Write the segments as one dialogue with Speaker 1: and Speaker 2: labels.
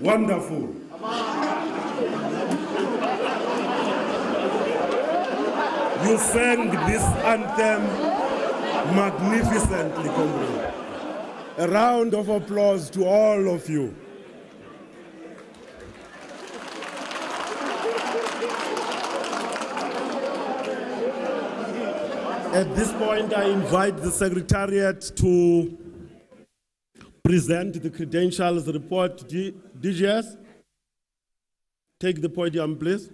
Speaker 1: Wonderful. You sang this anthem magnificently, comrade. A round of applause to all of you. At this point, I invite the Secretariat to present the credentials report. DGS, take the podium, please.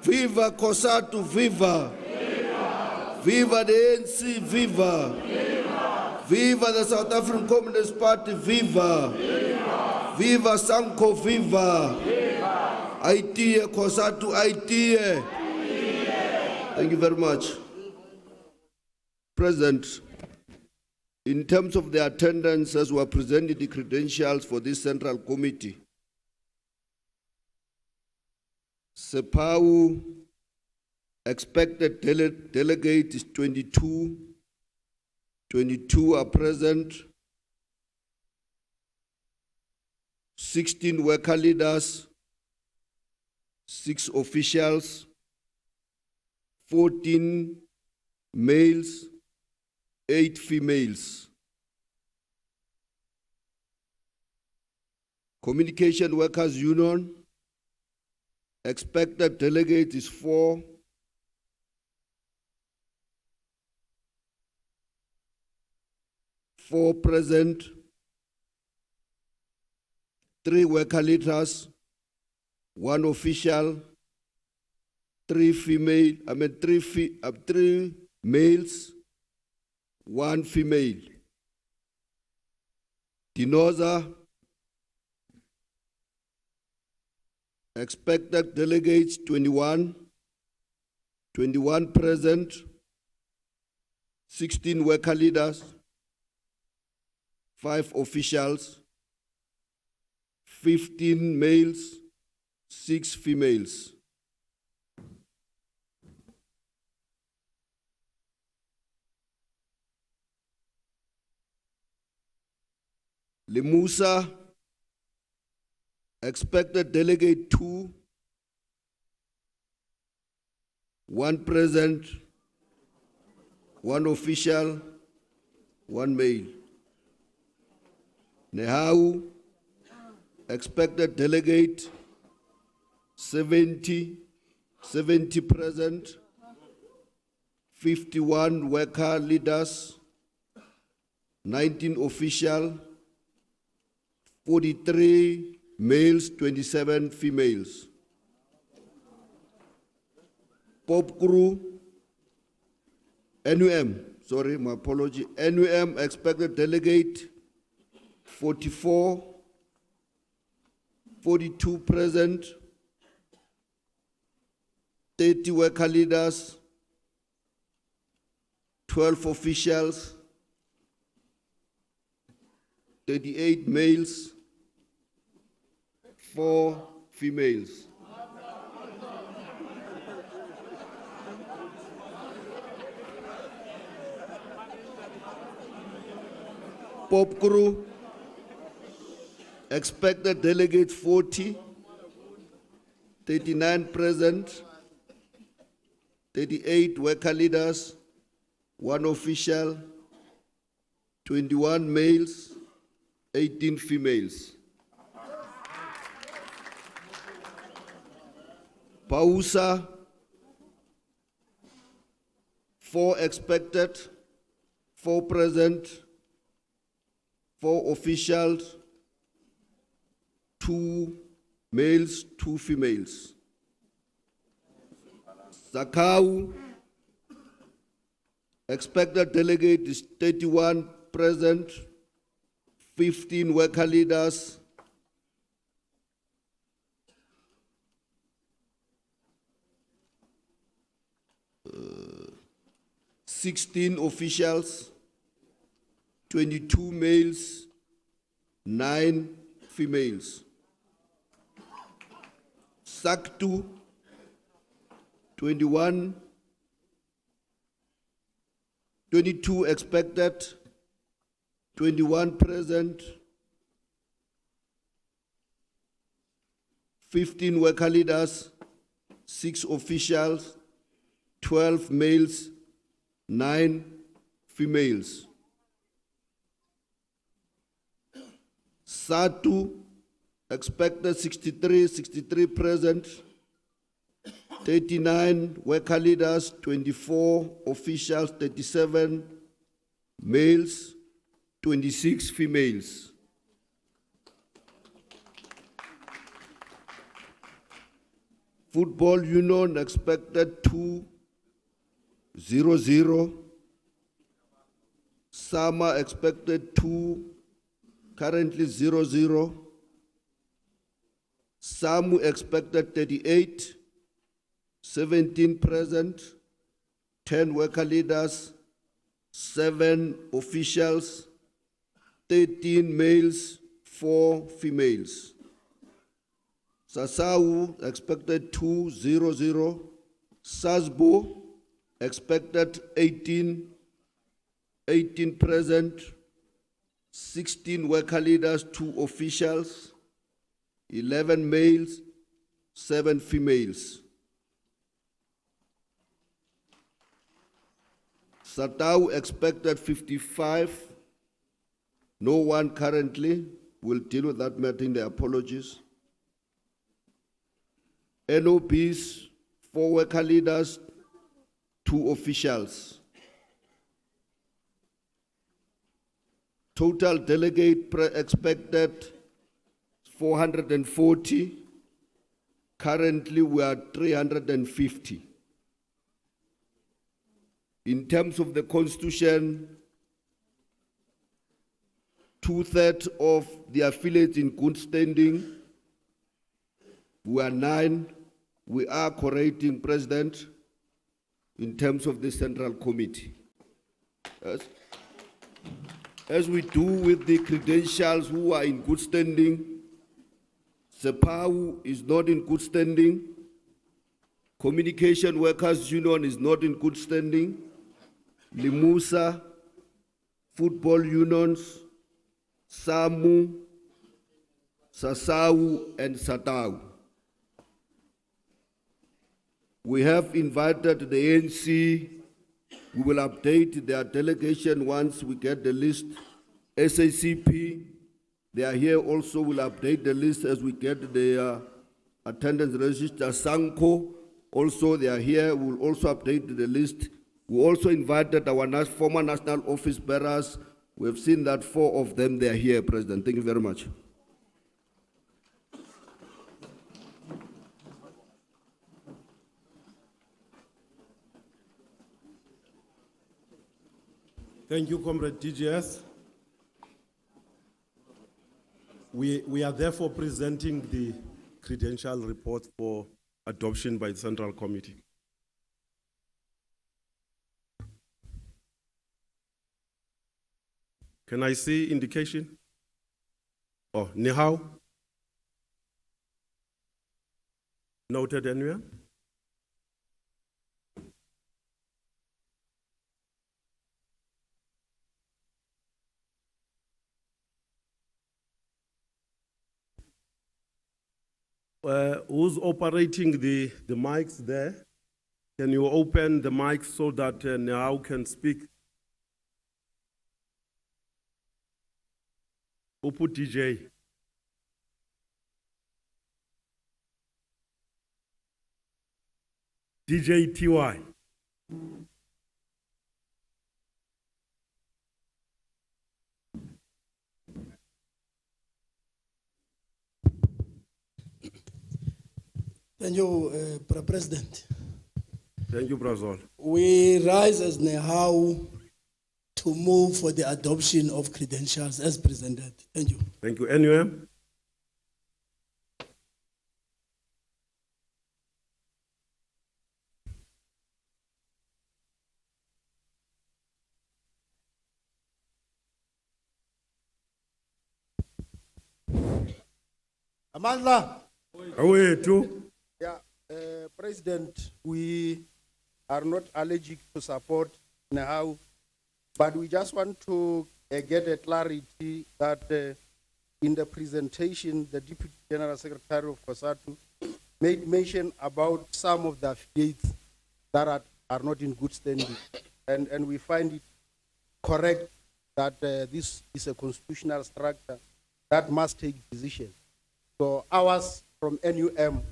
Speaker 2: Viva Cosatu, viva! Viva the ANC, viva! Viva the South African Communist Party, viva! Viva Sanko, viva! Aitie Cosatu, Aitie! Thank you very much. President, in terms of the attendance as we are presenting the credentials for this Central Committee, Sepau expected delegate is 22. 22 are present. 16 worker leaders, 6 officials, 14 males, 8 females. Communication Workers Union, expected delegate is 4. 4 present. 3 worker leaders, 1 official, 3 males, 1 female. Dinoza, expected delegates 21, 21 present, 16 worker leaders, 5 officials, 15 males, 6 females. Limusa, expected delegate 2, 1 present, 1 official, 1 male. Nehau, expected delegate 70 present, 51 worker leaders, 19 official, 43 males, 27 females. Pop crew, NUM, sorry, my apology. NUM expected delegate 44, 42 present, 30 worker leaders, 12 officials, 38 males, 4 females. Pop crew, expected delegate 40, 39 present, 38 worker leaders, 1 official, 21 males, 18 females. Pausa, 4 expected, 4 present, 4 officials, 2 males, 2 females. Sakau, expected delegate is 31 present, 15 worker leaders, 16 officials, 22 males, 9 females. Saktu, 22 expected, 21 present, 15 worker leaders, 6 officials, 12 males, 9 females. Satu, expected 63 present, 39 worker leaders, 24 officials, 37 males, 26 females. Football Union expected 2-0-0. Sama expected 2, currently 0-0. Samu expected 38, 17 present, 10 worker leaders, 7 officials, 13 males, 4 females. Sasau expected 2-0-0. Sasbo expected 18 present, 16 worker leaders, 2 officials, 11 males, 7 females. Satau expected 55, no one currently. We'll deal with that matter in the apologies. NOPs, 4 worker leaders, 2 officials. Total delegate expected 440. Currently, we are 350. In terms of the Constitution, 2/3 of the affiliates in good standing. We are 9. We are correcting, President, in terms of the Central Committee. As we do with the credentials who are in good standing, Sepau is not in good standing. Communication Workers Union is not in good standing. Limusa, football unions, SAMU, Sasau, and Satau. We have invited the ANC. We will update their delegation once we get the list. SACP, they are here also. Will update the list as we get the attendance register. Sanko, also they are here. We will also update the list. We also invited our former national office bearers. We have seen that 4 of them, they are here, President. Thank you very much.
Speaker 1: Thank you, Comrade DGS. We are therefore presenting the credential report for adoption by the Central Committee. Can I see indication? Oh, Nihao? Noted anywhere? Who's operating the mics there? Can you open the mics so that Nihao can speak? Who put DJ? DJ TY.
Speaker 3: Thank you, President.
Speaker 1: Thank you, Brazil.
Speaker 3: We rise as Nehau to move for the adoption of credentials as presented. Thank you.
Speaker 1: Thank you. NUM?
Speaker 4: Amandla.
Speaker 1: Away too.
Speaker 4: Yeah, President, we are not allergic to support now, but we just want to get a clarity that in the presentation, the Deputy General Secretary of Cosatu made mention about some of the affiliates that are not in good standing. And we find it correct that this is a constitutional structure that must take decision. So ours from NUM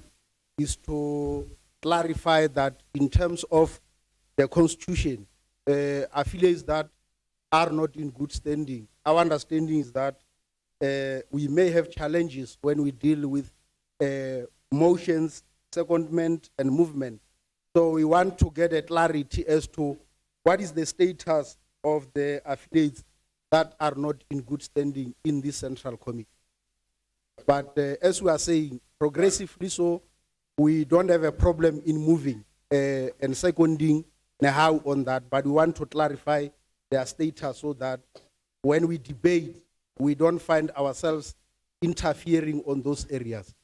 Speaker 4: is to clarify that in terms of the Constitution, affiliates that are not in good standing, our understanding is that we may have challenges when we deal with motions, secondment, and movement. So we want to get a clarity as to what is the status of the affiliates that are not in good standing in this Central Committee. But as we are saying, progressively so, we don't have a problem in moving and seconding how on that, but we want to clarify their status so that when we debate, we don't find ourselves interfering on those areas.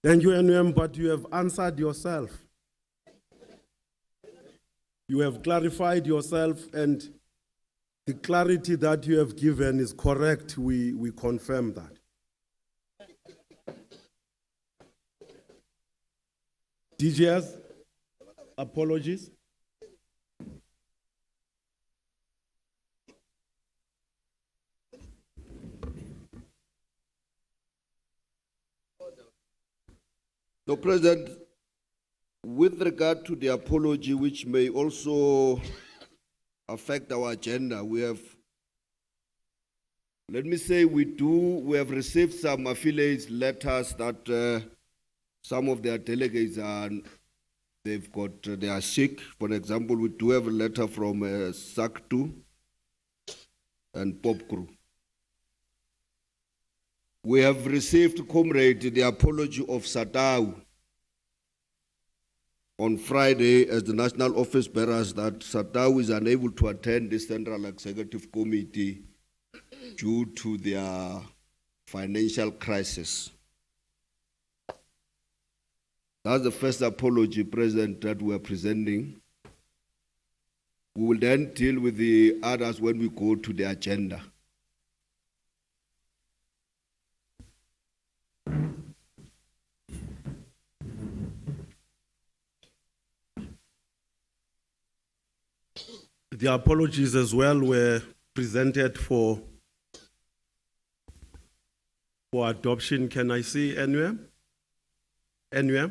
Speaker 1: Thank you, NUM, but you have answered yourself. You have clarified yourself, and the clarity that you have given is correct. We confirm that. DGS, apologies.
Speaker 2: No, President, with regard to the apology, which may also affect our agenda, we have Let me say we have received some affiliates letters that some of their delegates they are sick. For example, we do have a letter from Cosatu and Pop Crew. We have received, comrade, the apology of Satau on Friday as the national office bearers that Satau is unable to attend the Central Executive Committee due to their financial crisis. That's the first apology, President, that we are presenting. We will then deal with the others when we go to the agenda.
Speaker 1: The apologies as well were presented for adoption. Can I see anywhere? Anywhere?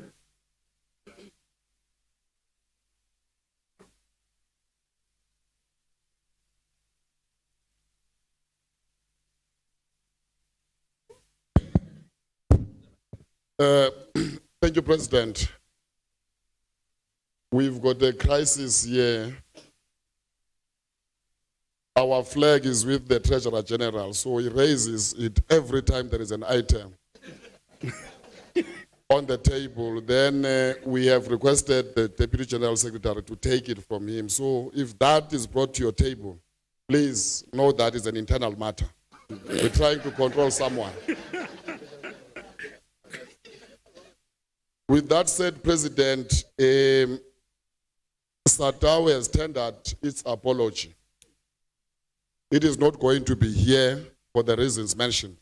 Speaker 5: Thank you, President. We've got a crisis here. Our flag is with the Treasurer General, so he raises it every time there is an item on the table. Then we have requested the Deputy General Secretary to take it from him. So if that is brought to your table, please know that is an internal matter. We're trying to control someone. With that said, President, Satau has tendered its apology. It is not going to be here for the reasons mentioned.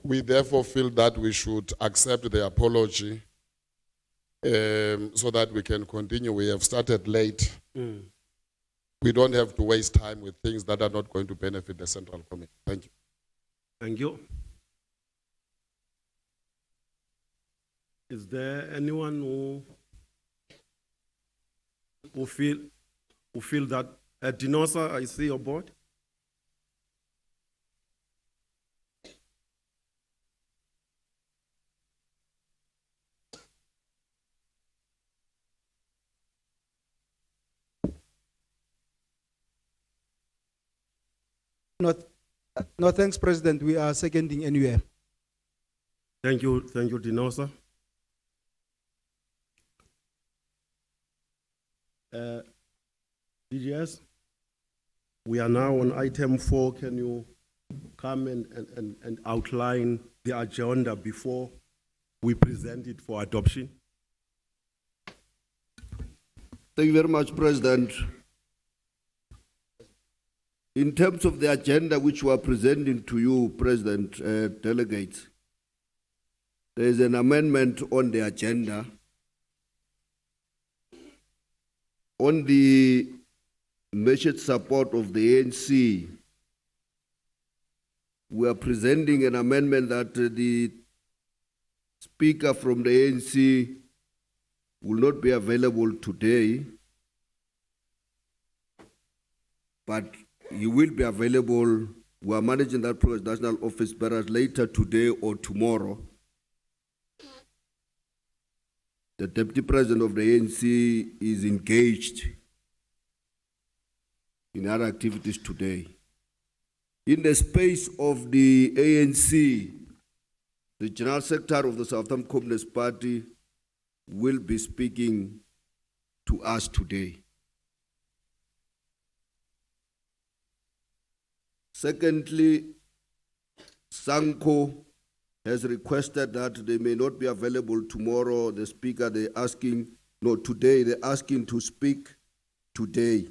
Speaker 5: We therefore feel that we should accept the apology so that we can continue. We have started late. We don't have to waste time with things that are not going to benefit the Central Committee. Thank you.
Speaker 1: Thank you. Is there anyone who feel that Dinosa, I see your board?
Speaker 6: No, thanks, President. We are seconding anywhere.
Speaker 1: Thank you, Dinosa. DGS, we are now on item 4. Can you come and outline the agenda before we present it for adoption?
Speaker 2: Thank you very much, President. In terms of the agenda which we are presenting to you, President, delegates, there is an amendment on the agenda. On the measured support of the ANC, we are presenting an amendment that the speaker from the ANC will not be available today, but he will be available. We are managing that process, national office bearers, later today or tomorrow. The Deputy President of the ANC is engaged in other activities today. In the space of the ANC, the General Secretary of the Southern Communist Party will be speaking to us today. Secondly, Sanko has requested that they may not be available tomorrow. The speaker, they're asking to speak today.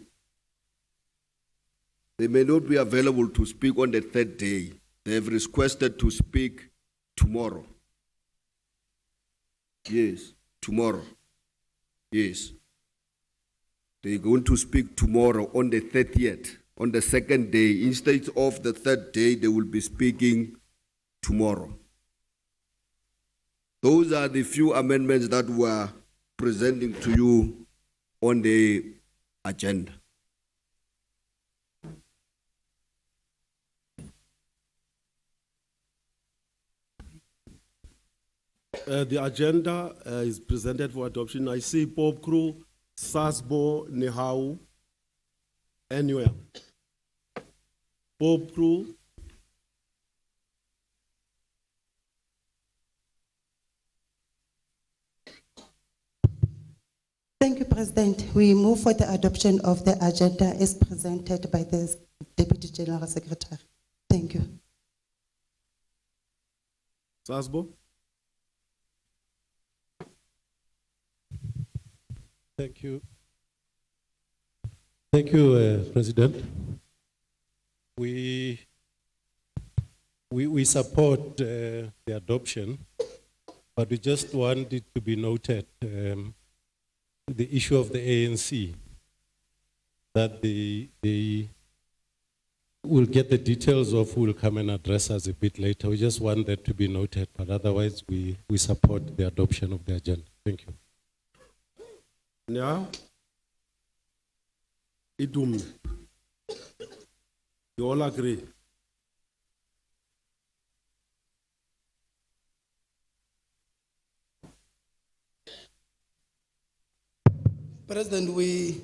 Speaker 2: They may not be available to speak on the third day. They have requested to speak tomorrow. Yes, tomorrow. Yes. They're going to speak tomorrow on the 30th. On the second day, instead of the third day, they will be speaking tomorrow. Those are the few amendments that we are presenting to you on the agenda.
Speaker 1: The agenda is presented for adoption. I see Pope Crew, Sasbo, Nehau, anywhere. Pope Crew.
Speaker 7: Thank you, President. We move for the adoption of the agenda as presented by the Deputy General Secretary. Thank you.
Speaker 1: Sasbo.
Speaker 8: Thank you. Thank you, President. We support the adoption, but we just want it to be noted, the issue of the ANC, that they will get the details of who will come and address us a bit later. We just want that to be noted, but otherwise we support the adoption of the agenda. Thank you.
Speaker 1: Now, Idum, you all agree?
Speaker 3: President, we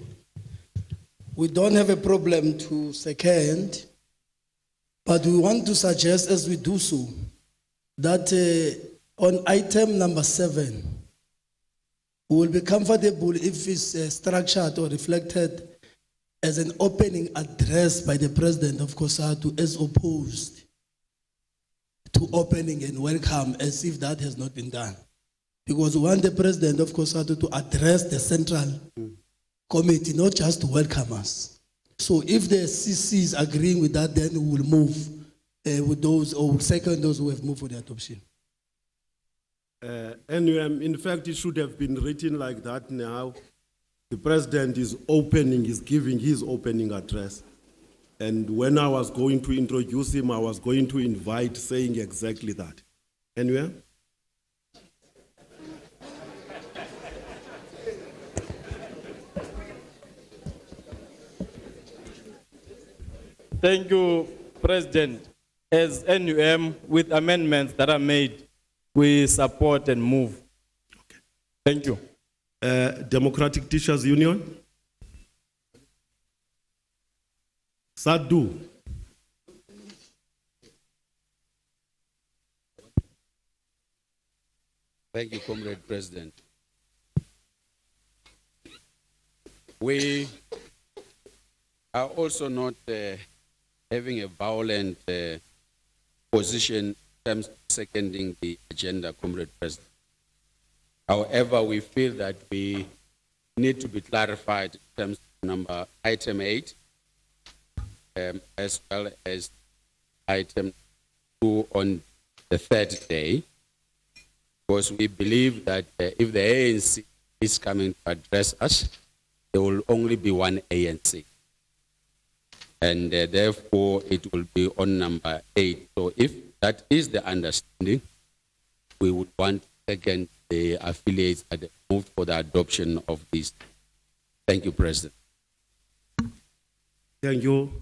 Speaker 3: don't have a problem to second, but we want to suggest as we do so, that on item number 7, we will be comfortable if it's structured or reflected as an opening address by the President of Cosatu as opposed to opening and welcome as if that has not been done. Because we want the President of Cosatu to address the Central Committee, not just to welcome us. So if the CC is agreeing with that, then we will move with those, or second those who have moved for the adoption.
Speaker 1: Anyway, in fact, it should have been written like that now. The President is opening, is giving his opening address. And when I was going to introduce him, I was going to invite saying exactly that. Anyway?
Speaker 9: Thank you, President. As NUM, with amendments that are made, we support and move.
Speaker 1: Okay.
Speaker 9: Thank you.
Speaker 1: Democratic Teachers Union. Sadu.
Speaker 10: Thank you, Comrade President. We are also not having a violent position in terms of seconding the agenda, Comrade President. However, we feel that we need to be clarified in terms of item 8, as well as item 2 on the third day, because we believe that if the ANC is coming to address us, there will only be one ANC. And therefore, it will be on number 8. So if that is the understanding, we would want again the affiliates that moved for the adoption of this. Thank you, President.
Speaker 1: Thank you.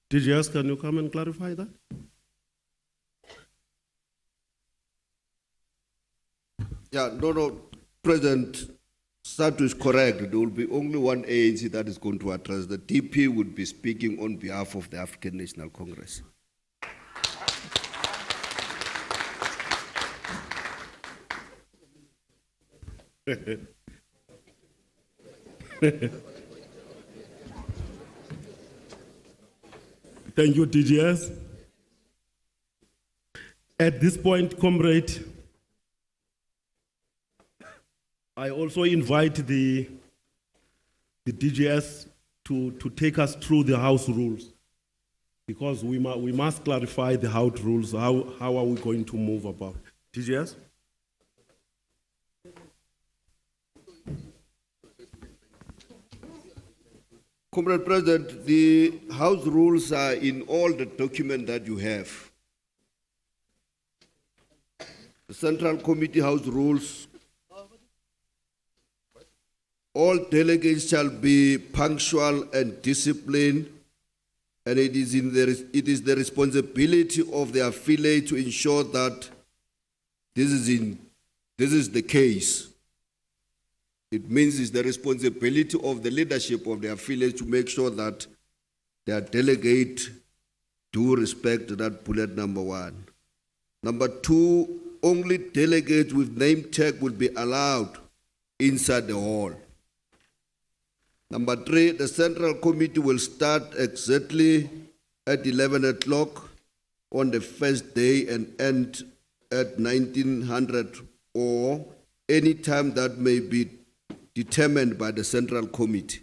Speaker 1: DGS, can you come and clarify that?
Speaker 2: Yeah, no, President, Satu is correct. There will be only one ANC that is going to address. The DP would be speaking on behalf of the African National Congress.
Speaker 1: Thank you, DGS. At this point, comrade, I also invite the DGS to take us through the House rules, because we must clarify the House rules. How are we going to move about? DGS?
Speaker 2: Comrade President, the House rules are in all the documents that you have. The Central Committee House rules. All delegates shall be punctual and disciplined, and it is the responsibility of the affiliate to ensure that this is in this is the case, it means it's the responsibility of the leadership of their village to make sure that their delegate do respect that bullet number 1. Number 2, only delegates with name tag will be allowed inside the hall. Number 3, the Central Committee will start exactly at 11 o'clock on the first day and end at 1900 or any time that may be determined by the Central Committee.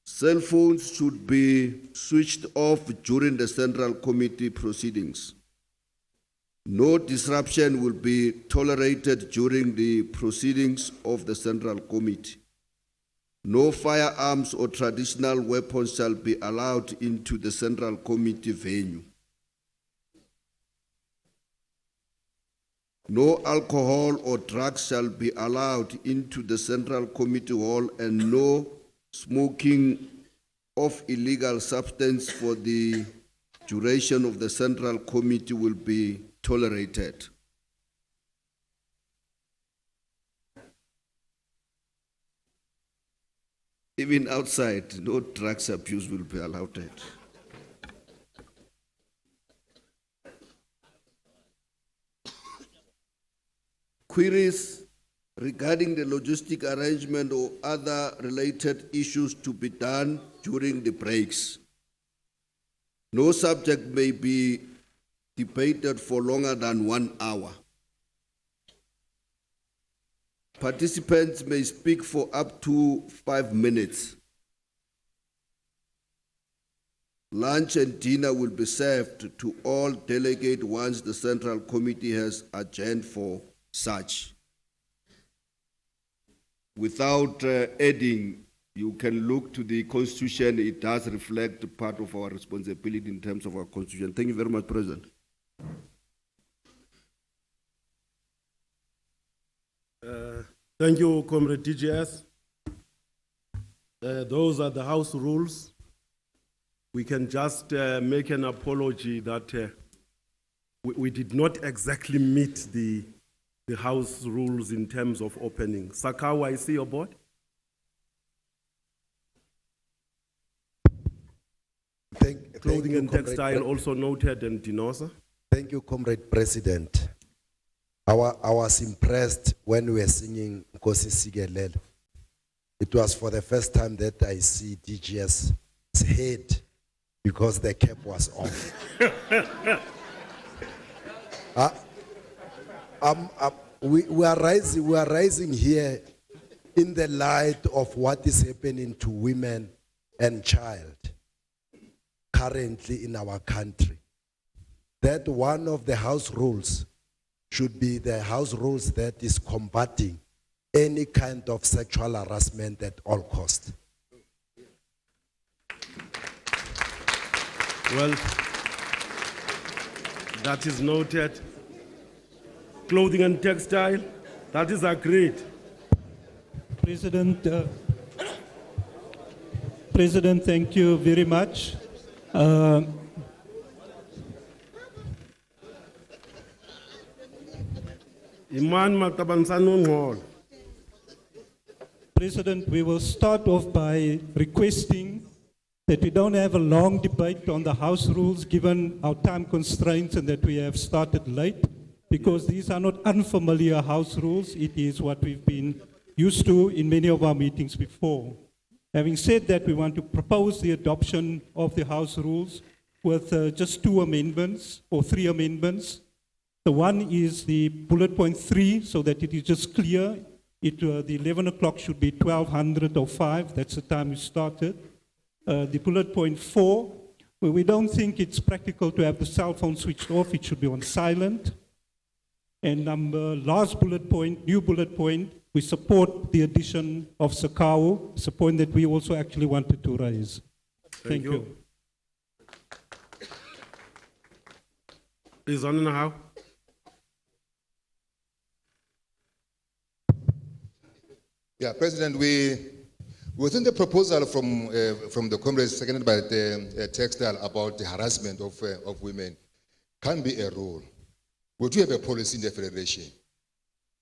Speaker 2: Cell phones should be switched off during the Central Committee proceedings. No disruption will be tolerated during the proceedings of the Central Committee. No firearms or traditional weapons shall be allowed into the Central Committee venue. No alcohol or drugs shall be allowed into the Central Committee hall, and no smoking of illegal substance for the duration of the Central Committee will be tolerated. Even outside, no drugs abuse will be allowed. Queries regarding the logistic arrangement or other related issues to be done during the breaks. No subject may be debated for longer than 1 hour. Participants may speak for up to 5 minutes. Lunch and dinner will be served to all delegates once the Central Committee has adjourned for such. Without adding, you can look to the Constitution. It does reflect part of our responsibility in terms of our Constitution. Thank you very much, President.
Speaker 1: Thank you, Comrade DGS. Those are the House rules. We can just make an apology that we did not exactly meet the House rules in terms of opening. Sakau, I see your board. Clothing and textile also noted, and Dinosa.
Speaker 11: Thank you, Comrade President. I was impressed when we were singing Nkosi Sikelel. It was for the first time that I see DGS' head because the cap was off. We are rising here in the light of what is happening to women and child currently in our country. That one of the house rules should be the house rules that is combating any kind of sexual harassment at all costs.
Speaker 1: Well, that is noted. Clothing and textile, that is agreed.
Speaker 12: President, President, thank you very much. President, we will start off by requesting that we don't have a long debate on the House rules given our time constraints and that we have started late, because these are not unfamiliar House rules. It is what we've been used to in many of our meetings before. Having said that, we want to propose the adoption of the House rules with just 2 amendments or 3 amendments. The one is the bullet point 3, so that it is just clear. The 11 o'clock should be 12:05. That's the time we started. The bullet point 4, where we don't think it's practical to have the cell phone switched off. It should be on silent. And last bullet point, new bullet point, we support the addition of Sakau. It's a point that we also actually wanted to raise. Thank you.
Speaker 1: Is on now.
Speaker 13: Yeah, President, within the proposal from the Congress seconded by the textile about the harassment of women, can be a rule. We do have a policy in the Federation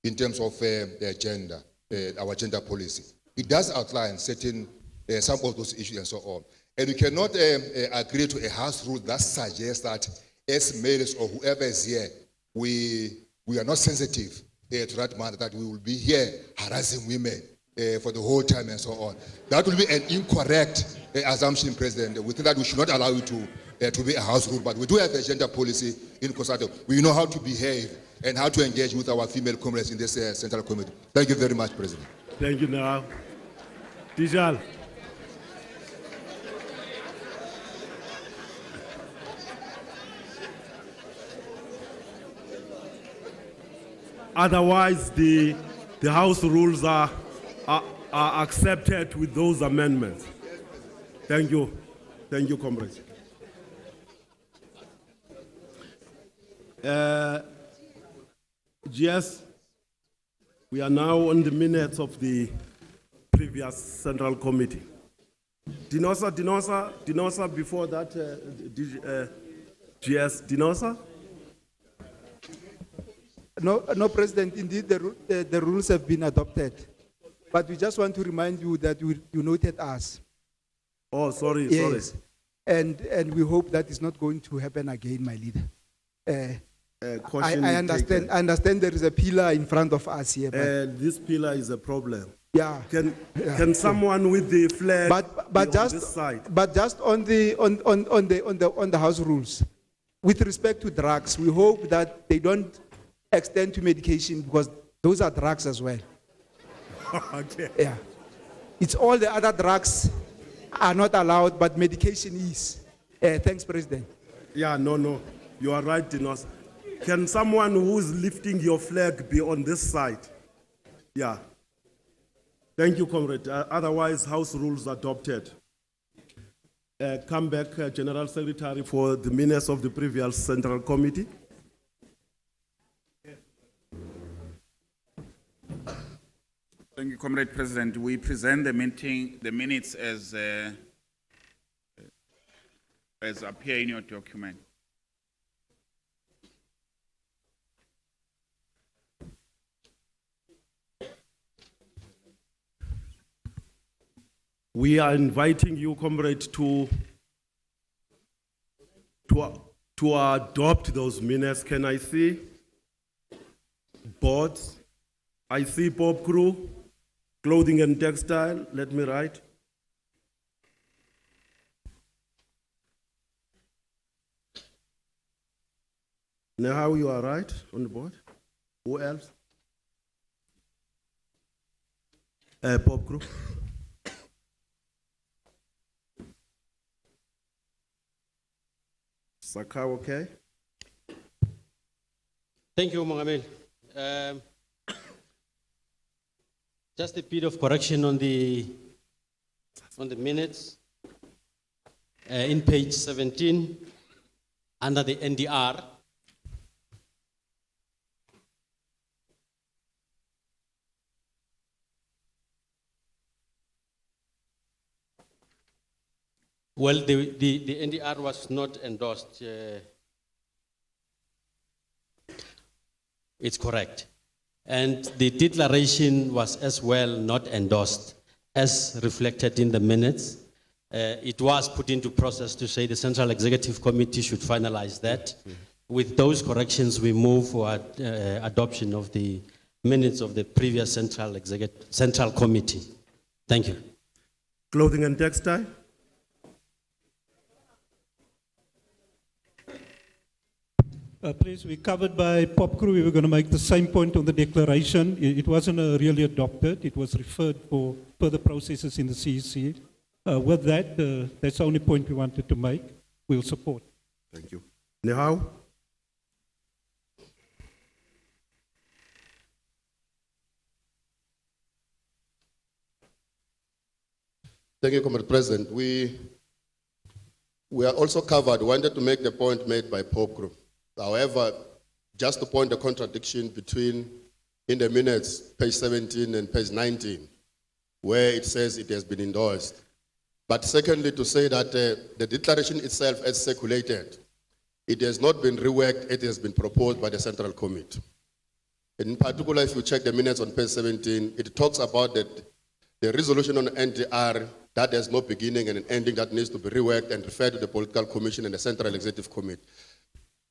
Speaker 13: in terms of gender, our gender policy. It does outline certain, some of those issues and so on. And we cannot agree to a house rule that suggests that as males or whoever is here, we are not sensitive to that matter, that we will be here harassing women for the whole time and so on. That will be an incorrect assumption, President. We think that we should not allow it to be a house rule, but we do have a gender policy in Cosatu. We know how to behave and how to engage with our female comrades in this Central Committee. Thank you very much, President.
Speaker 1: Thank you, now. Tijal. Otherwise, the House rules are accepted with those amendments. Thank you. Thank you, comrades. Yes, we are now on the minutes of the previous Central Committee. Dinosa, before that, GS, Dinosa?
Speaker 6: No, President, indeed the rules have been adopted. But we just want to remind you that you noted us.
Speaker 1: Oh, sorry,
Speaker 6: yes. Sorry. And we hope that is not going to happen again, my leader. I understand there is a pillar in front of us here. But
Speaker 1: this pillar is a problem.
Speaker 6: Yeah.
Speaker 1: Can someone with the flag
Speaker 6: but
Speaker 1: just on this side?
Speaker 6: But just on the house rules, with respect to drugs, we hope that they don't extend to medication, because those are drugs as well.
Speaker 1: Okay.
Speaker 6: Yeah. It's all the other drugs are not allowed, but medication is. Thanks, President.
Speaker 1: Yeah, no. You are right, Dinos. Can someone who's lifting your flag be on this side? Yeah. Thank you, comrade. Otherwise, House rules adopted. Come back, General Secretary, for the minutes of the previous Central Committee.
Speaker 14: Thank you, Comrade President. We present the minutes as appear in your document.
Speaker 1: We are inviting you, comrade, to adopt those minutes. Can I see boards? I see Bob Crew, clothing and textile. Let me write. Now you are right on the board. Who else? Bob Crew. Saka, okay?
Speaker 15: Thank you, Mongameli. Just a bit of correction on the minutes. In page 17, under the NDR, well, the NDR was not endorsed. It's correct. And the declaration was as well not endorsed, as reflected in the minutes. It was put into process to say the Central Executive Committee should finalize that. With those corrections, we move for adoption of the minutes of the previous Central Committee. Thank you.
Speaker 1: Clothing and textile?
Speaker 12: Please, we covered by Pop Crew. We were going to make the same point on the declaration. It wasn't really adopted. It was referred for further processes in the CEC. With that, that's the only point we wanted to make. We'll support.
Speaker 1: Thank you. Now?
Speaker 5: Thank you, Comrade President. We are also covered. We wanted to make the point made by Pop Crew. However, just to point the contradiction between, in the minutes, page 17 and page 19, where it says it has been endorsed. But secondly, to say that the declaration itself as circulated, it has not been reworked, it has been proposed by the Central Committee. In particular, if you check the minutes on page 17, it talks about the resolution on NDR that has no beginning and an ending that needs to be reworked and referred to the Political Commission and the Central Executive Committee.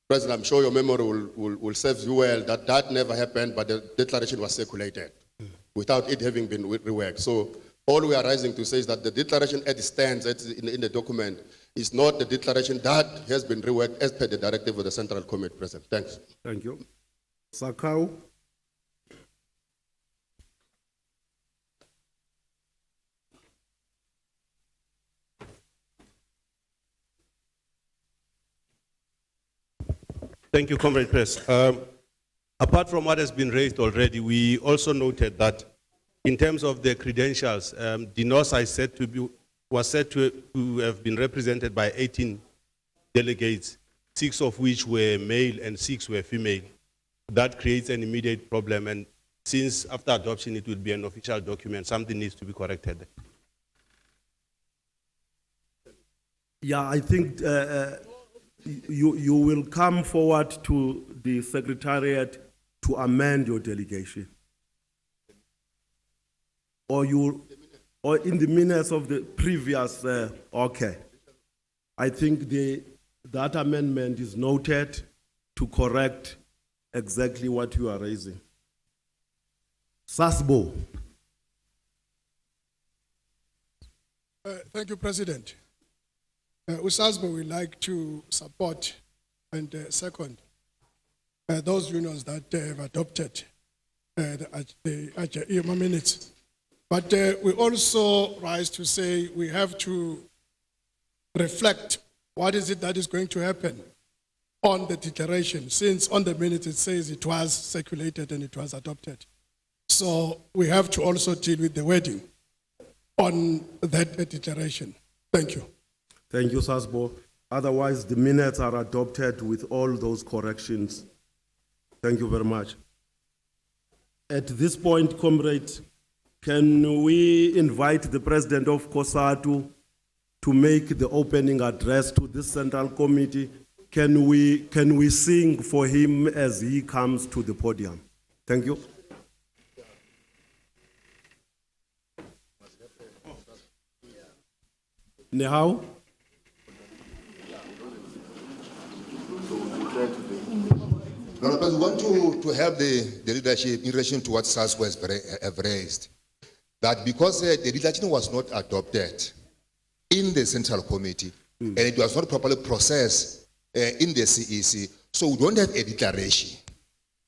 Speaker 5: President, I'm sure your memory will serve you well that that never happened, but the declaration was circulated without it having been reworked. So all we are rising to say is that the declaration as it stands in the document is not the declaration that has been reworked as per the directive of the Central Committee, President. Thanks.
Speaker 1: Thank you. Sakau.
Speaker 16: Thank you, Comrade Press. Apart from what has been raised already, we also noted that in terms of the credentials, DINOS was said to have been represented by 18 delegates, 6 of which were male and 6 were female. That creates an immediate problem, and since after adoption it will be an official document, something needs to be corrected.
Speaker 1: Yeah, I think you will come forward to the Secretariat to amend your delegation. Or in the minutes of the previous, okay. I think that amendment is noted to correct exactly what you are raising. Sasbo.
Speaker 17: Thank you, President. With Sasbo, we like to support and second those unions that have adopted the EMA minutes. But we also rise to say we have to reflect what is it that is going to happen on the declaration, since on the minutes it says it was circulated and it was adopted. So we have to also deal with the wording on that declaration. Thank you.
Speaker 1: Thank you, Sasbo. Otherwise, the minutes are adopted with all those corrections. Thank you very much. At this point, comrades, can we invite the President of Cosatu to make the opening address to this Central Committee? Can we sing for him as he comes to the podium? Thank you. Nehao?
Speaker 13: No, but we want to help the leadership in relation to what Sasbo has raised. That because the legislation was not adopted in the Central Committee and it was not properly processed in the CEC, so we don't have a declaration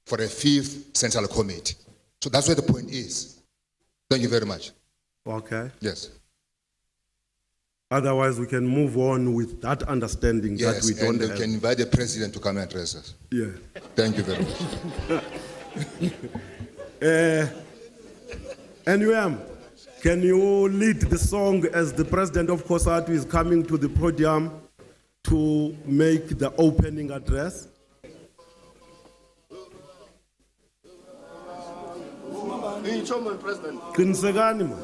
Speaker 13: for a 5th Central Committee. So that's where the point is. Thank you very much.
Speaker 1: Okay.
Speaker 13: Yes.
Speaker 1: Otherwise, we can move on with that understanding that we don't
Speaker 13: and
Speaker 1: have.
Speaker 13: we can invite the President to come and address us.
Speaker 1: Yeah.
Speaker 13: Thank you very much.
Speaker 1: NUM, can you lead the song as the President of Cosatu is coming to the podium to make the opening address? Qinisekani man.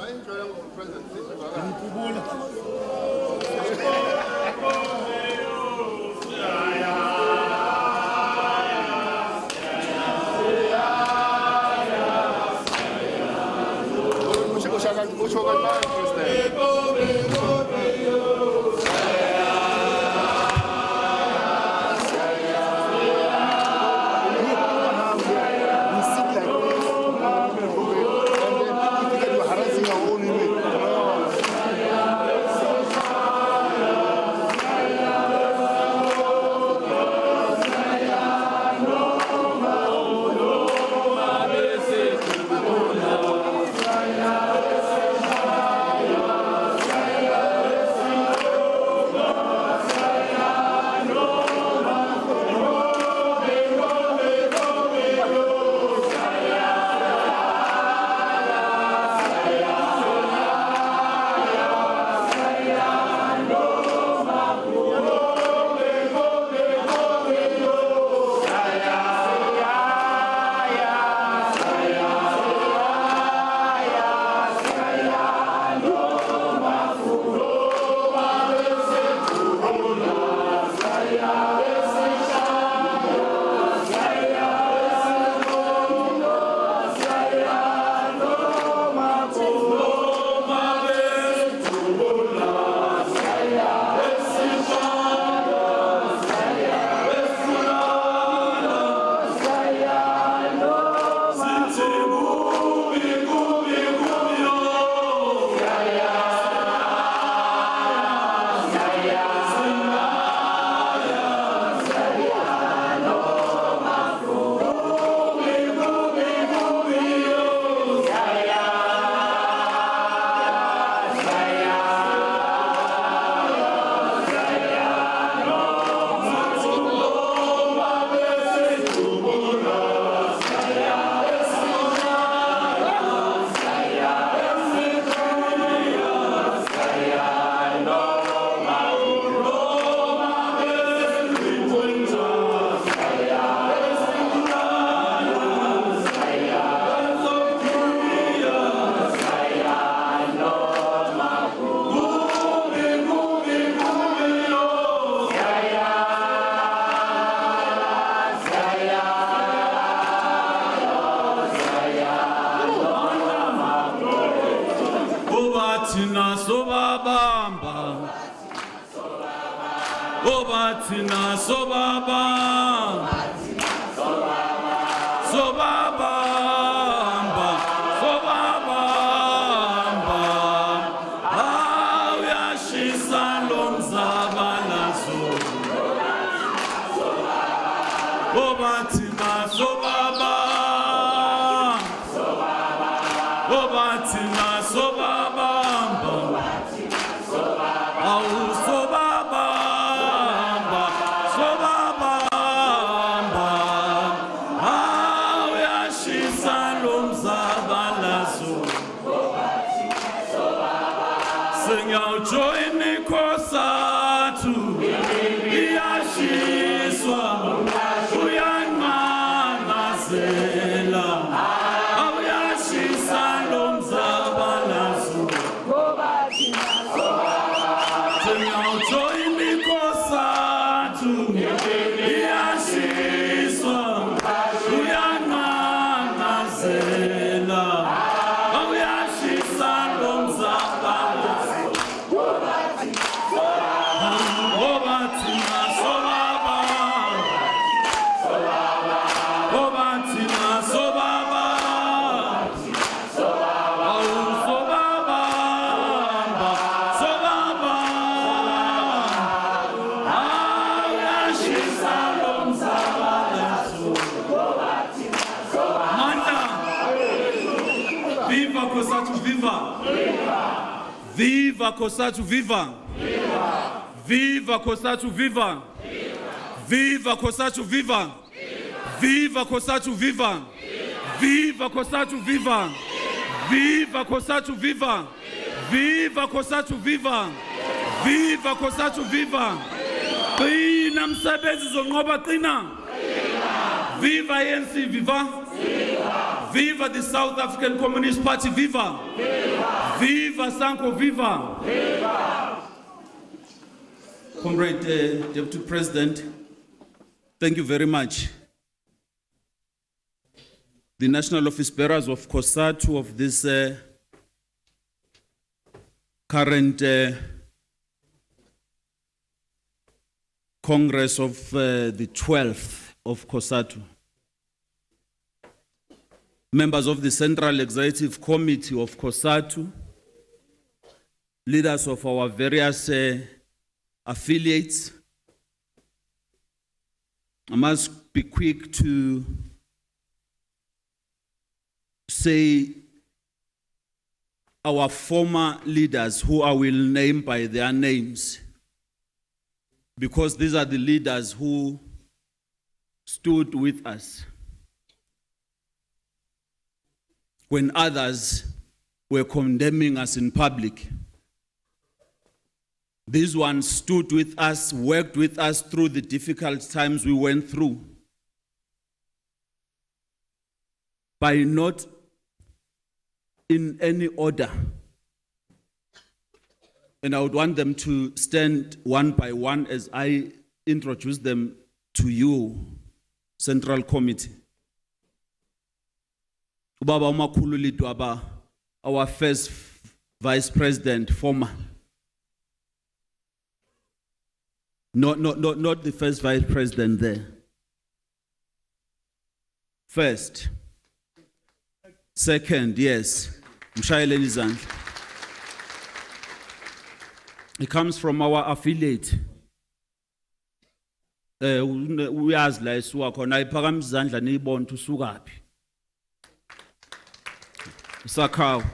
Speaker 18: Obatina sobaba, sobaba, sobaba, awuyashisa lomzabalazo. Obatina sobaba, obatina sobaba, awu sobaba. Join Cosatu, Yashiswa, Uyana Zela, Awyashisa Lomzabalazu. Join Cosatu, Yashiswa, Uyana Zela, Awyashisa Lomzabalazu. Obatina sobaba, obatina sobaba, au sobaba, sobaba, ayashisa lomzabalazo. Manda, viva Cosatu, viva! Viva Cosatu, viva! Viva Cosatu, viva! Viva Cosatu, viva! Viva Cosatu, viva! Viva Cosatu, viva! Viva Cosatu, viva! Viva Cosatu, viva! Viva Cosatu, viva! Qina msebenzi zonqoba qina! Viva ANC, viva! Viva the South African Communist Party, viva! Viva Sanko, viva! Comrade Deputy President, thank you very much. The National Office Bearers of Cosatu of this current Congress of the 12th of Cosatu. Members of the Central Executive Committee of Cosatu, leaders of our various affiliates. I must be quick to say our former leaders who I will name by their names, because these are the leaders who stood with us when others were condemning us in public. These ones stood with us, worked with us through the difficult times we went through. By not in any order. And I would want them to stand one by one as I introduce them to you, Central Committee. Ubaba umakhulu Lidwaba, our first Vice President, former. Not the first Vice President there. First. Second, yes. Mshayeleni izandla. It comes from our affiliate. Uyazi la isuka khona iphakama izandla niyibona ukuthi usukaphi. Sakhawu.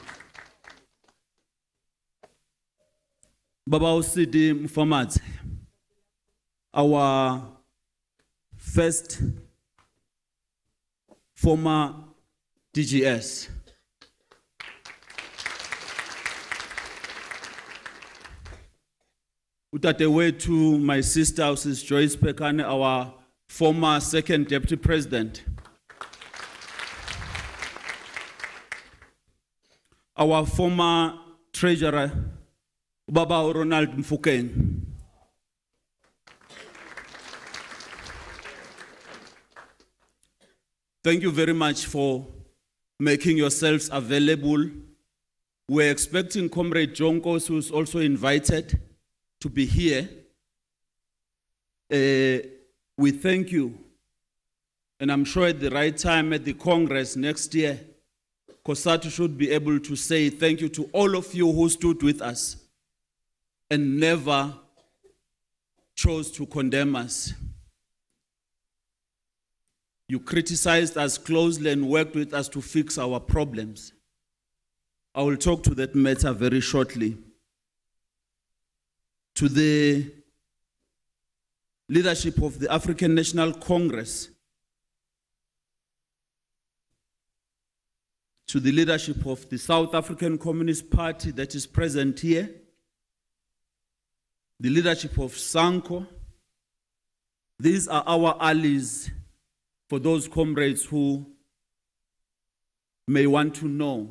Speaker 18: Baba uSidi Mfamathi, our first former DGS. Utatewethu, my sister, Mrs. Joyce Pekane, our former second deputy president. Our former treasurer, Baba Ronald Mfukeng. Thank you very much for making yourselves available We're expecting Comrade Jonkos, who's also invited to be here. We thank you. And I'm sure at the right time at the Congress next year, Cosatu should be able to say thank you to all of you who stood with us and never chose to condemn us. You criticized us closely and worked with us to fix our problems. I will talk to that matter very shortly. To the leadership of the African National Congress, to the leadership of the South African Communist Party that is present here, the leadership of SANCO, these are our allies for those comrades who may want to know.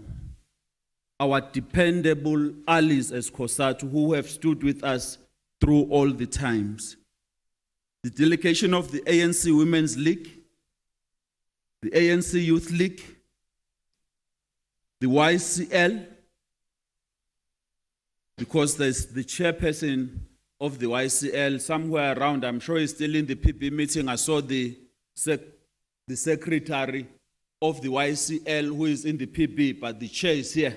Speaker 18: Our dependable allies as Cosatu who have stood with us through all the times. The delegation of the ANC Women's League, the ANC Youth League, the YCL, because there's the chairperson of the YCL somewhere around, I'm sure he's still in the PB meeting. I saw the secretary of the YCL who is in the PB, but the chair is here.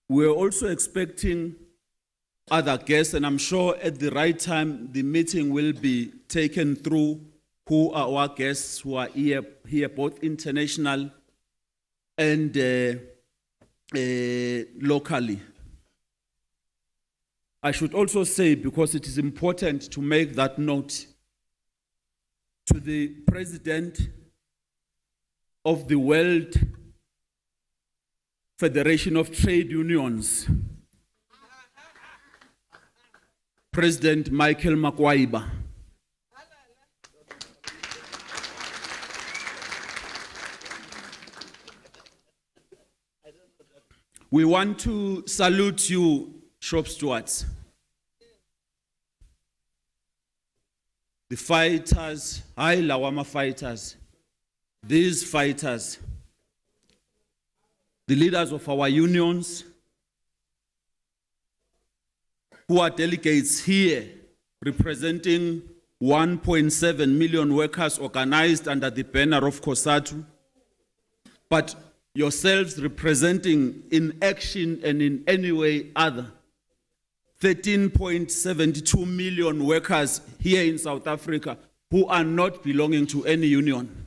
Speaker 18: We're also expecting other guests, and I'm sure at the right time the meeting will be taken through who are our guests who are here both international and locally. I should also say, because it is important to make that note, to the President of the World Federation of Trade Unions, President Michael Makwaiba. We want to salute you, shop stewards. The fighters, Lawama fighters, these fighters, the leaders of our unions, who are delegates here representing 1.7 million workers organized under the banner of Cosatu, but yourselves representing in action and in any way other 13.72 million workers here in South Africa who are not belonging to any union.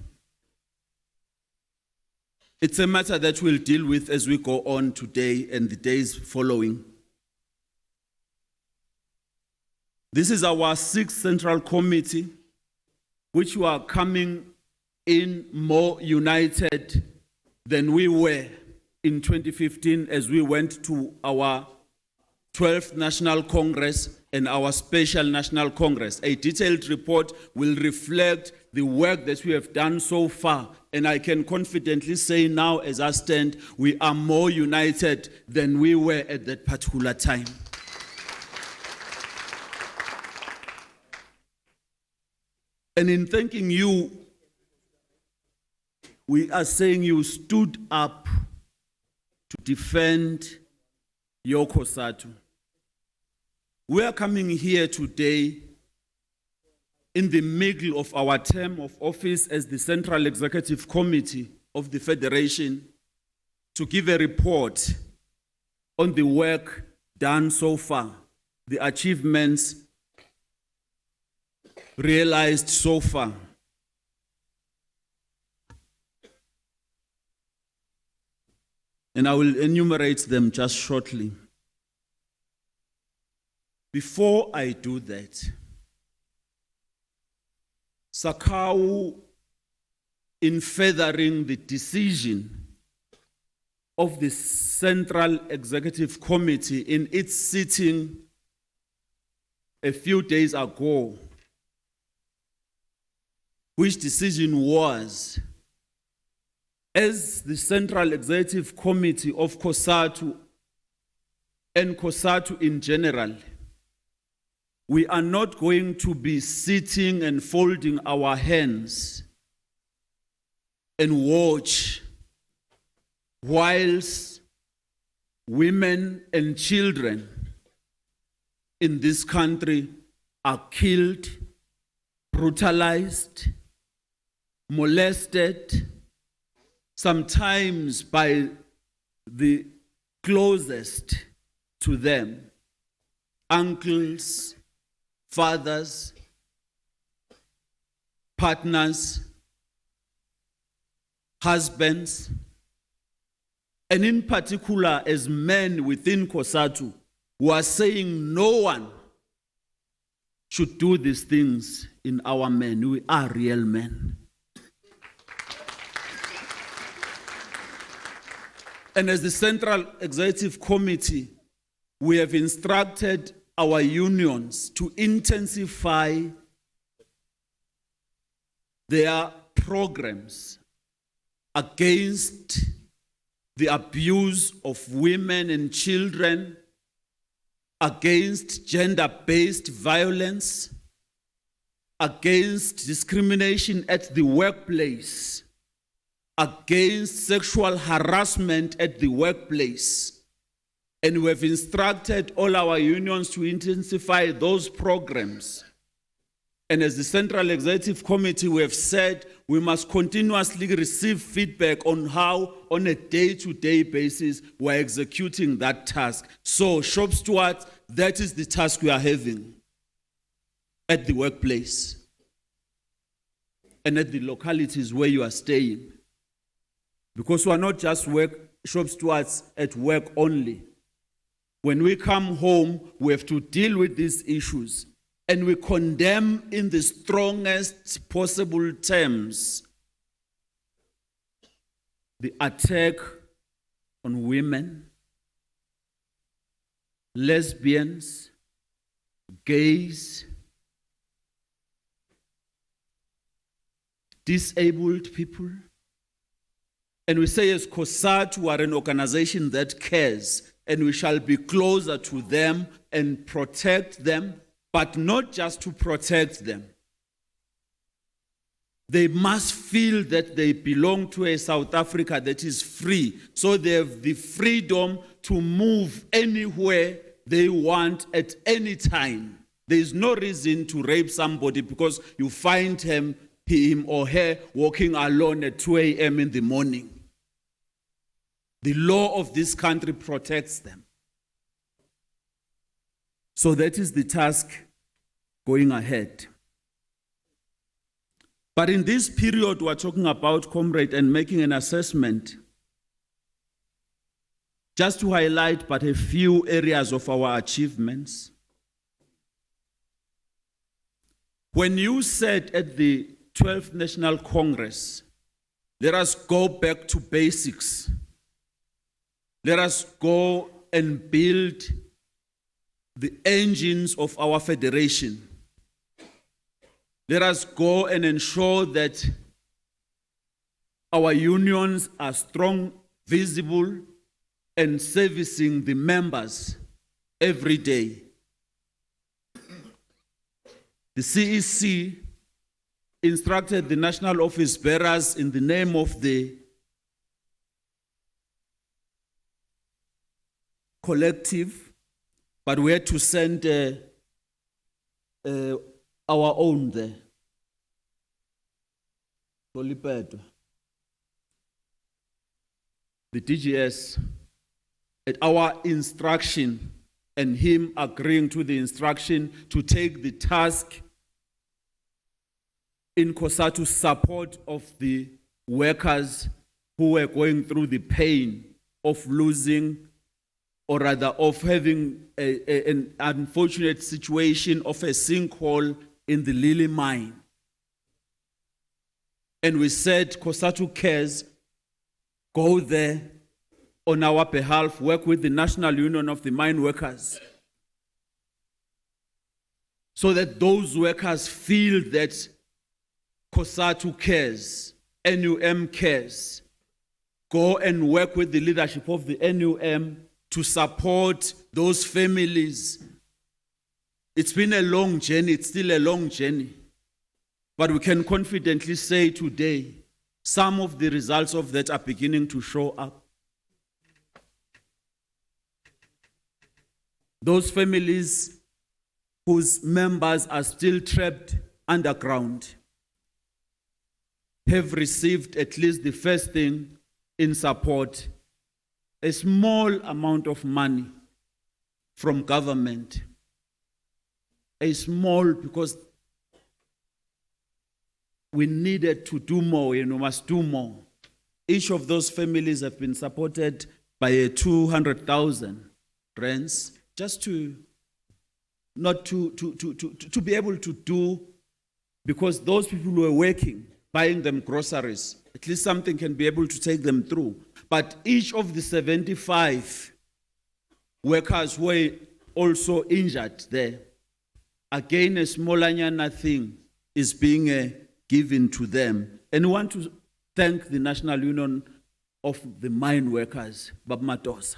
Speaker 18: It's a matter that we'll deal with as we go on today and the days following. This is our 6th Central Committee, which we are coming in more united than we were in 2015 as we went to our 12th National Congress and our Special National Congress. A detailed report will reflect the work that we have done so far, and I can confidently say now as I stand, we are more united than we were at that particular time. And in thanking you, we are saying you stood up to defend your Cosatu. We are coming here today in the middle of our term of office as the Central Executive Committee of the Federation to give a report on the work done so far, the achievements realized so far. And I will enumerate them just shortly. Before I do that, Sakau, in furthering the decision of the Central Executive Committee in its sitting a few days ago, which decision was, as the Central Executive Committee of Cosatu and Cosatu in general, we are not going to be sitting and folding our hands and watch whilst women and children in this country are killed, brutalized, molested, sometimes by the closest to them, uncles, fathers, partners, husbands, and in particular as men within Cosatu who are saying no one should do these things in our men. We are real men. And as the Central Executive Committee, we have instructed our unions to intensify their programs against the abuse of women and children, against gender-based violence, against discrimination at the workplace, against sexual harassment at the workplace. And we have instructed all our unions to intensify those programs. And as the Central Executive Committee, we have said we must continuously receive feedback on how, on a day-to-day basis, we're executing that task. So, shop stewards, that is the task we are having at the workplace and at the localities where you are staying. Because we are not just shop stewards at work only. When we come home, we have to deal with these issues. And we condemn in the strongest possible terms the attack on women, lesbians, gays, disabled people. And we say as Cosatu, we are an organization that cares, and we shall be closer to them and protect them. But not just to protect them. They must feel that they belong to a South Africa that is free. So they have the freedom to move anywhere they want at any time. There is no reason to rape somebody because you find him or her walking alone at 2 a.m. in the morning. The law of this country protects them. So that is the task going ahead. But in this period, we're talking about, comrade, and making an assessment, just to highlight but a few areas of our achievements. When you said at the 12th National Congress, let us go back to basics. Let us go and build the engines of our federation. Let us go and ensure that our unions are strong, visible, and servicing the members every day. The CEC instructed the national office bearers in the name of the collective, but we had to send our own there. The DGS, at our instruction, and him agreeing to the instruction to take the task in Cosatu support of the workers who were going through the pain of losing, or rather of having an unfortunate situation of a sinkhole in the Lily mine. And we said, Cosatu Cares, go there on our behalf, work with the National Union of the Mine Workers, so that those workers feel that Cosatu cares, NUM cares. Go and work with the leadership of the NUM to support those families. It's been a long journey, it's still a long journey. But we can confidently say today Some of the results of that are beginning to show up. Those families whose members are still trapped underground have received at least the first thing in support, a small amount of money from government. A small, because we needed to do more, we must do more. Each of those families have been supported by a 200,000 rands, just to be able to do, because those people who were working, buying them groceries, at least something can be able to take them through. But each of the 75 workers were also injured there. Again, a small thing is being given to them. And we want to thank the National Union of the Mine Workers, Bab Matosa.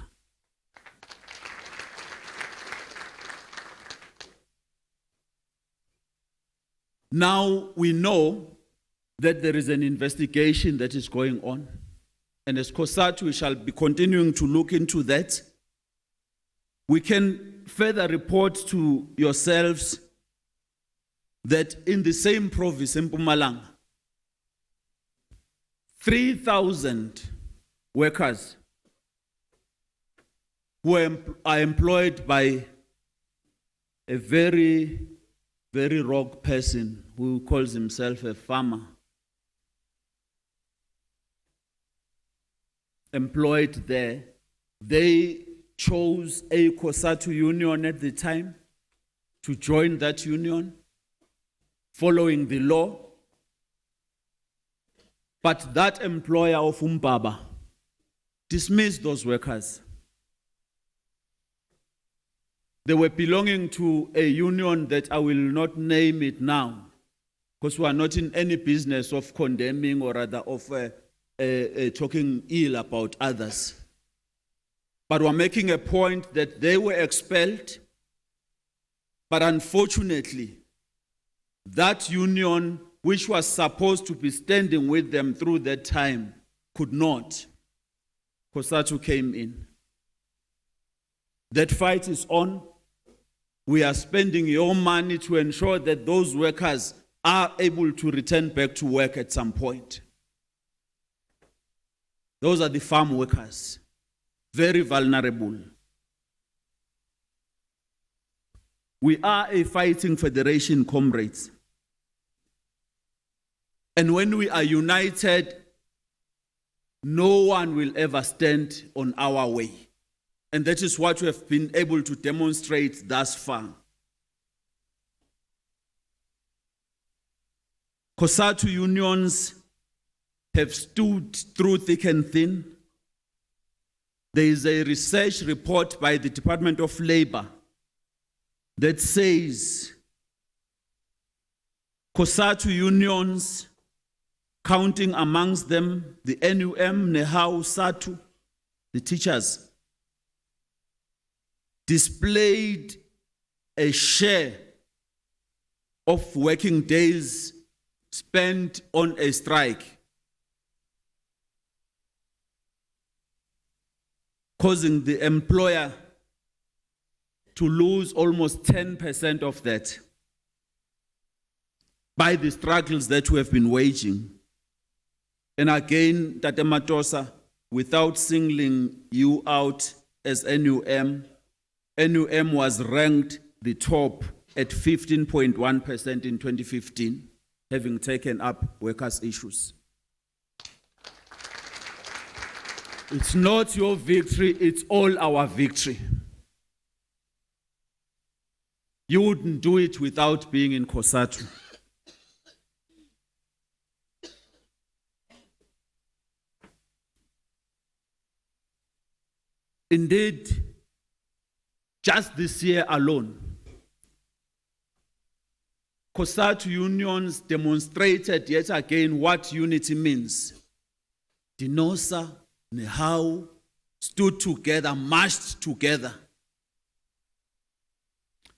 Speaker 18: Now we know that there is an investigation that is going on. And as Cosatu, we shall be continuing to look into that. We can further report to yourselves that in the same province, in Mpumalanga, 3,000 workers who are employed by a very, very rogue person who calls himself a farmer, employed there. They chose a Cosatu union at the time to join that union, following the law. But that employer of Umbaba dismissed those workers. They were belonging to a union that I will not name it now, because we are not in any business of condemning or rather of talking ill about others. But we're making a point that they were expelled, but unfortunately, that union, which was supposed to be standing with them through that time, could not. Cosatu came in. That fight is on. We are spending your money to ensure that those workers are able to return back to work at some point. Those are the farm workers, very vulnerable. We are a fighting federation, comrades. And when we are united, no one will ever stand on our way. And that is what we have been able to demonstrate thus far. Cosatu unions have stood through thick and thin. There is a research report by the Department of Labor that says Cosatu unions, counting amongst them the NUM, Nehau, Satu, the teachers, displayed a share of working days spent on a strike, causing the employer to lose almost 10% of that by the struggles that we have been waging. And again, Tate Matosa, without singling you out as NUM, NUM was ranked the top at 15.1% in 2015, having taken up workers' issues. It's not your victory, it's all our victory. You wouldn't do it without being in Cosatu. Indeed, just this year alone, Cosatu unions demonstrated yet again what unity means. Dinosa, Nehau stood together, marched together.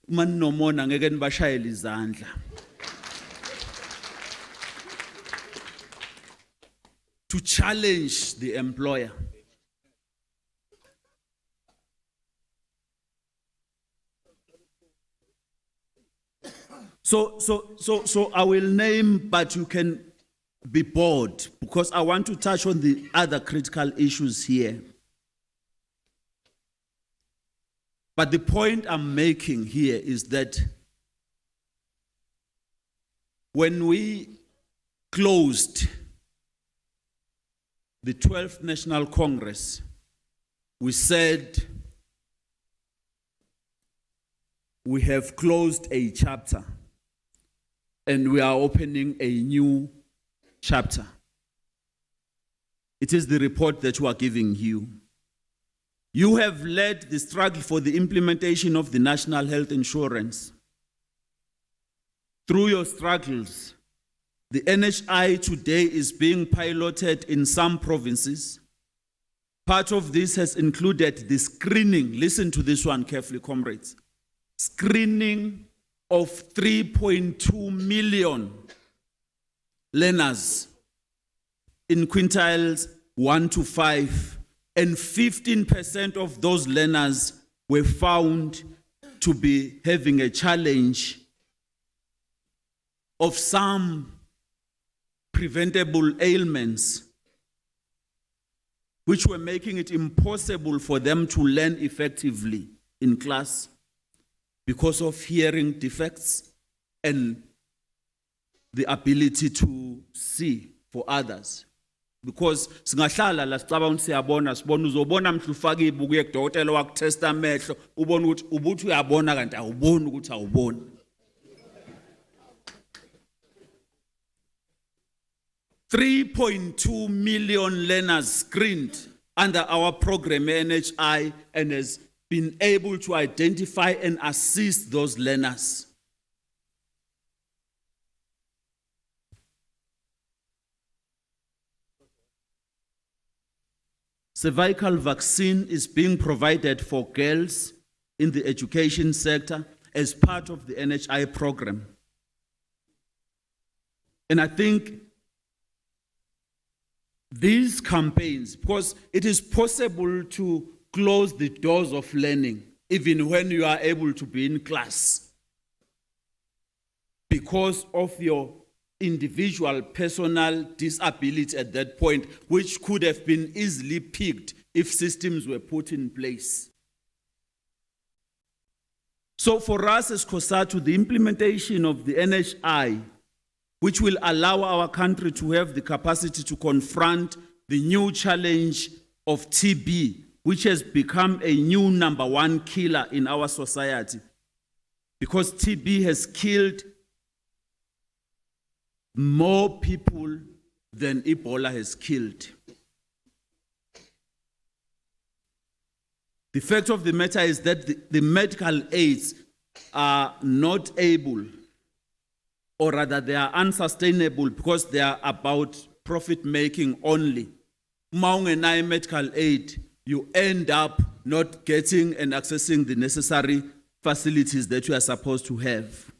Speaker 18: Manomona ngeke nibashayele izandla. to challenge the employer. So I will name, but you can be bored because I want to touch on the other critical issues here. But the point I'm making here is that when we closed the 12th National Congress, we said we have closed a chapter and we are opening a new chapter. It is the report that we are giving you. You have led the struggle for the implementation of the National Health Insurance. Through your struggles, the NHI today is being piloted in some provinces. Part of this has included the screening, listen to this one carefully, comrades, screening of 3.2 million learners in quintiles 1 to 5, and 15% of those learners were found to be having a challenge of some preventable ailments, which were making it impossible for them to learn effectively in class because of hearing defects and the ability to see for others. Because singahlala la sicabanga siyabona sibona uzobona mhlu ufaka ibuku yekudokotela wakutesta amehlo ubona ukuthi ubuthi uyabona kanti awuboni ukuthi awuboni. $3.2 million learners screened under our program NHI and has been able to identify and assist those learners. Cervical vaccine is being provided for girls in the education sector as part of the NHI program. And I think these campaigns, because it is possible to close the doors of learning even when you are able to be in class because of your individual personal disability at that point, which could have been easily picked if systems were put in place. So for us as Cosatu, the implementation of the NHI, which will allow our country to have the capacity to confront the new challenge of TB, which has become a new #1 killer in our society, because TB has killed more people than Ebola has killed. The fact of the matter is that the medical aids are not able, or rather they are unsustainable because they are about profit making only. Maungenai medical aid, you end up not getting and accessing the necessary facilities that you are supposed to have.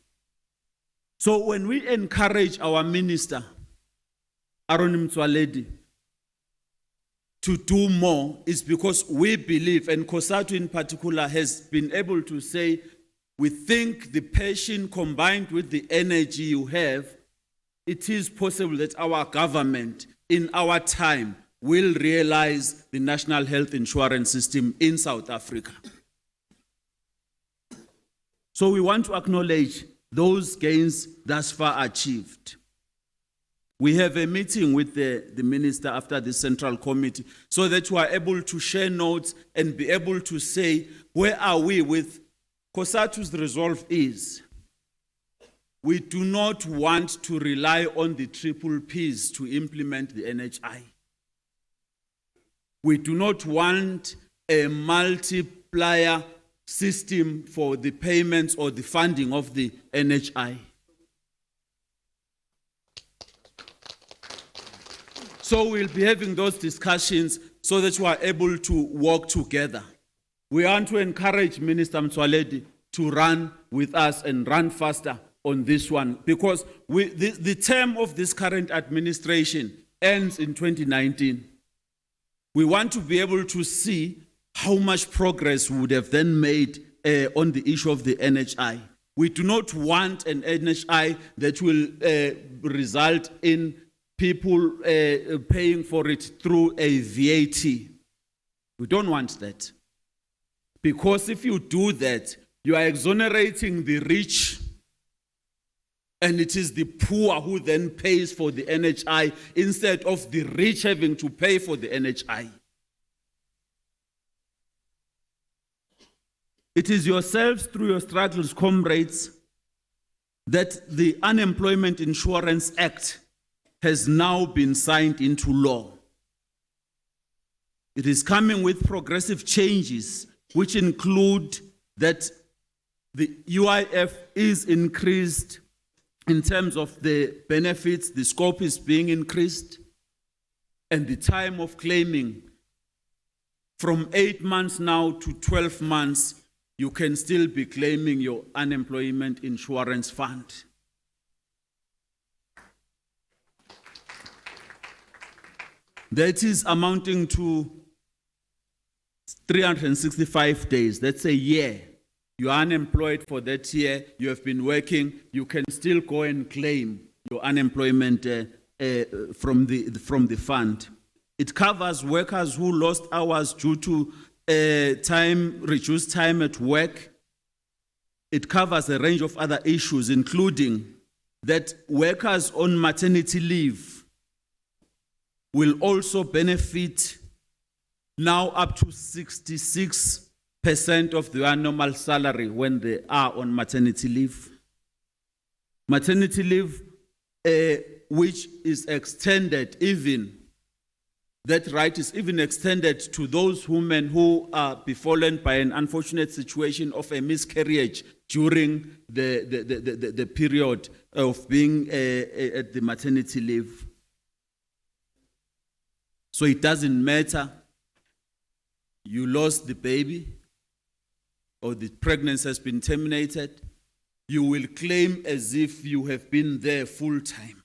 Speaker 18: So when we encourage our minister, Aaron Mtswaledi, to do more, is because we believe, and Cosatu in particular has been able to say, we think the passion combined with the energy you have, it is possible that our government in our time will realize the national health insurance system in South Africa. So we want to acknowledge those gains thus far achieved. We have a meeting with the minister after the central committee so that we are able to share notes and be able to say, where are we with Cosatu's resolve is, we do not want to rely on the triple Ps to implement the NHI. We do not want a multiplier system for the payments or the funding of the NHI. So we'll be having those discussions so that we are able to work together. We want to encourage Minister Mtswaledi to run with us and run faster on this one, because the term of this current administration ends in 2019. We want to be able to see how much progress we would have then made on the issue of the NHI. We do not want an NHI that will result in people paying for it through a VAT. We don't want that. Because if you do that, you are exonerating the rich, and it is the poor who then pays for the NHI instead of the rich having to pay for the NHI. It is yourselves through your struggles, comrades, that the Unemployment Insurance Act has now been signed into law. It is coming with progressive changes, which include that the UIF is increased in terms of the benefits, the scope is being increased, and the time of claiming from 8 months now to 12 months, you can still be claiming your unemployment insurance fund. That is amounting to 365 days. That's a year. You are unemployed for that year. You have been working. You can still go and claim your unemployment from the fund. It covers workers who lost hours due to reduced time at work. It covers a range of other issues, including that workers on maternity leave will also benefit now up to 66% of their normal salary when they are on maternity leave. Maternity leave, which is extended even, that right is even extended to those women who are befallen by an unfortunate situation of a miscarriage during the period of being at the maternity leave. So it doesn't matter, you lost the baby or the pregnancy has been terminated, you will claim as if you have been there full time.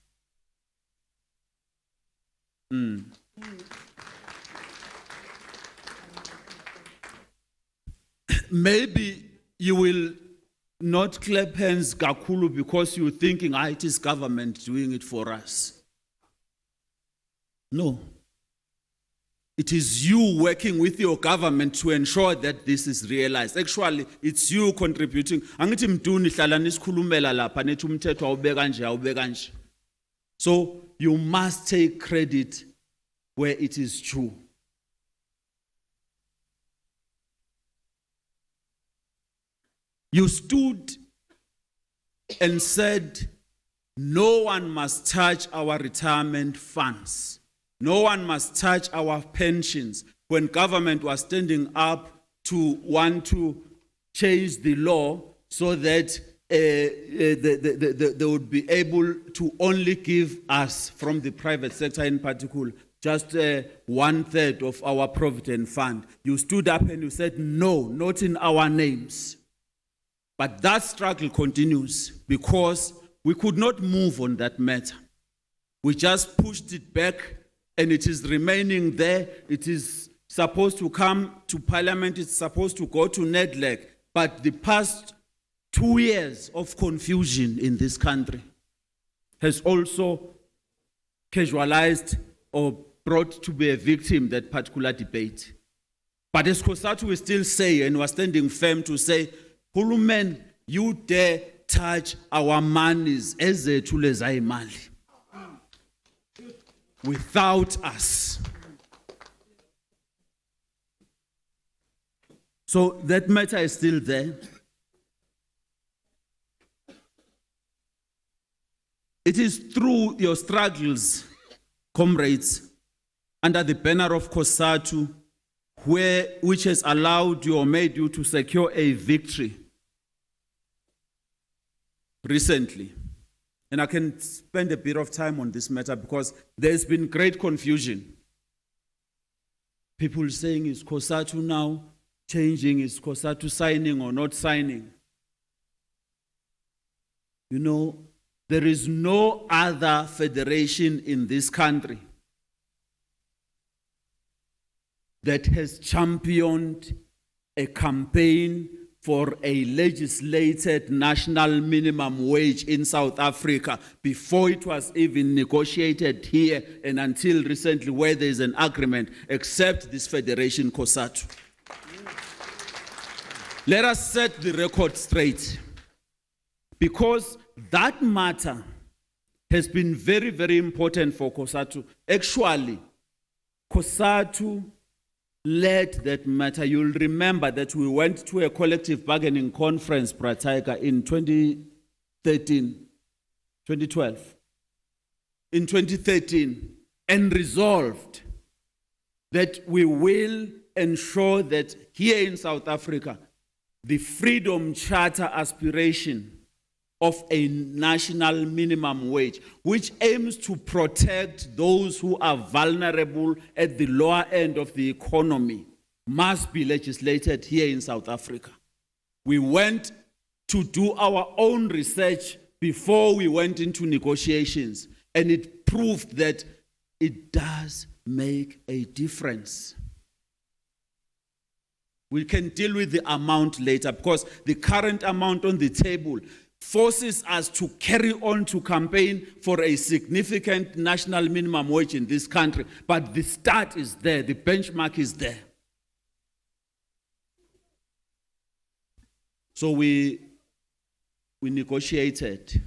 Speaker 18: Maybe you will not clap hands kakulu because you're thinking, it is government doing it for us. No. It is you working with your government to ensure that this is realized. Actually, it's you contributing. So you must take credit where it is true. You stood and said, no one must touch our retirement funds. No one must touch our pensions. When government was standing up to want to change the law so that they would be able to only give us, from the private sector in particular, just 1/3 of our provident fund. You stood up and you said, no, not in our names. But that struggle continues because we could not move on that matter. We just pushed it back and it is remaining there. It is supposed to come to Parliament. It's supposed to go to NEDLAC. But the past 2 years of confusion in this country has also casualized or brought to be a victim that particular debate. But as Cosatu will still say, and was standing firm to say, Hulumen, you dare touch our monies as a imali without us. So that matter is still there. It is through your struggles, comrades, under the banner of Cosatu, which has allowed you or made you to secure a victory recently. And I can spend a bit of time on this matter because there's been great confusion. People saying, is Cosatu now changing? Is Cosatu signing or not signing? You know, there is no other federation in this country that has championed a campaign for a legislated national minimum wage in South Africa before it was even negotiated here and until recently where there is an agreement, except this federation, Cosatu. Let us set the record straight, because that matter has been very, very important for Cosatu. Actually, Cosatu led that matter. You'll remember that we went to a collective bargaining conference, Prataiga, in 2012, in 2013, and resolved that we will ensure that here in South Africa, the Freedom Charter aspiration of a national minimum wage, which aims to protect those who are vulnerable at the lower end of the economy, must be legislated here in South Africa. We went to do our own research before we went into negotiations, and it proved that it does make a difference. We can deal with the amount later, because the current amount on the table forces us to carry on to campaign for a significant national minimum wage in this country. But the start is there, the benchmark is there. So we negotiated,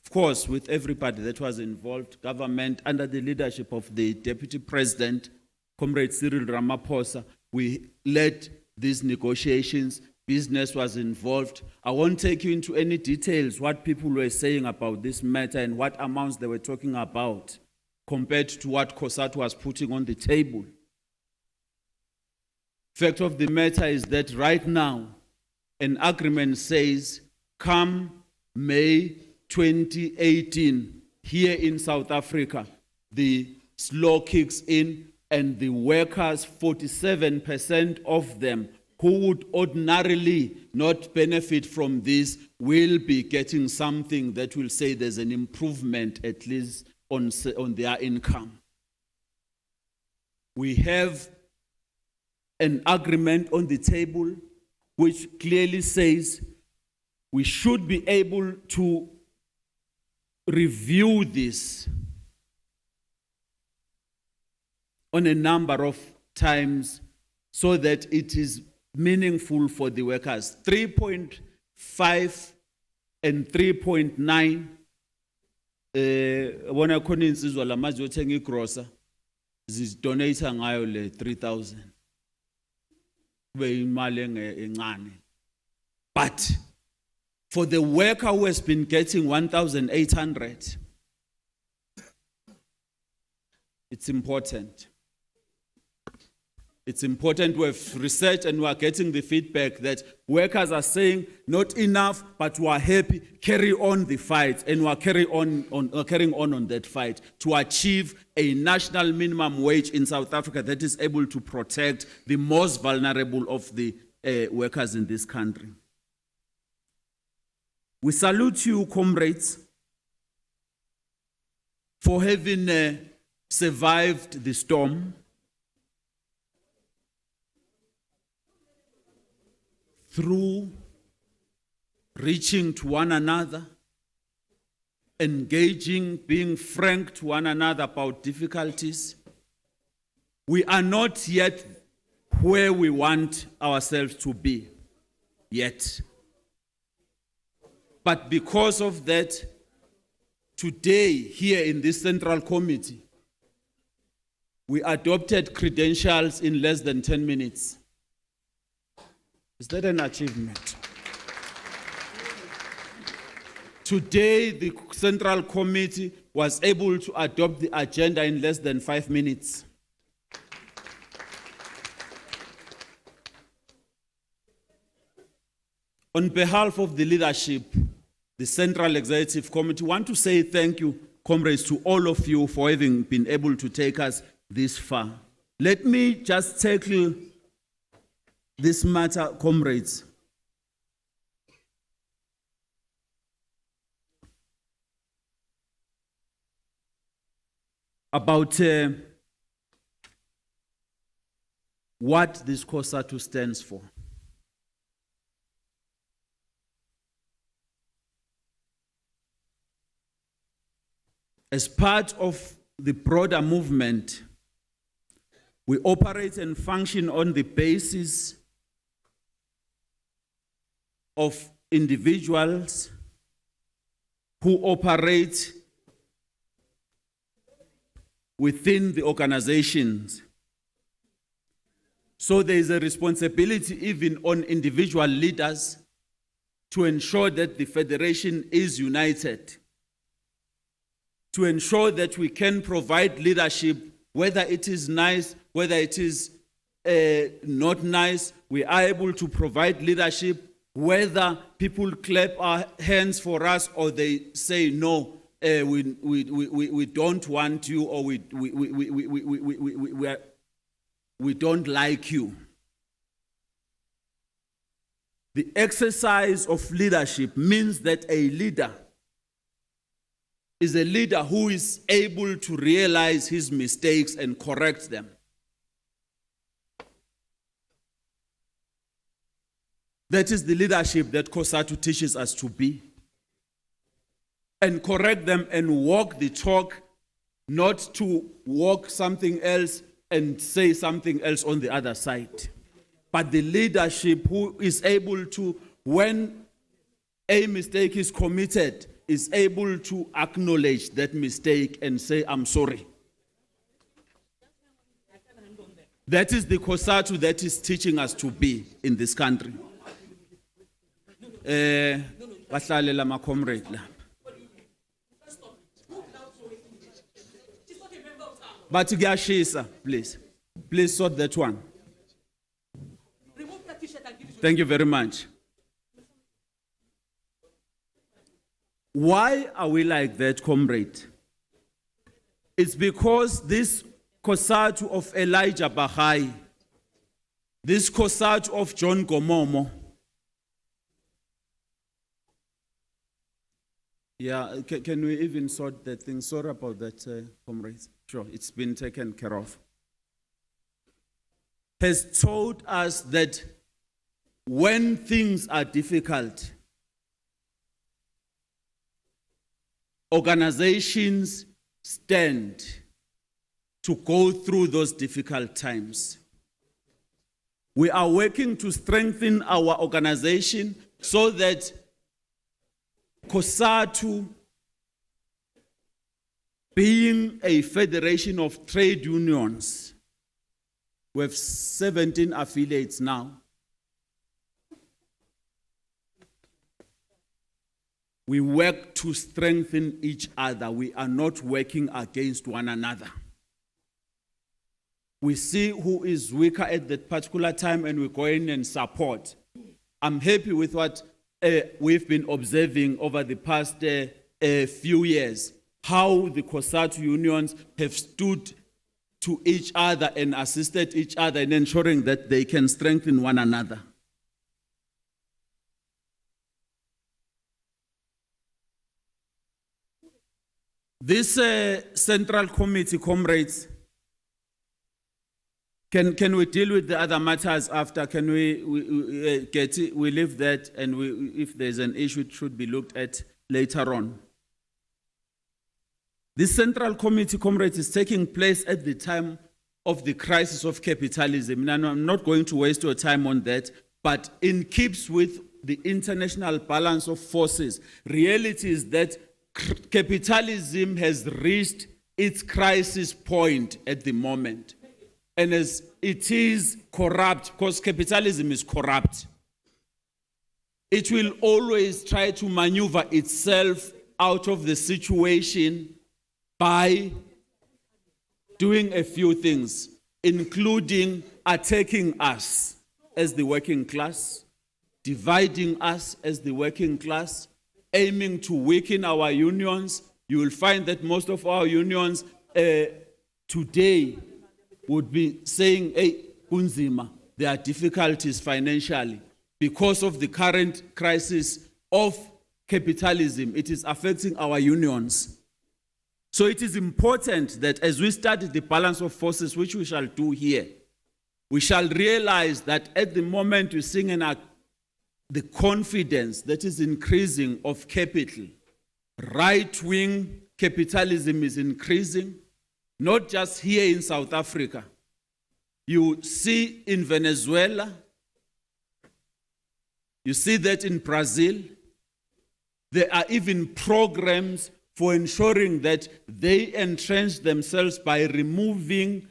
Speaker 18: of course, with everybody that was involved, government under the leadership of the Deputy President, Comrade Cyril Ramaphosa. We led these negotiations. Business was involved. I won't take you into any details what people were saying about this matter and what amounts they were talking about compared to what Cosatu was putting on the table. Fact of the matter is that right now, an agreement says, come May 2018, here in South Africa, the law kicks in and the workers, 47% of them, who would ordinarily not benefit from this, will be getting something that will say there's an improvement at least on their income. We have an agreement on the table which clearly says we should be able to review this on a number of times so that it is meaningful for the workers. 3.5 and 3.9 bona khona insizwa lamazi yothenga igrocer zidonate ngayo le 3,000 kube imali encane. But for the worker who has been getting 1,800, it's important. It's important. We've researched and we are getting the feedback that workers are saying not enough, but we are happy, carry on the fight, and we are carrying on that fight to achieve a national minimum wage in South Africa that is able to protect the most vulnerable of the workers in this country. We salute you, comrades, for having survived the storm. Through reaching to one another, engaging, being frank to one another about difficulties. We are not yet where we want ourselves to be, yet. But because of that, today, here in this Central Committee, we adopted credentials in less than 10 minutes. Is that an achievement? Today, the Central Committee was able to adopt the agenda in less than 5 minutes. On behalf of the leadership, the Central Executive Committee, I want to say thank you, comrades, to all of you for having been able to take us this far. Let me just tackle this matter, comrades. About what this Cosatu stands for. As part of the broader movement, we operate and function on the basis of individuals who operate within the organizations. So there is a responsibility even on individual leaders to ensure that the federation is united, to ensure that we can provide leadership, whether it is nice, whether it is not nice, we are able to provide leadership, whether people clap our hands for us or they say no, we don't want you, or we don't like you. The exercise of leadership means that a leader is a leader who is able to realize his mistakes and correct them. That is the leadership that Cosatu teaches us to be. And correct them and walk the talk, not to walk something else and say something else on the other side. But the leadership who is able to, when a mistake is committed, is able to acknowledge that mistake and say, I'm sorry. That is the Cosatu that is teaching us to be in this country. Bahlalela ma comrade la. But Gashisa, please. Please sort that one. Thank you very much. Why are we like that, comrade? It's because this Cosatu of Elijah Bahai, this Cosatu of John Gomomo, yeah, can we even sort that thing? Sorry about that, comrades. Sure, it's been taken care of. Has told us that when things are difficult, organizations stand to go through those difficult times. We are working to strengthen our organization so that Cosatu, being a federation of trade unions, we have 17 affiliates now. We work to strengthen each other. We are not working against one another. We see who is weaker at that particular time and we go in and support. I'm happy with what we've been observing over the past few years, how the Cosatu unions have stood to each other and assisted each other in ensuring that they can strengthen one another. This Central Committee, comrades, can we deal with the other matters after? Can we leave that, and if there's an issue, it should be looked at later on. This Central Committee, comrades, is taking place at the time of the crisis of capitalism. And I'm not going to waste your time on that, but in keeps with the international balance of forces, reality is that capitalism has reached its crisis point at the moment. And as it is corrupt, because capitalism is corrupt, it will always try to maneuver itself out of the situation by doing a few things, including attacking us as the working class, dividing us as the working class, aiming to weaken our unions. You will find that most of our unions today would be saying, hey, kunzima, there are difficulties financially because of the current crisis of capitalism. It is affecting our unions. So it is important that as we study the balance of forces, which we shall do here, we shall realize that at the moment we sing in the confidence that is increasing of capital, right-wing capitalism is increasing, not just here in South Africa. You see in Venezuela, you see that in Brazil. There are even programs for ensuring that they entrench themselves by removing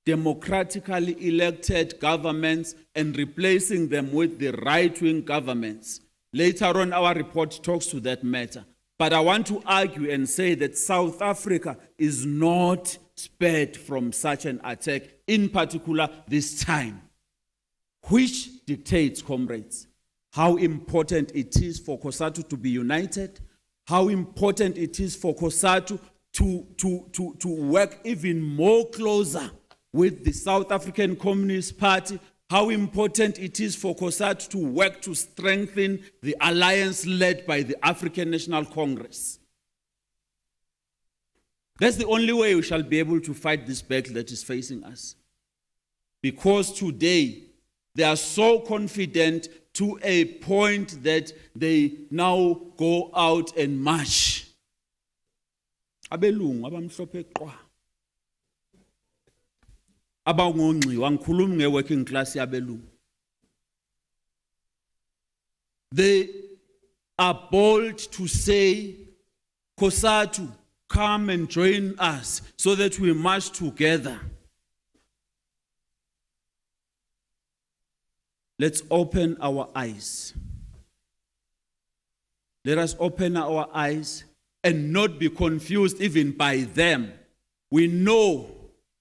Speaker 18: democratically elected governments and replacing them with the right-wing governments. Later on, our report talks to that matter. But I want to argue and say that South Africa is not spared from such an attack, in particular this time, which dictates, comrades, how important it is for Cosatu to be united, how important it is for Cosatu to work even more closer with the South African Communist Party, how important it is for Cosatu to work to strengthen the alliance led by the African National Congress. That's the only way we shall be able to fight this battle that is facing us. Because today, they are so confident to a point that they now go out and march. Abelungu abamhlophe qwa. Abangongqiwa ngikhuluma nge-working class yabelungu. They are bold to say, Cosatu, come and join us so that we march together. Let's open our eyes. Let us open our eyes and not be confused even by them. We know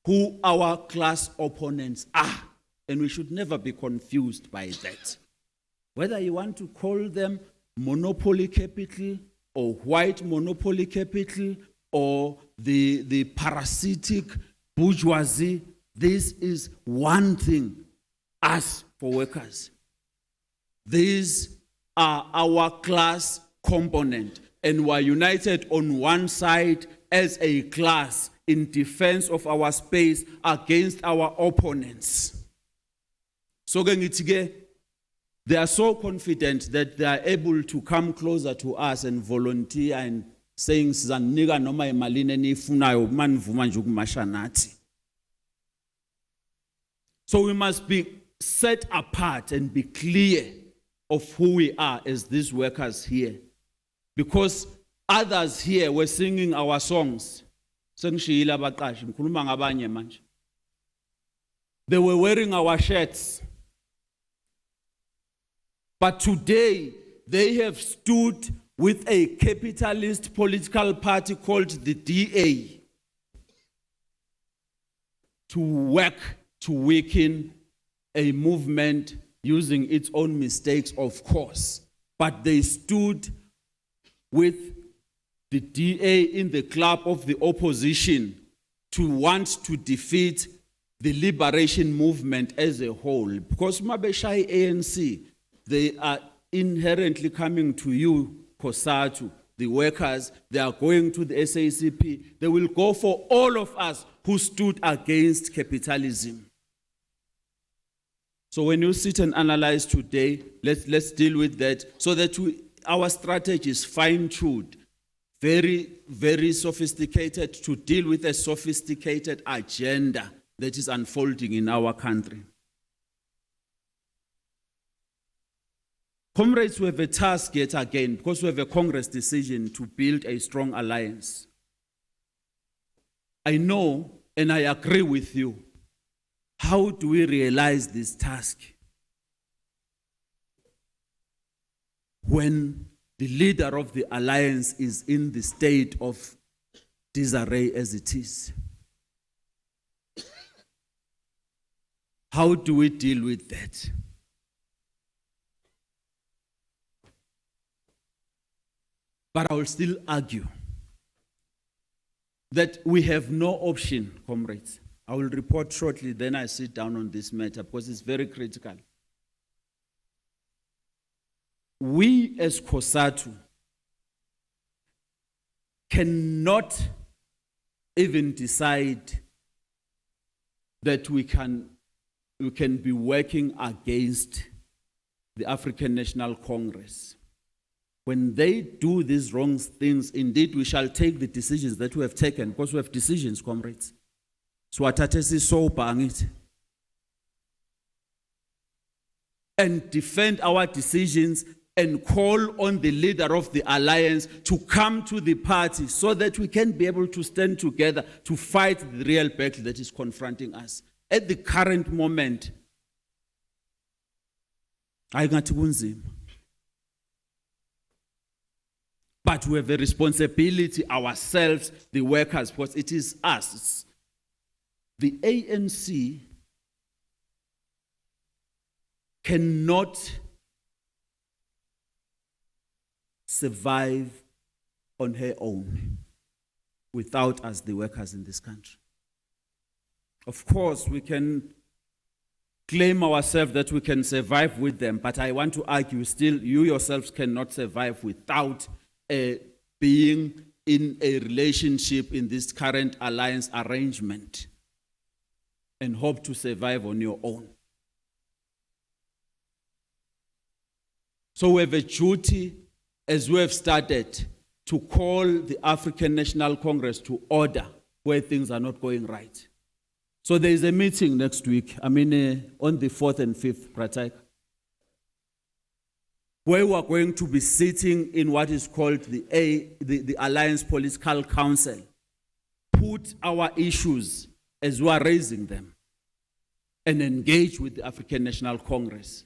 Speaker 18: who our class opponents are, and we should never be confused by that. Whether you want to call them monopoly capital or white monopoly capital or the parasitic bourgeoisie, this is one thing, us for workers. These are our class component, and we're united on one side as a class in defense of our space against our opponents. So they are so confident that they are able to come closer to us and volunteer and saying sizaninika noma imalini enifunayo manivuma nje ukumasha nathi. So we must be set apart and be clear of who we are as these workers here. Because others here were singing our songs. They were wearing our shirts. But today, they have stood with a capitalist political party called the DA to work to weaken a movement using its own mistakes, of course. But they stood with the DA in the club of the opposition to want to defeat the liberation movement as a whole. Because Mabeshai ANC, they are inherently coming to you, Cosatu, the workers, they are going to the SACP. They will go for all of us who stood against capitalism. So when you sit and analyze today, let's deal with that so that our strategy is fine-tuned, very, very sophisticated to deal with a sophisticated agenda that is unfolding in our country. Comrades, we have a task yet again because we have a Congress decision to build a strong alliance. I know and I agree with you. How do we realize this task? When the leader of the alliance is in the state of disarray as it is. How do we deal with that? But I will still argue that we have no option, comrades. I will report shortly, then I sit down on this matter because it's very critical. We as Cosatu cannot even decide that we can we can be working against the African National Congress. When they do these wrong things, indeed we shall take the decisions that we have taken, because we have decisions, comrades. So and defend our decisions and call on the leader of the alliance to come to the party so that we can be able to stand together to fight the real battle that is confronting us. At the current moment, but we have a responsibility ourselves, the workers, because it is us. The ANC cannot survive on her own without us, the workers in this country. Of course, we can claim ourselves that we can survive with them, but I want to argue still, you yourselves cannot survive without being in a relationship in this current alliance arrangement and hope to survive on your own. So we have a duty, as we have started, to call the African National Congress to order where things are not going right. So there is a meeting next week, on the 4th and 5th, Pratik, where we are going to be sitting in what is called the Alliance Political Council, put our issues as we are raising them, and engage with the African National Congress.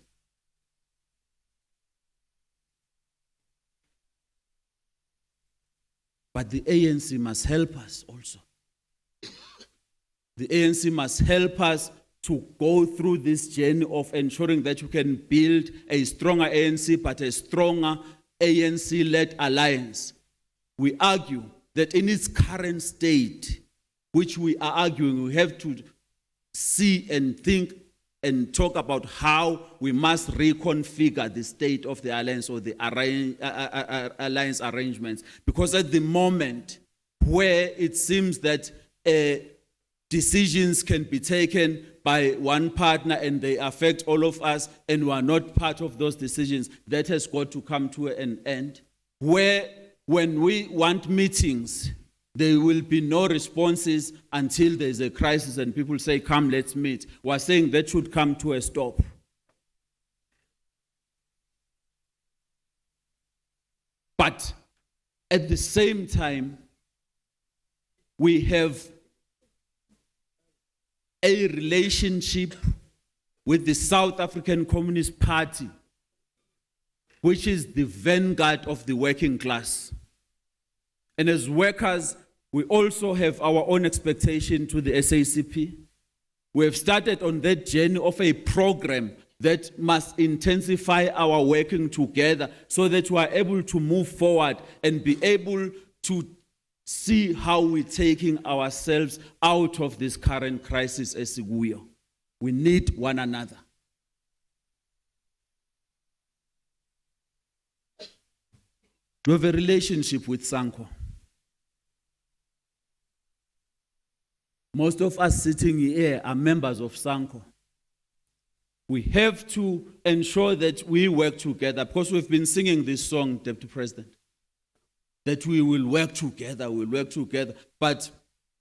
Speaker 18: But the ANC must help us also. The ANC must help us to go through this journey of ensuring that you can build a stronger ANC, but a stronger ANC-led alliance. We argue that in its current state, which we are arguing, we have to see and think and talk about how we must reconfigure the state of the alliance or the alliance arrangements. Because at the moment where it seems that decisions can be taken by one partner and they affect all of us and we are not part of those decisions, that has got to come to an end. Where when we want meetings, there will be no responses until there's a crisis and people say, come, let's meet. We're saying that should come to a stop. But at the same time, we have a relationship with the South African Communist Party, which is the vanguard of the working class. And as workers, we also have our own expectation to the SACP. We have started on that journey of a program that must intensify our working together so that we are able to move forward and be able to see how we're taking ourselves out of this current crisis as we are. We need one another. We have a relationship with SANCO. Most of us sitting here are members of SANCO. We have to ensure that we work together, because we've been singing this song, Deputy President, that we will work together, but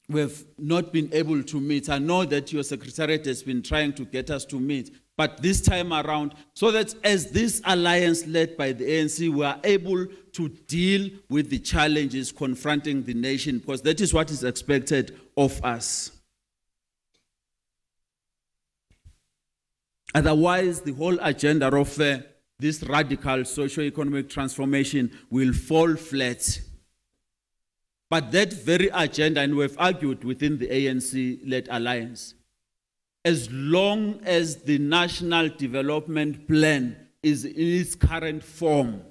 Speaker 18: we've not been able to meet. I know that your secretariat has been trying to get us to meet, but this time around, so that as this alliance led by the ANC, we are able to deal with the challenges confronting the nation, because that is what is expected of us. Otherwise, the whole agenda of this radical socio-economic transformation will fall flat. But that very agenda, and we've argued within the ANC-led alliance, as long as the National Development Plan is in its current form,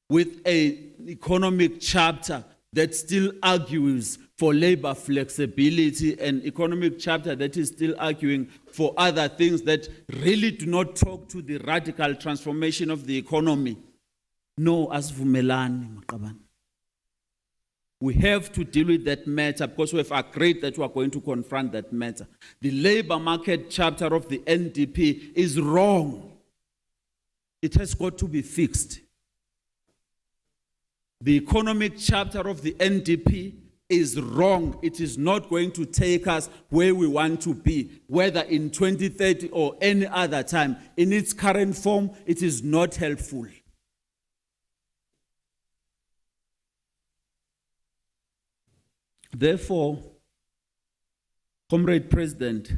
Speaker 18: with an economic chapter that still argues for labor flexibility, an economic chapter that is still arguing for other things that really do not talk to the radical transformation of the economy. No, asivumelani maqabane. We have to deal with that matter because we have agreed that we are going to confront that matter. The labor market chapter of the NDP is wrong. It has got to be fixed. The economic chapter of the NDP is wrong. It is not going to take us where we want to be, whether in 2030 or any other time. In its current form, it is not helpful. Therefore, Comrade President,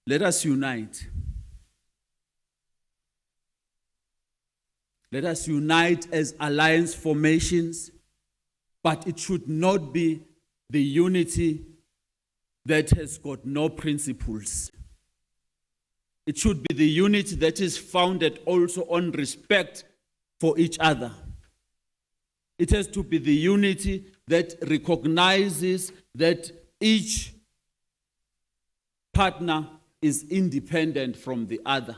Speaker 18: let us unite. Let us unite as alliance formations, but it should not be the unity that has got no principles. It should be the unity that is founded also on respect for each other. It has to be the unity that recognizes that each partner is independent from the other.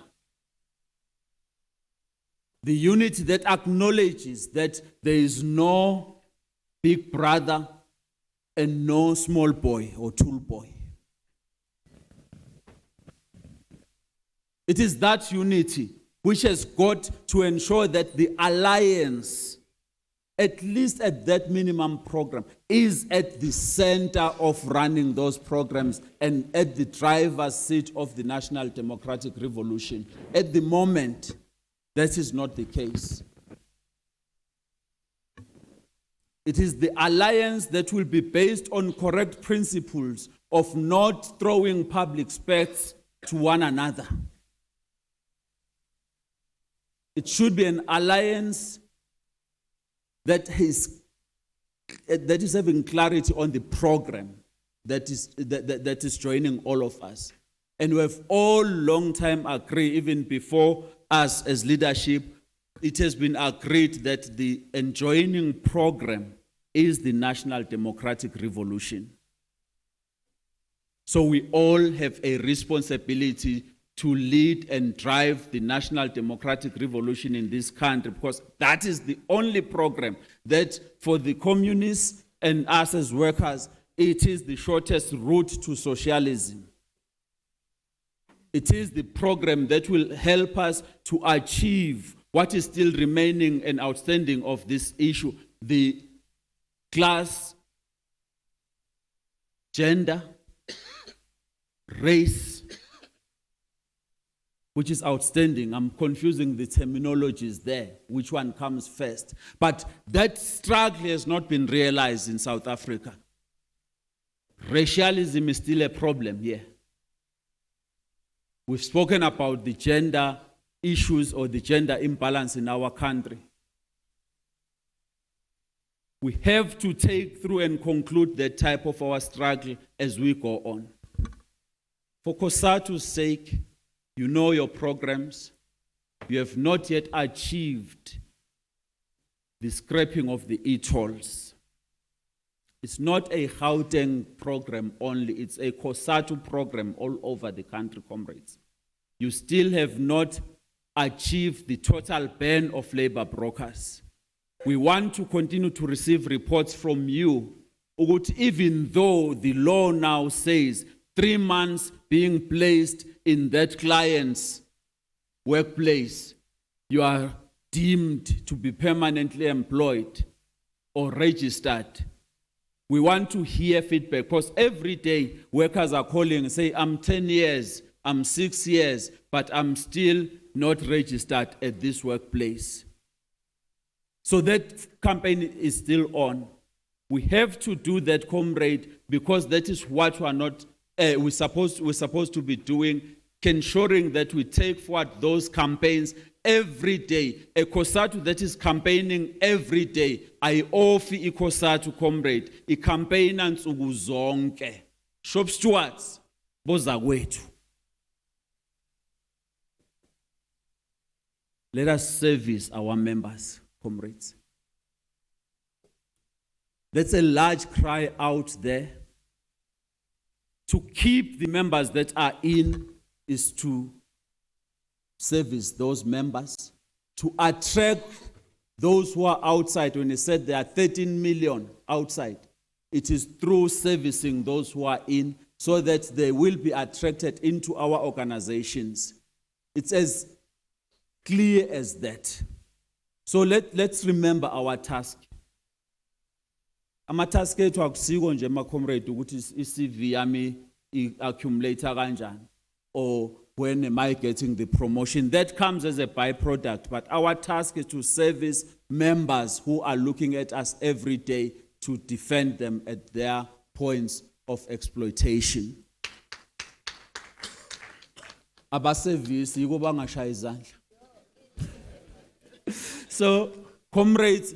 Speaker 18: The unity that acknowledges that there is no big brother and no small boy or tool boy. It is that unity which has got to ensure that the alliance, at least at that minimum program, is at the center of running those programs and at the driver's seat of the National Democratic Revolution. At the moment, that is not the case. It is the alliance that will be based on correct principles of not throwing public specs to one another. It should be an alliance that is having clarity on the program that is joining all of us. And we have all long time agreed, even before us as leadership, it has been agreed that the enjoining program is the National Democratic Revolution. So we all have a responsibility to lead and drive the National Democratic Revolution in this country, because that is the only program that for the communists and us as workers, it is the shortest route to socialism. It is the program that will help us to achieve what is still remaining and outstanding of this issue, the class, gender, race, which is outstanding. I'm confusing the terminologies there, which one comes first. But that struggle has not been realized in South Africa. Racialism is still a problem here. We've spoken about the gender issues or the gender imbalance in our country. We have to take through and conclude that type of our struggle as we go on. For Cosatu's sake, you know your programs. You have not yet achieved the scrapping of the e-tolls. It's not a Gauteng program only, it's a Cosatu program all over the country, comrades. You still have not achieved the total ban of labor brokers. We want to continue to receive reports from you, even though the law now says 3 months being placed in that client's workplace, you are deemed to be permanently employed or registered. We want to hear feedback, because every day workers are calling and say, I'm 10 years, I'm 6 years, but I'm still not registered at this workplace. So that campaign is still on. We have to do that, comrade, because that is what we're supposed to be doing, ensuring that we take forward those campaigns every day. A Cosatu that is campaigning every day. I offer a Cosatu, comrade. I campaign nsuku zonke. Shop stewards, boza kwethu. Let us service our members, comrades. That's a large cry out there. To keep the members that are in is to service those members, to attract those who are outside, when he said there are 13 million outside, it is through servicing those who are in so that they will be attracted into our organizations. It's as clear as that. So let's remember our task. Ama-task ethu akusiko nje ma-comrade ukuthi i-CV yami i-accumulator kanjani, or when am I getting the promotion. That comes as a byproduct, but our task is to service members who are looking at us every day to defend them at their points of exploitation. Abasevisi yiko bangashaya izandla. So, comrades,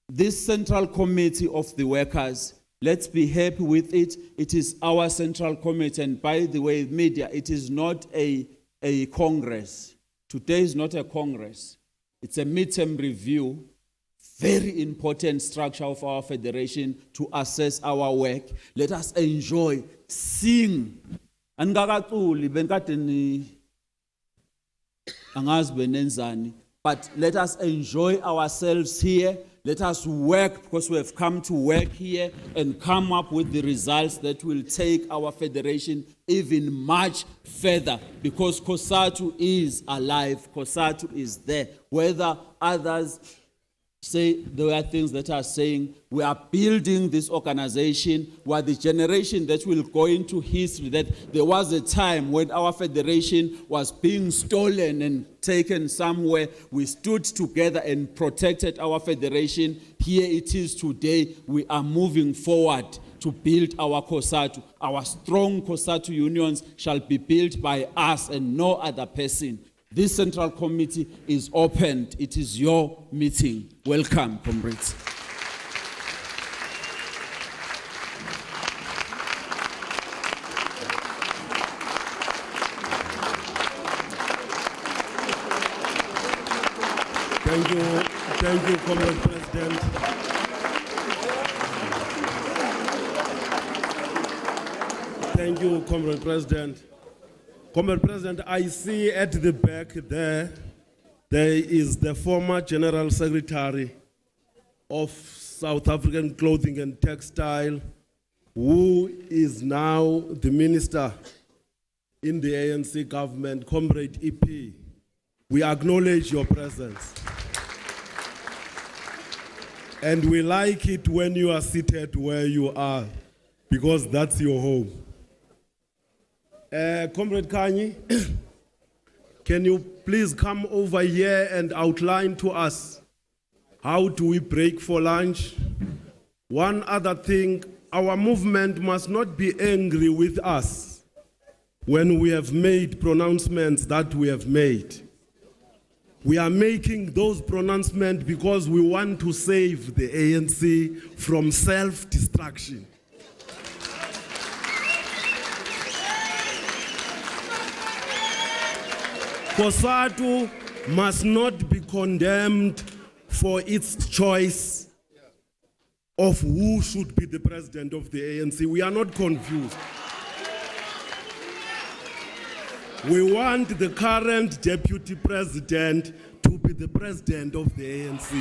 Speaker 18: this Central Committee of the Workers, let's be happy with it. It is our Central Committee, and by the way, media, it is not a Congress. Today is not a Congress. It's a midterm review, very important structure of our federation to assess our work. Let us enjoy, sing. Angakaculi benkade ni angazi benenzani, but let us enjoy ourselves here. Let us work, because we have come to work here and come up with the results that will take our federation even much further, because Cosatu is alive, Cosatu is there. Whether others say there are things that are saying, we are building this organization. We are the generation that will go into history, that there was a time when our federation was being stolen and taken somewhere. We stood together and protected our federation. Here it is today. We are moving forward to build our Cosatu. Our strong Cosatu unions shall be built by us and no other person. This Central Committee is opened. It is your meeting. Welcome, comrades.
Speaker 1: Thank you, Comrade President. Thank you, Comrade President. Comrade President, I see at the back there is the former General Secretary of South African Clothing and Textile, who is now the Minister in the ANC government, Comrade EP. We acknowledge your presence. And we like it when you are seated where you are, because that's your home. Comrade Kanye, can you please come over here and outline to us how do we break for lunch? One other thing, our movement must not be angry with us when we have made pronouncements that we have made. We are making those pronouncements because we want to save the ANC from self-destruction. Cosatu must not be condemned for its choice of who should be the president of the ANC. We are not confused. We want the current deputy president to be the president of the ANC.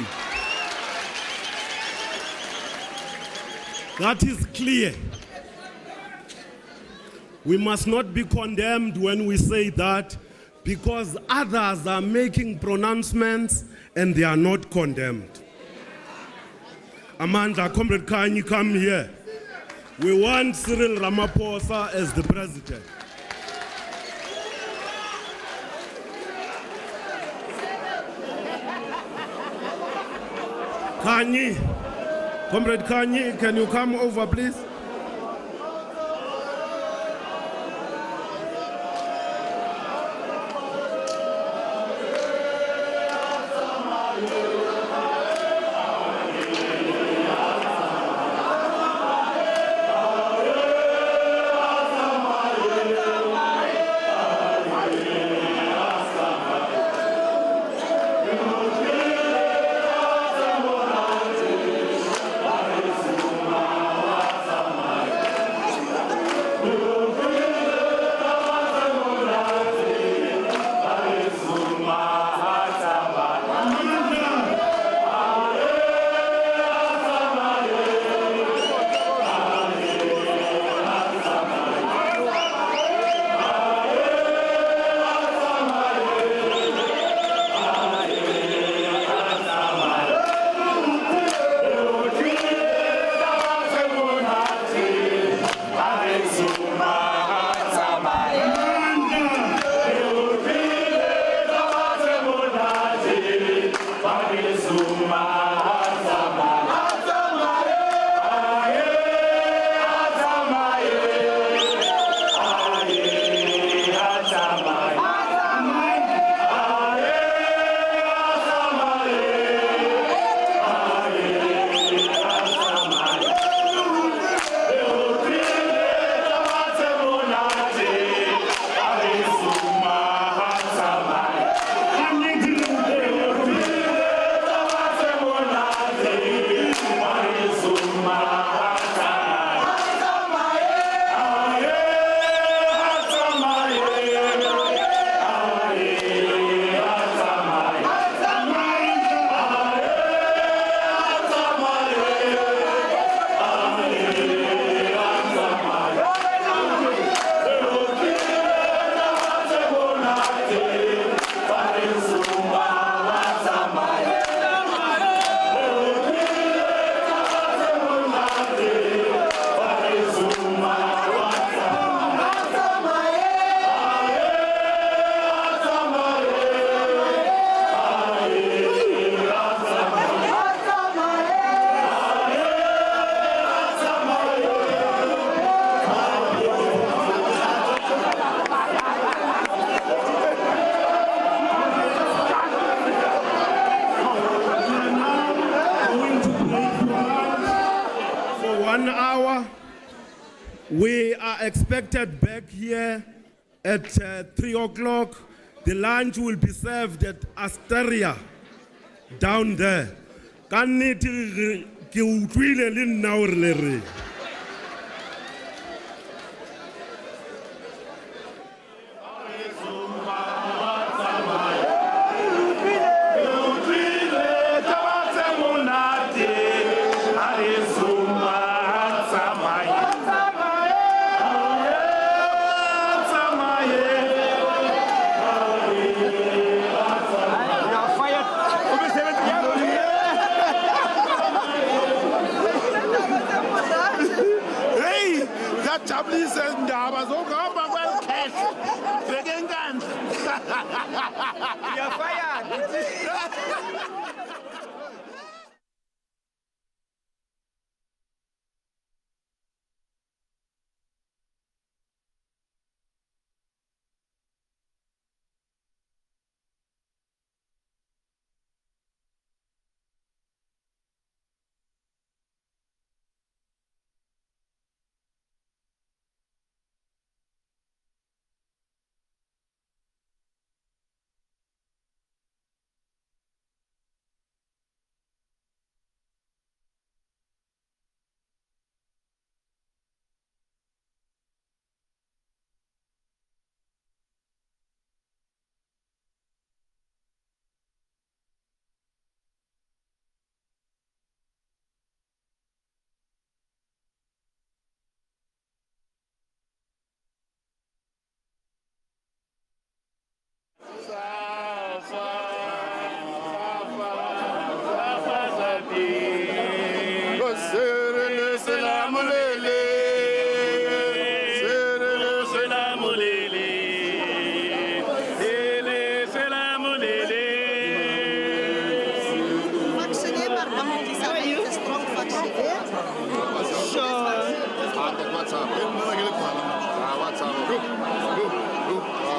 Speaker 1: That is clear. We must not be condemned when we say that, because others are making pronouncements and they are not condemned. Amanda, Comrade Kanye, come here. We want Cyril Ramaphosa as the president. Kanye, Comrade Kanye, can you come over, please? expected back here at 3 o'clock. The lunch will be served at Asteria down there. Kannete ke utlwile le nna hore le reng.
Speaker 19: You're fired.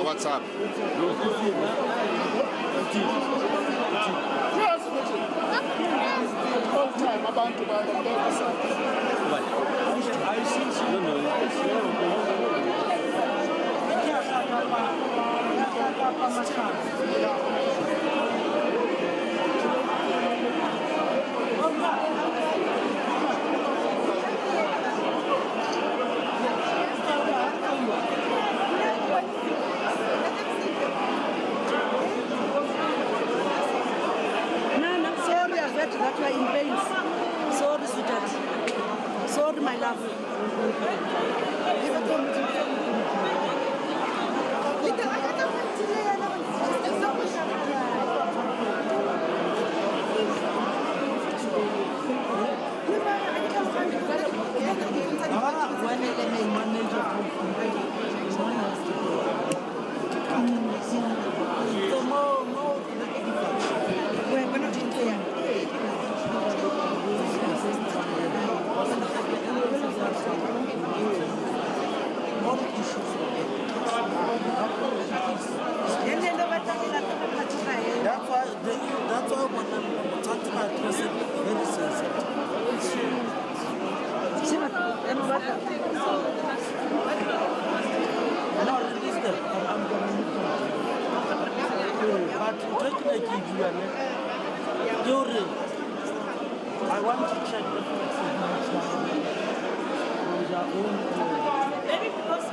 Speaker 13: WhatsApp.
Speaker 20: That were in pain. Sorry, sweetheart. Sorry, my love.
Speaker 19: That's why when I'm talking to my person, very sensitive. No, release them. I'm going to but taking a give you a I want to check the
Speaker 20: Maybe because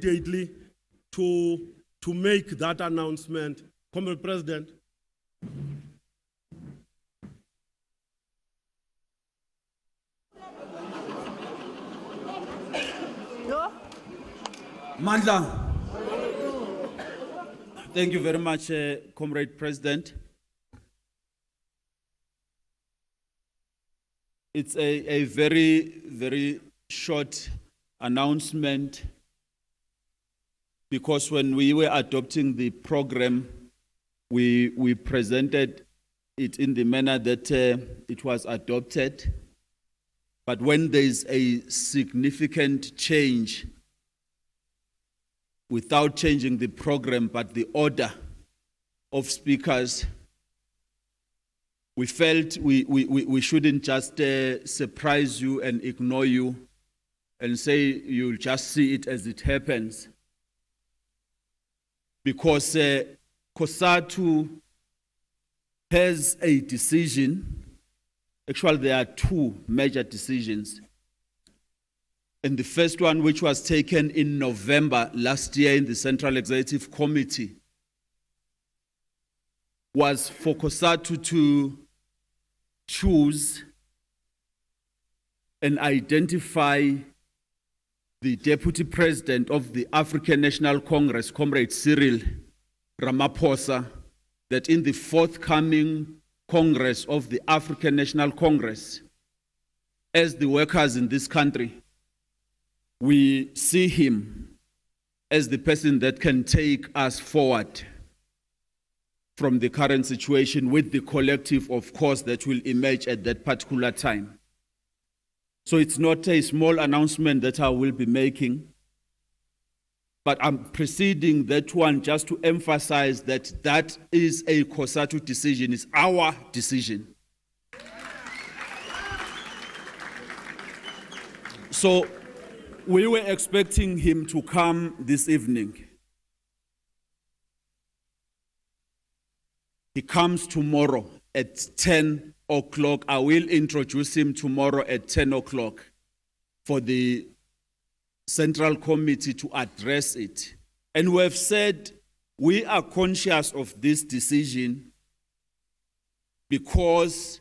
Speaker 1: immediately to make that announcement. Comrade President.
Speaker 18: Mandla. Thank you very much, Comrade President. It's a very, very short announcement because when we were adopting the program, we presented it in the manner that it was adopted. But when there is a significant change, without changing the program, but the order of speakers, we felt we shouldn't just surprise you and ignore you and say you'll just see it as it happens. Because Cosatu has a decision. Actually, there are two major decisions. And the first one, which was taken in November last year in the Central Executive Committee, was for Cosatu to choose and identify the Deputy President of the African National Congress, Comrade Cyril Ramaphosa, that in the forthcoming Congress of the African National Congress, as the workers in this country, we see him as the person that can take us forward from the current situation with the collective, of course, that will emerge at that particular time. So it's not a small announcement that I will be making, but I'm preceding that one just to emphasize that that is a Cosatu decision, it's our decision. So we were expecting him to come this evening. He comes tomorrow at 10 o'clock. I will introduce him tomorrow at 10 o'clock for the Central Committee to address it. And we have said we are conscious of this decision because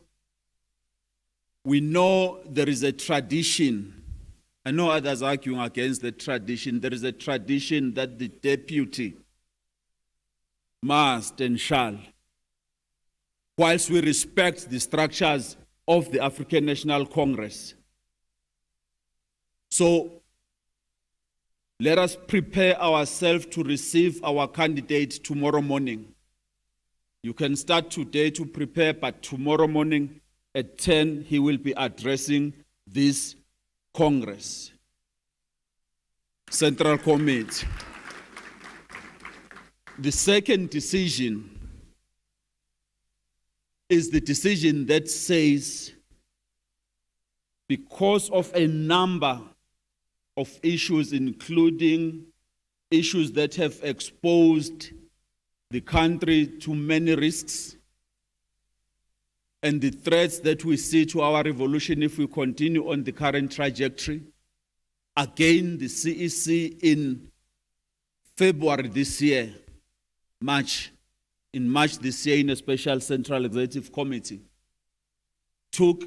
Speaker 18: we know there is a tradition. I know others arguing against the tradition. There is a tradition that the deputy must and shall, whilst we respect the structures of the African National Congress. So let us prepare ourselves to receive our candidate tomorrow morning. You can start today to prepare, but tomorrow morning at 10, he will be addressing this Congress, Central Committee. The second decision is the decision that says, because of a number of issues, including issues that have exposed the country to many risks, and the threats that we see to our revolution if we continue on the current trajectory. Again, the CEC in February this year, in March this year in a special Central Executive Committee, took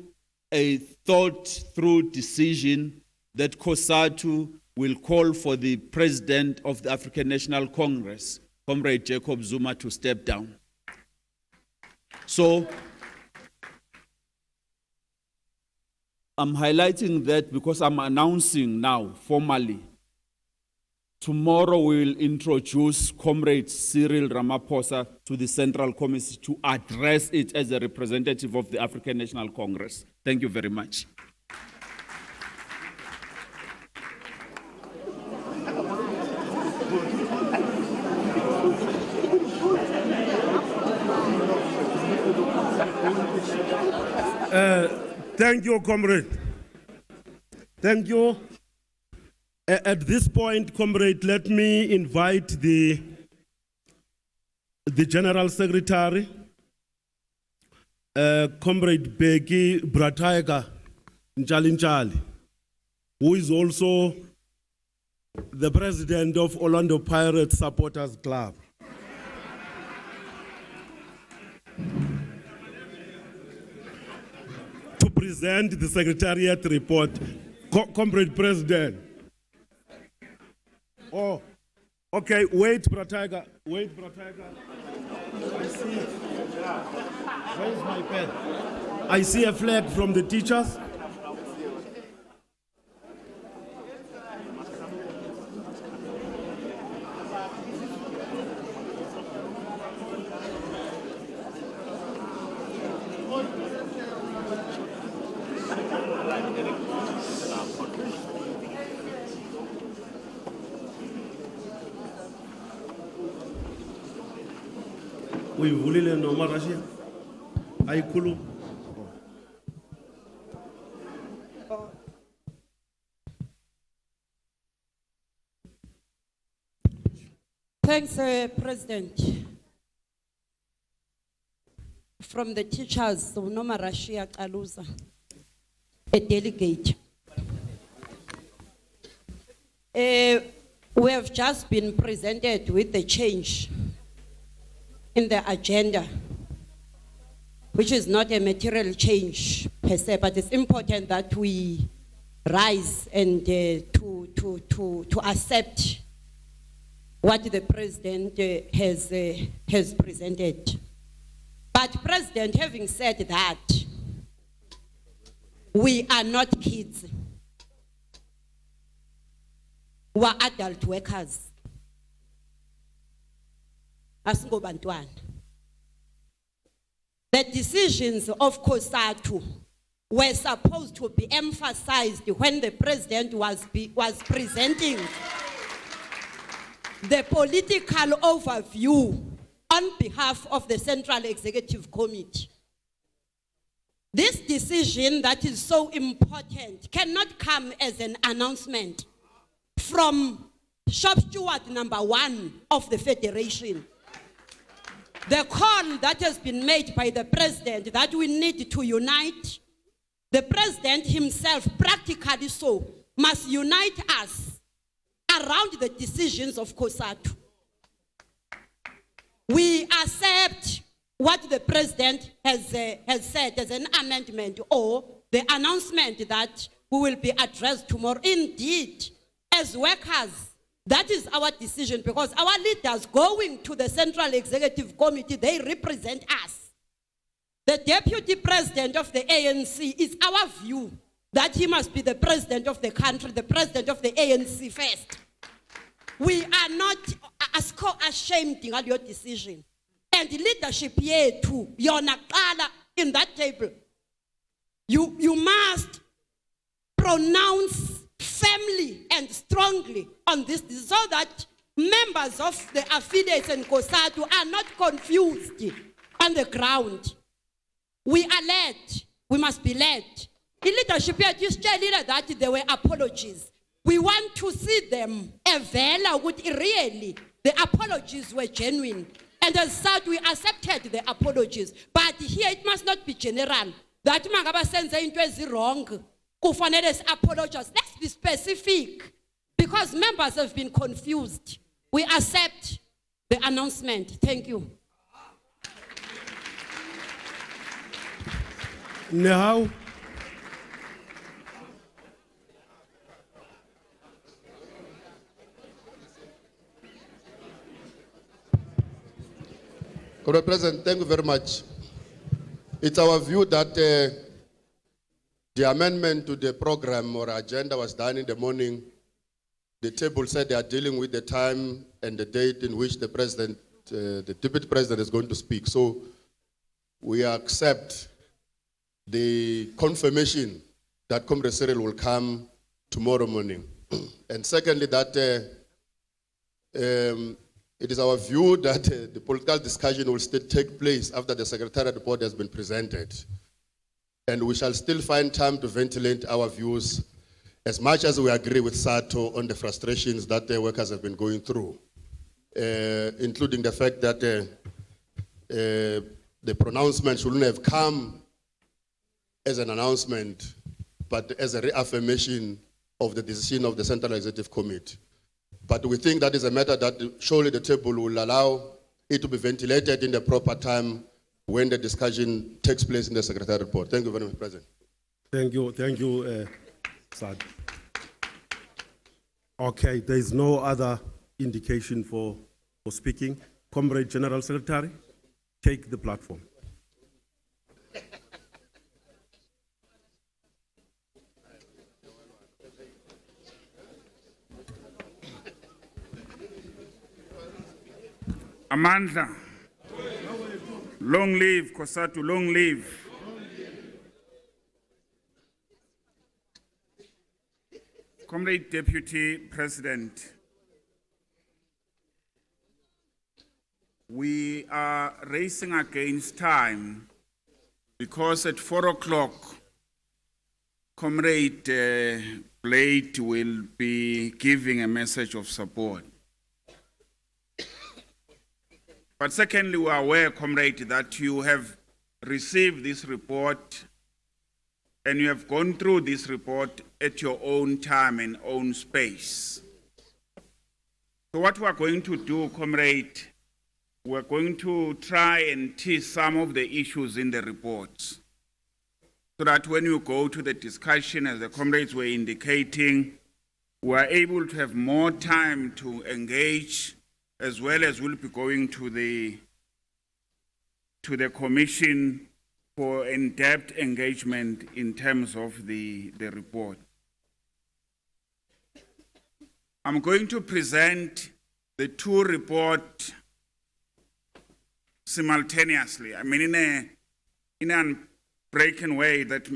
Speaker 18: a thought-through decision that Cosatu will call for the President of the African National Congress, Comrade Jacob Zuma, to step down. So, I'm highlighting that because I'm announcing now formally. Tomorrow we will introduce Comrade Cyril Ramaphosa to the Central Committee to address it as a representative of the African National Congress. Thank you very much.
Speaker 1: Thank you, comrade. Thank you. At this point, comrade, let me invite the General Secretary, Comrade Beki Brataiga Nchalinchali, who is also the president of Orlando Pirates Supporters Club. To present the Secretariat report. Comrade President. Oh, okay, wait, Brataga. Wait, Brataga. I see. Where's my pen? I see a flag from the teachers. Uyivulile noma Russia? Ayikhuluma.
Speaker 21: Thanks, President. From the teachers, Noma Rashia Kaluza, a delegate. We have just been presented with the change in the agenda, which is not a material change per se, but it's important that we rise and to accept what the president has presented. But President, having said that, we are not kids. We are adult workers. Asingobantwana. The decisions of Cosatu were supposed to be emphasized when the president was presenting the political overview on behalf of the Central Executive Committee. This decision that is so important cannot come as an announcement from shop steward number 1 of the Federation. The call that has been made by the president that we need to unite, the president himself practically so must unite us around the decisions of Cosatu. We accept what the president has said as an amendment or the announcement that we will be addressed tomorrow. Indeed, as workers, that is our decision, because our leaders going to the Central Executive Committee, they represent us. The deputy president of the ANC is our view that he must be the president of the country, the president of the ANC first. We are not ashamed of your decision. And leadership here too, you're not in that table. You must pronounce firmly and strongly on this so that members of the affiliates and Cosatu are not confused on the ground. We are led. We must be led. In leadership, that there were apologies. We want to see them really. The apologies were genuine. And as such, we accepted the apologies. But here it must not be general. That Magaba sends into wrong. Apologize. Let's be specific. Because members have been confused. We accept the announcement. Thank you.
Speaker 1: Now,
Speaker 5: Mr. President, thank you very much. It's our view that the amendment to the program or agenda was done in the morning. The table said they are dealing with the time and the date in which the president, the deputy president is going to speak. So we accept the confirmation that Comrade Cyril will come tomorrow morning. And secondly, that it is our view that the political discussion will still take place after the Secretariat report has been presented. And we shall still find time to ventilate our views as much as we agree with Sato on the frustrations that the workers have been going through, including the fact that the pronouncement shouldn't have come as an announcement, but as a reaffirmation of the decision of the Central Executive Committee.
Speaker 13: But we think that is a matter that surely the table will allow it to be ventilated in the proper time when the discussion takes place in the Secretariat report. Thank you very much, President.
Speaker 1: Thank you, Sad. Okay, there is no other indication for speaking. Comrade General Secretary, take the platform.
Speaker 14: Amandla. Long live, Cosatu, long live. Comrade Deputy President, we are racing against time because at 4 o'clock, Comrade Blade will be giving a message of support. But secondly, we are aware, Comrade, that you have received this report and you have gone through this report at your own time and own space. So what we are going to do, Comrade, we are going to try and tease some of the issues in the reports so that when you go to the discussion, as the comrades were indicating, we are able to have more time to engage, as well as we'll be going to the commission for in-depth engagement in terms of the report. I'm going to present the two reports simultaneously. I mean, in an unbreaking way, that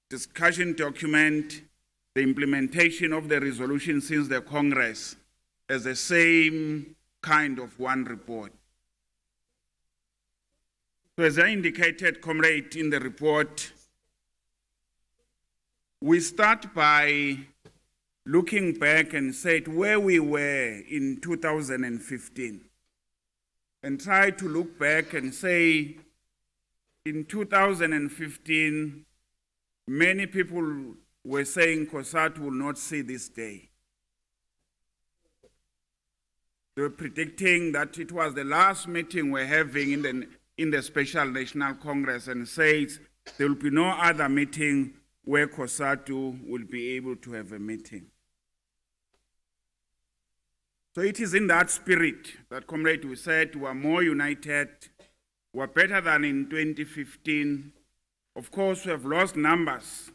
Speaker 14: discussion document, the implementation of the resolution since the Congress as the same kind of one report. So as I indicated, Comrade, in the report, we start by looking back and said where we were in 2015 and try to look back and say in 2015, many people were saying Cosatu will not see this day. They were predicting that it was the last meeting we're having in the Special National Congress, and says there will be no other meeting where Cosatu will be able to have a meeting. So it is in that spirit that, Comrade, we said we are more united, we are better than in 2015. Of course, we have lost numbers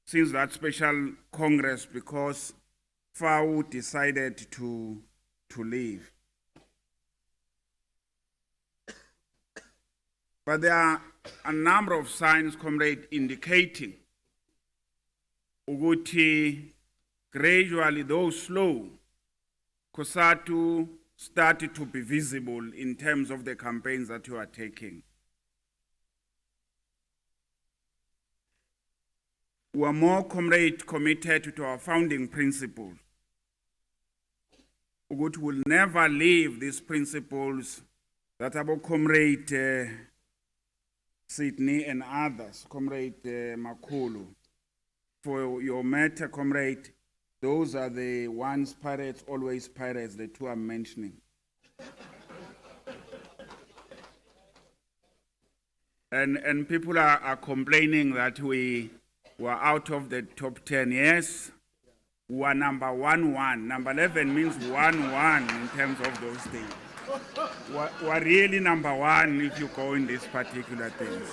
Speaker 14: since that special Congress because FAU decided to leave. But there are a number of signs, Comrade, indicating ukuthi gradually, though slow, Cosatu started to be visible in terms of the campaigns that you are taking. We are more, Comrade, committed to our founding principles. We will never leave these principles that our Comrade Sydney and others, Comrade Makulu. For your matter, Comrade, those are the ones pirates, always pirates, the two I'm mentioning. And people are complaining that we were out of the top 10. Yes, we are number 1-1. Number 11 means 1-1 in terms of those things. We're really number 1 if you go in these particular things.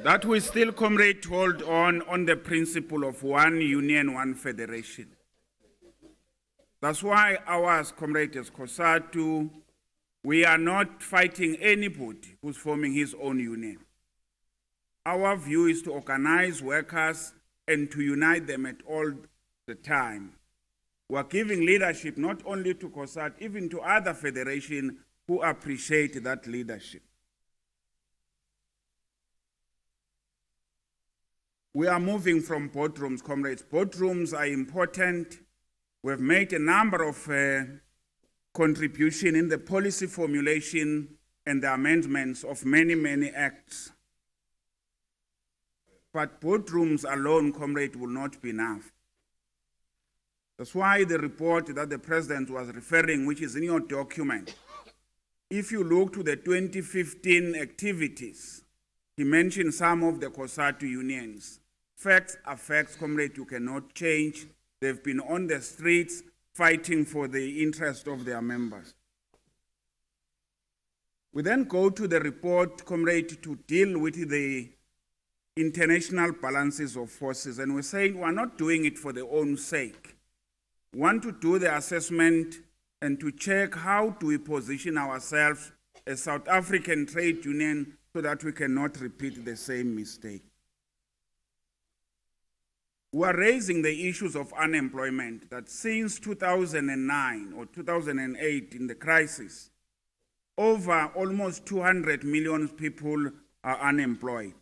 Speaker 14: That we still, Comrade, hold on the principle of one union, one federation. That's why ours, Comrade, as Cosatu, we are not fighting anybody who's forming his own union. Our view is to organize workers and to unite them at all the time. We're giving leadership not only to Cosatu, even to other federations who appreciate that leadership. We are moving from boardrooms, Comrades. Boardrooms are important. We've made a number of contributions in the policy formulation and the amendments of many, many acts. But boardrooms alone, comrade, will not be enough. That's why the report that the president was referring, which is in your document, if you look to the 2015 activities, he mentioned some of the Cosatu unions. Facts are facts, comrade, you cannot change. They've been on the streets fighting for the interest of their members. We then go to the report, comrade, to deal with the international balances of forces. And we're saying we're not doing it for their own sake. We want to do the assessment and to check how do we position ourselves as South African trade union so that we cannot repeat the same mistake. We are raising the issues of unemployment that since 2009 or 2008 in the crisis, over almost 200 million people are unemployed.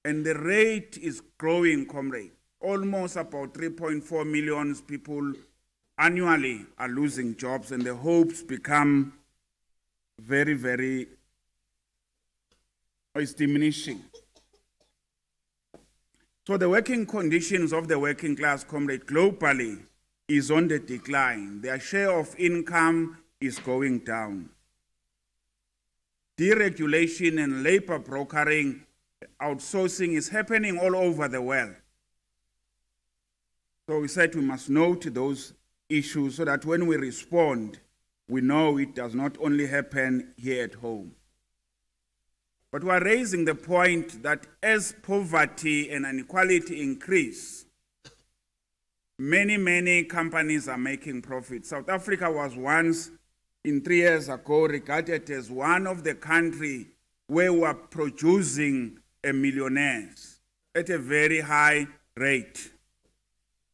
Speaker 14: And the rate is growing, comrade. Almost about 3.4 million people annually are losing jobs, and the hopes become very, very diminishing. So the working conditions of the working class, comrade, globally is on the decline. Their share of income is going down. Deregulation and labor brokering, outsourcing is happening all over the world. So we said we must note those issues so that when we respond, we know it does not only happen here at home. But we are raising the point that as poverty and inequality increase, many companies are making profits. South Africa was once, 3 years ago, regarded as one of the countries where we are producing millionaires at a very high rate.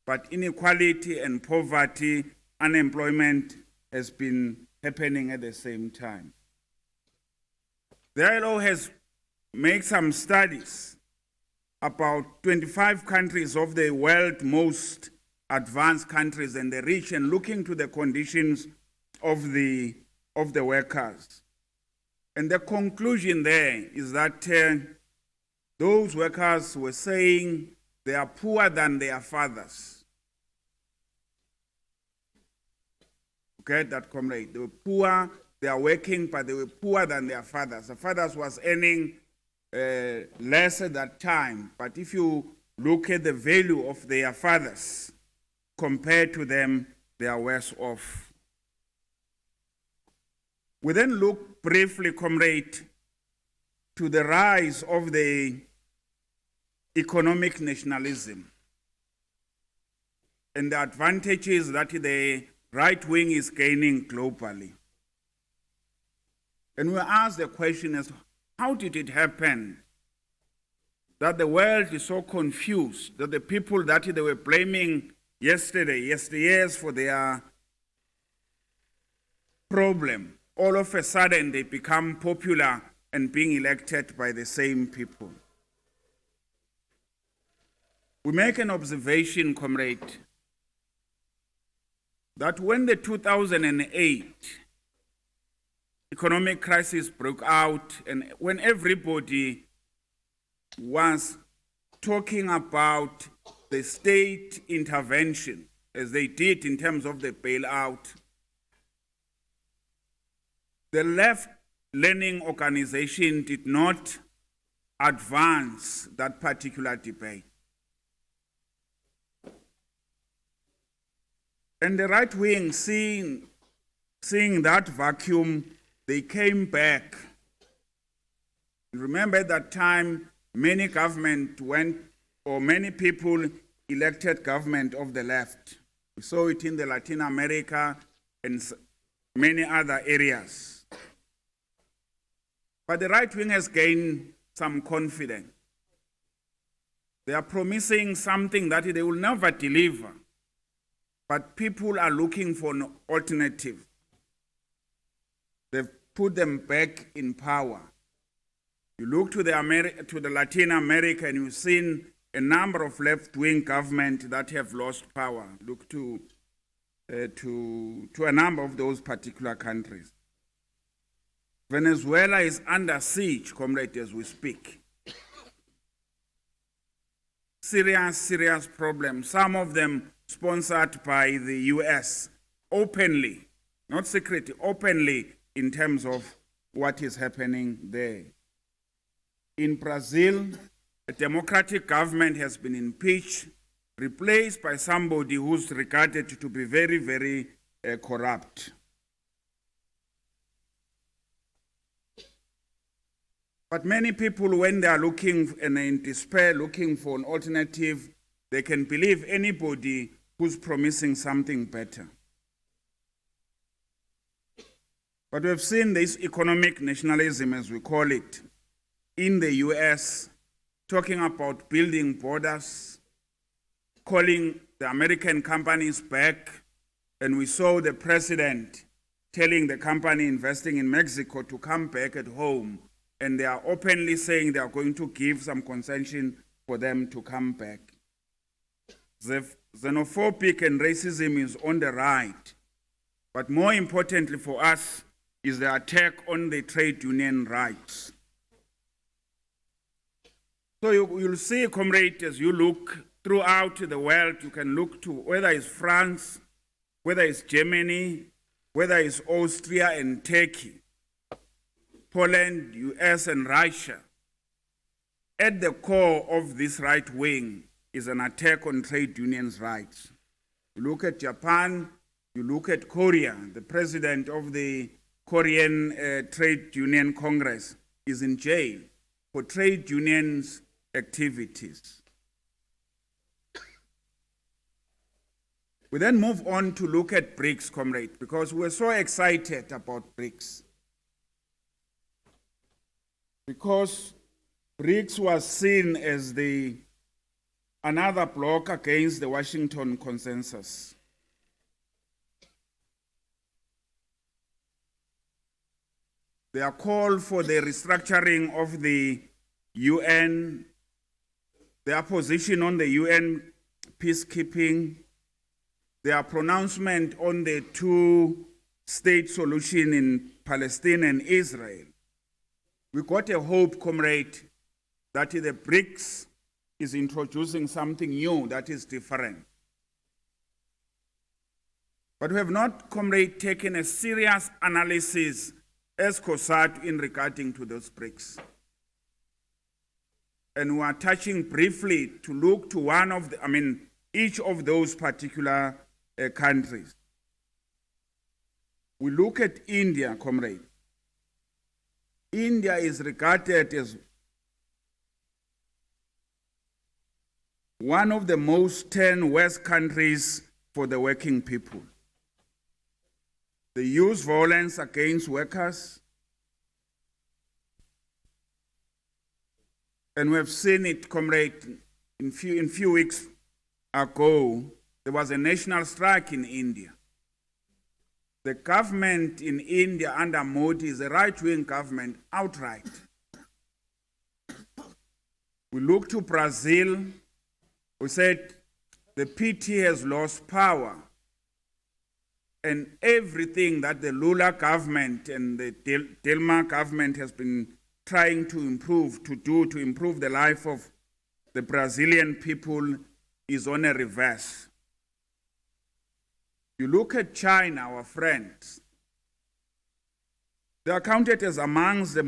Speaker 14: But inequality and poverty, unemployment has been happening at the same time. The ILO has made some studies about 25 countries of the world's most advanced countries and the rich, and looking to the conditions of the workers. And the conclusion there is that those workers were saying they are poorer than their fathers. Okay, that comrade. They were poor, they are working, but they were poorer than their fathers. The fathers was earning less at that time, but if you look at the value of their fathers, compared to them, they are worse off. We then look briefly, comrade, to the rise of the economic nationalism and the advantages that the right wing is gaining globally. And we ask the question as, how did it happen that the world is so confused, that the people that they were blaming yesteryears for their problem, all of a sudden they become popular and being elected by the same people? We make an observation, comrade, that when the 2008 economic crisis broke out and when everybody was talking about the state intervention, as they did in terms of the bailout, the left-leaning organization did not advance that particular debate. And the right wing, seeing that vacuum, they came back. Remember at that time, many people elected government of the left. We saw it in the Latin America and many other areas. But the right wing has gained some confidence. They are promising something that they will never deliver. But people are looking for an alternative. They've put them back in power. You look to the Latin America and you've seen a number of left-wing governments that have lost power. Look to a number of those particular countries. Venezuela is under siege, comrade, as we speak. serious problems, some of them sponsored by the US, openly, not secretly, openly in terms of what is happening there. In Brazil, a democratic government has been impeached, replaced by somebody who's regarded to be very corrupt. But many people, when they are looking and in despair, looking for an alternative, they can believe anybody who's promising something better. But we've seen this economic nationalism, as we call it, in the US, talking about building borders, calling the American companies back, and we saw the president telling the company investing in Mexico to come back at home, and they are openly saying they are going to give some concession for them to come back. Xenophobic and racism is on the right, but more importantly for us is the attack on the trade union rights. So you'll see, comrade, as you look throughout the world, you can look to whether it's France, whether it's Germany, whether it's Austria and Turkey, Poland, US and Russia. At the core of this right wing is an attack on trade unions' rights. You look at Japan, you look at Korea, the president of the Korean Trade Union Congress is in jail for trade unions' activities. We then move on to look at BRICS, comrade, because we're so excited about BRICS. Because BRICS was seen as another bloc against the Washington Consensus. They are called for the restructuring of the UN, their position on the UN peacekeeping, their pronouncement on the two-state solution in Palestine and Israel. We got a hope, comrade, that the BRICS is introducing something new that is different. But we have not, comrade, taken a serious analysis as Cosatu in regarding to those BRICS. And we are touching briefly to look to each of those particular countries. We look at India, comrade. India is regarded as one of the most 10 worst countries for the working people. They use violence against workers. And we have seen it, comrade, in few weeks ago, there was a national strike in India. The government in India under Modi is a right-wing government outright. We look to Brazil, we said the PT has lost power. And everything that the Lula government and the Dilma government has been trying to improve the life of the Brazilian people is on a reverse. You look at China, our friends, they are counted as amongst the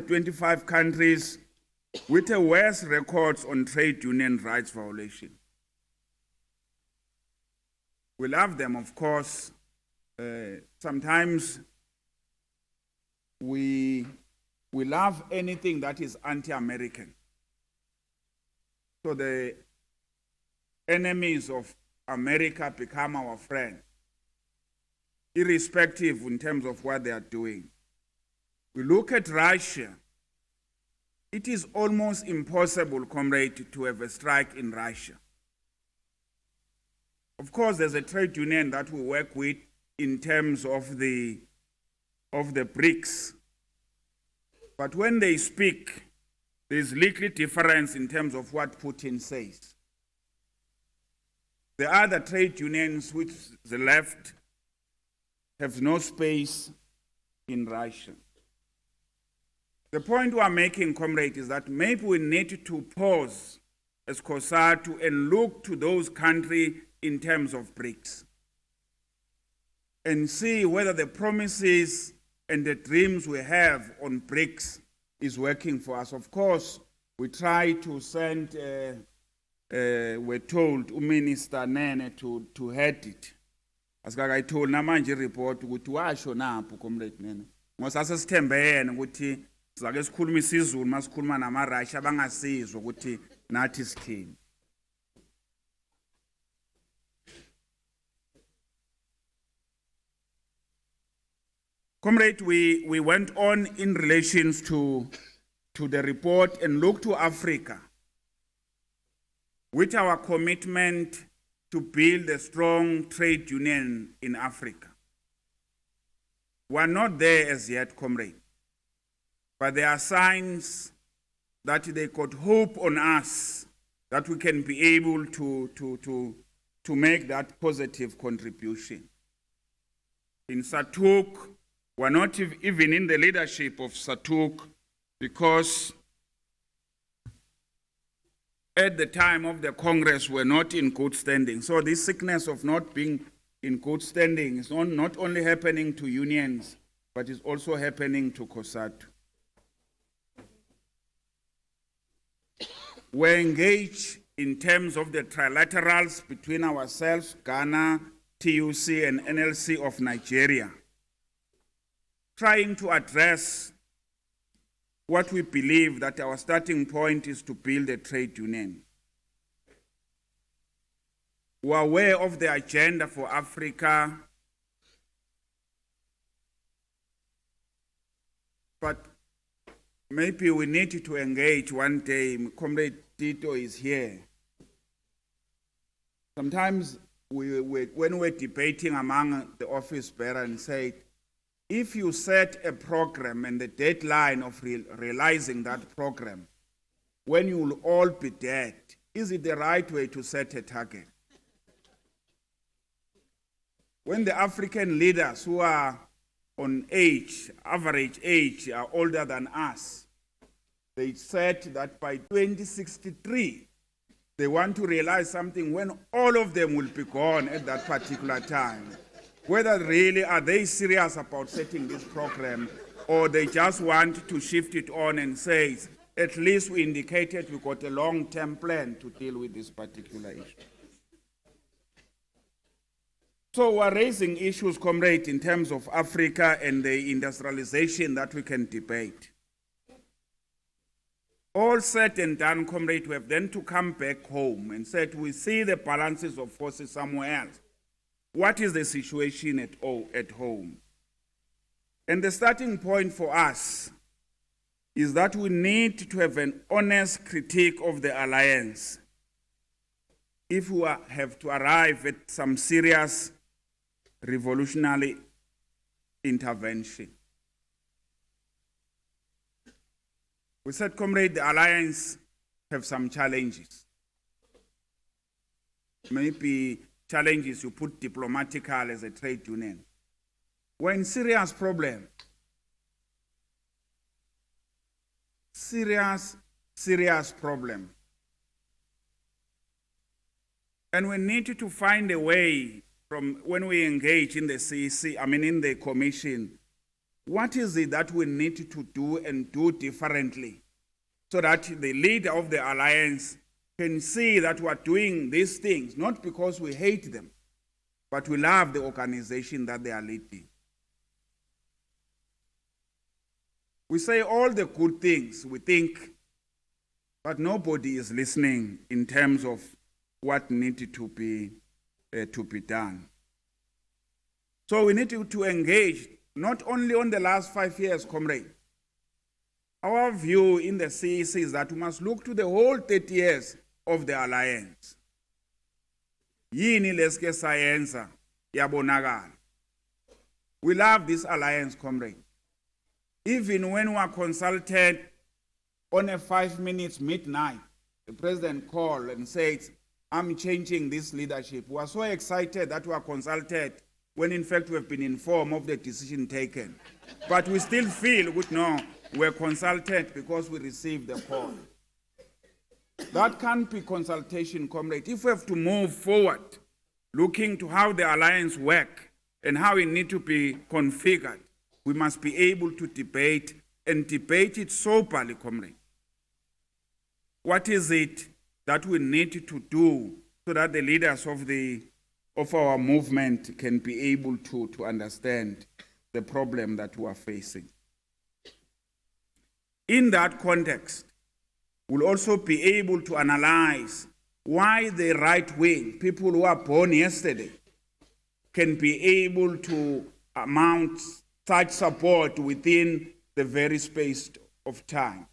Speaker 14: 25 countries with the worst records on trade union rights violation. We love them, of course. Sometimes we love anything that is anti-American. So the enemies of America become our friends, irrespective in terms of what they are doing. We look at Russia. It is almost impossible, comrade, to have a strike in Russia. Of course, there's a trade union that we work with in terms of the BRICS. But when they speak, there's little difference in terms of what Putin says. The other trade unions, which the left, have no space in Russia. The point we are making, comrade, is that maybe we need to pause as Cosatu and look to those countries in terms of BRICS and see whether the promises and the dreams we have on BRICS is working for us. Of course, we try to send, we're told, Minister Nene to head it. As I told namanje report ukuthi washo napho comrade Nene. Ngosase sithembe yena ukuthi sizake sikhuluma isiZulu masikhuluma namaRussia bangasizwa ukuthi nathi sithini. Comrade, we went on in relations to the report and looked to Africa with our commitment to build a strong trade union in Africa. We are not there as yet, comrade, but there are signs that they could hope on us that we can be able to make that positive contribution. In SATUC, we're not even in the leadership of SATUC because at the time of the Congress we're not in good standing. So this sickness of not being in good standing is not only happening to unions, but it's also happening to Cosatu. We're engaged in terms of the trilaterals between ourselves, Ghana, TUC, and NLC of Nigeria, trying to address what we believe that our starting point is to build a trade union. We are aware of the agenda for Africa, but maybe we need to engage one day. Comrade Tito is here. Sometimes when we're debating among the office bearer and say, if you set a program and the deadline of realizing that program, when you will all be dead, is it the right way to set a target? When the African leaders who are on age, average age, are older than us, they said that by 2063, they want to realize something when all of them will be gone at that particular time. Whether really are they serious about setting this program or they just want to shift it on and say, at least we indicated we got a long-term plan to deal with this particular issue. So we're raising issues, comrade, in terms of Africa and the industrialization that we can debate. All said and done, comrade, we have then to come back home and said we see the balances of forces somewhere else. What is the situation at home? And the starting point for us is that we need to have an honest critique of the alliance if we have to arrive at some serious revolutionary intervention. We said, comrade, the alliance have some challenges. Maybe challenges you put diplomatically as a trade union. We're in serious problem. Serious problem. And we need to find a way from when we engage in the CEC, in the commission, what is it that we need to do and do differently so that the leader of the alliance can see that we're doing these things, not because we hate them, but we love the organization that they are leading. We say all the good things we think, but nobody is listening in terms of what needed to be done. So we need to engage, not only on the last 5 years, comrade. Our view in the CEC is that we must look to the whole 30 years of the alliance. Yini leske sayenza yabonakala. We love this alliance, comrade. Even when we are consulted on a 5 minutes midnight, the president called and said, I'm changing this leadership. We are so excited that we are consulted when in fact we have been informed of the decision taken. But we still feel, no, were consulted because we received the call. That can't be consultation, comrade. If we have to move forward, looking to how the alliance work and how it need to be configured, we must be able to debate and debate it soberly, comrade. What is it that we need to do so that the leaders of our movement can be able to understand the problem that we are facing? In that context, we'll also be able to analyze why the right wing, people who are born yesterday, can be able to mount such support within the very space of time.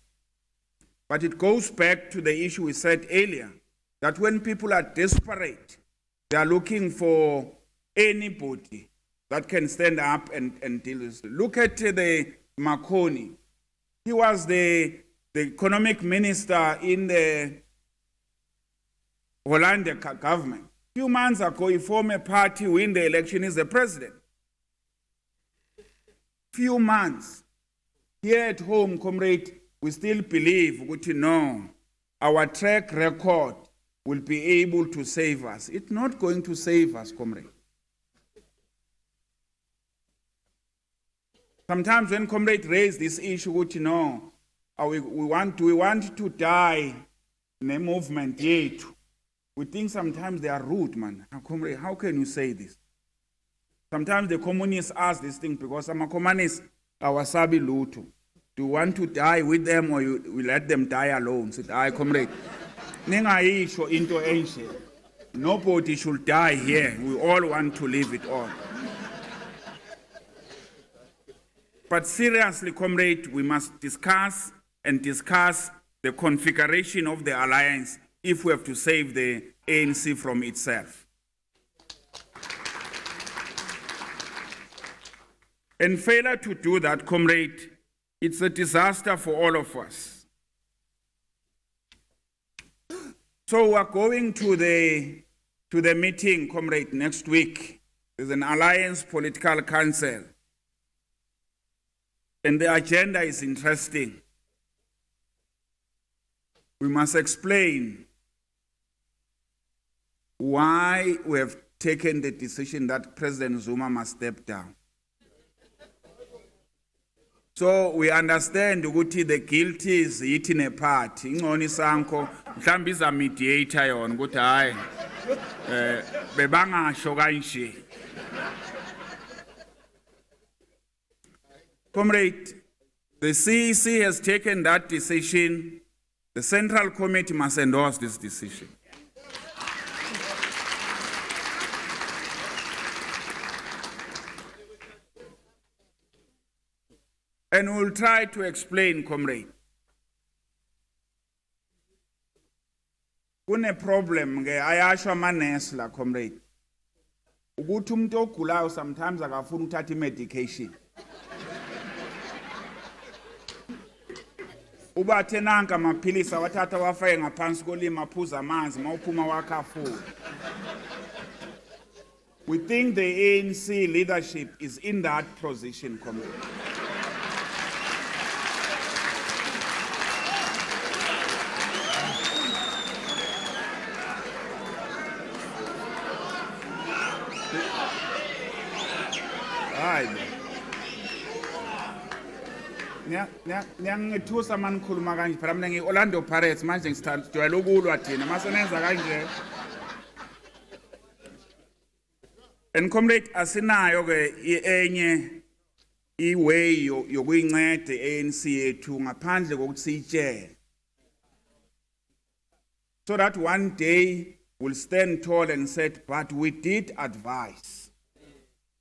Speaker 14: But it goes back to the issue we said earlier, that when people are desperate, they are looking for anybody that can stand up and deal with it. Look at the Makoni. He was the economic minister in the Hollande government. A few months ago, he formed a party, win the election, is the president. Few months. Here at home, comrade, we still believe, our track record will be able to save us. It's not going to save us, comrade. Sometimes when comrade raise this issue, we want to die in a movement yet. We think sometimes they are rude, man. Comrade, how can you say this? Sometimes the communists ask this thing because some communists are sabi lutu. Do you want to die with them or you let them die alone? Said, "I comrade, ningayisho into enche. Nobody should die here. We all want to live it all." But seriously, comrade, we must discuss the configuration of the alliance if we have to save the ANC from itself. And failure to do that, comrade, it's a disaster for all of us. So we're going to the meeting, comrade, next week. There's an Alliance Political Council. And the agenda is interesting. We must explain why we have taken the decision that President Zuma must step down. So we understand ukuthi the guilty is eating a part. Ingoni sanko mhlambi iza mediator yon ukuthi hayi bebangasho kanje. Comrade, the CEC has taken that decision. The Central Committee must endorse this decision. And we'll try to explain, comrade. Kune problem ke ayasho amanesi la, comrade. Ukuthi umuntu ogulayo sometimes akafuna uthatha medication. Ubathe nanka amaphilisi awathatha wafake ngaphansi kolima aphuza amanzi mawuphuma wakhafu. We think the ANC leadership is in that position, comrade. Ngiyangithusa manikhuluma kanje phela mina ngi-Orlando Pirates manje ngisijwayele ukulwa thina masenenza kanje. And comrade, asinayo ke enye iway yokuyinceda ANC yethu ngaphandle kokuthi siyitshele. So that one day we'll stand tall and said, but we did advise.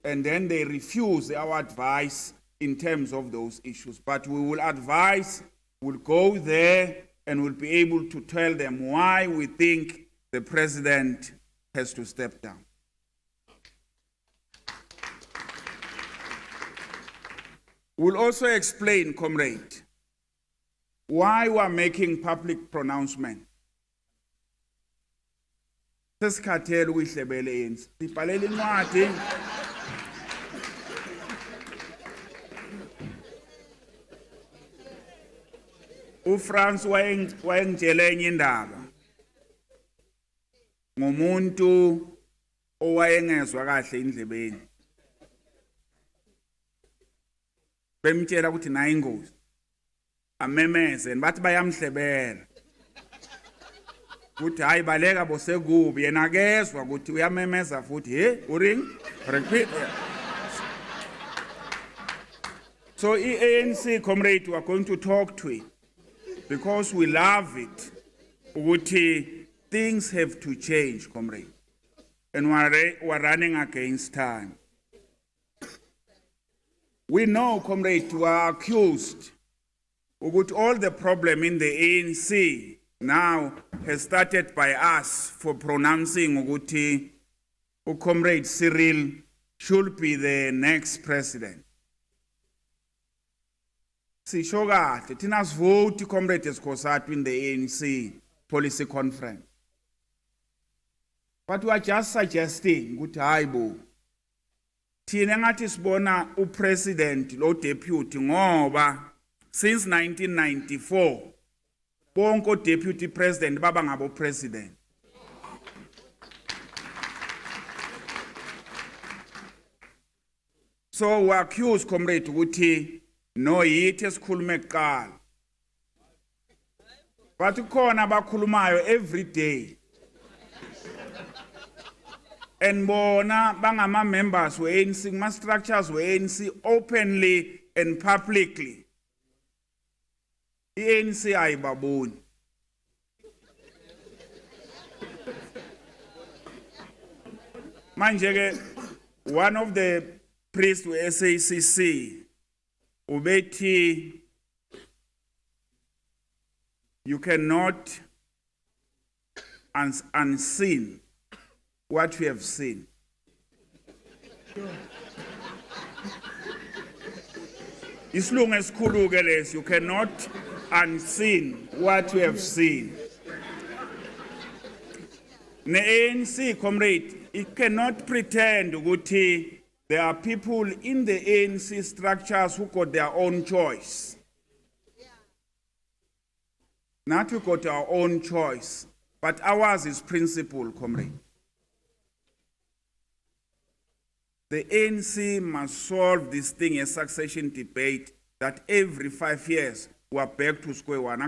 Speaker 14: And then they refuse our advice in terms of those issues. But we will advise, we'll go there, and we'll be able to tell them why we think the president has to step down. We'll also explain, comrade, why we are making public pronouncement. Sesikhathele ukuyihlebela ANC. Sibhalela incwadi. uFrance wayengitshele enye indaba ngomuntu owayengezwa kahle indlebeni. Bemtshela ukuthi nayi ingozi. Amemeze bathi bayamhlebela. Ukuthi hayi baleka bosekubi yena kezwa ukuthi uyamemeza futhi uring repeat. So ANC comrade we are going to talk to it because we love it. Ukuthi things have to change, comrade. And we're running against time. We know, comrade, we are accused. With all the problem in the ANC now has started by us for pronouncing Uguti, comrade Cyril should be the next president. Sishoga, Tina's vote, comrade Cosatu in the ANC policy conference. But we are just suggesting, good aibo. Tina ngathi sibona upresident lo deputy ngoba since 1994 bonke deputy president baba ngabo president. So we accuse comrade ukuthi no yithi esikhulume kuqala. But ukhona abakhulumayo every day. And bona bangama members we ANC, ma structures we ANC openly and publicly. ANC ayibaboni. Manje ke one of the priests we SACC ubethi you cannot unseen what we have seen. Isilungu esikhulu ke lesi, you cannot unseen what we have seen. Ne ANC comrade, it cannot pretend ukuthi there are people in the ANC structures who got their own choice. Not we got our own choice, but ours is principle, comrade. The ANC must solve this thing, a succession debate, that every 5 years we are back to square one. The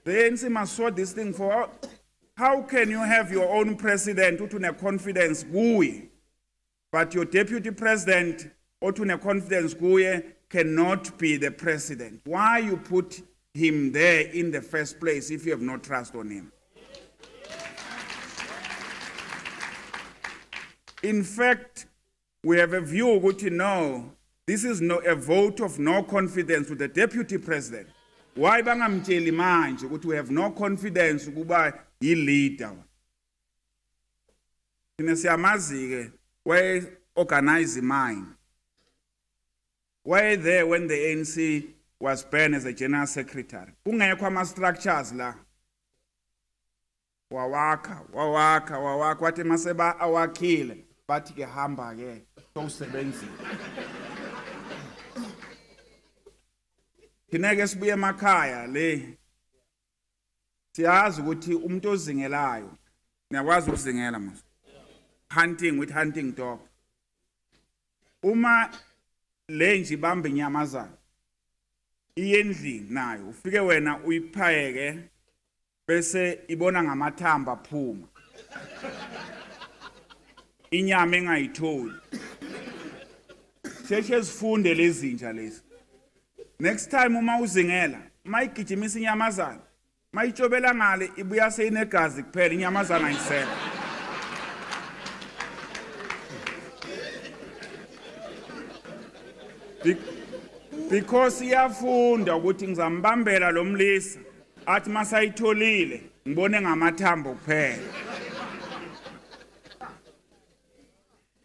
Speaker 14: ANC must sort this thing for. How can you have your own president who to confidence GUI, but your deputy president or to confidence GUI cannot be the president? Why you put him there in the first place if you have no trust on him? In fact, we have a view which no, this is a vote of no confidence with the deputy president. Why bangamtsheli manje ukuthi we have no confidence ukuba yi-leader? Thina siyamazi ke why organize mine. Why there when the ANC was banned as a general secretary? Kungekho ama structures la. Wawaka wathi maseba awakile bathi ke hamba ke sowusebenzile. Kineke sibuye emakhaya le siyazi ukuthi umuntu ozingelayo niyakwazi ukuzingela manje hunting with hunting dog uma le nje ibamba inyamazana iyendlini nayo ufike wena uyiphayeke bese ibona ngamathamba aphuma inyama engayitholi sheshe sifunde lezi zinja lezi. Next time uma uzingela mayigijimisa inyamazana mayitshobela ngale ibuya seyinegazi kuphela inyamazana ayisela. Because iyafunda ukuthi ngizambambela lo mlisa athi masayitholile ngibone ngamathambo kuphela.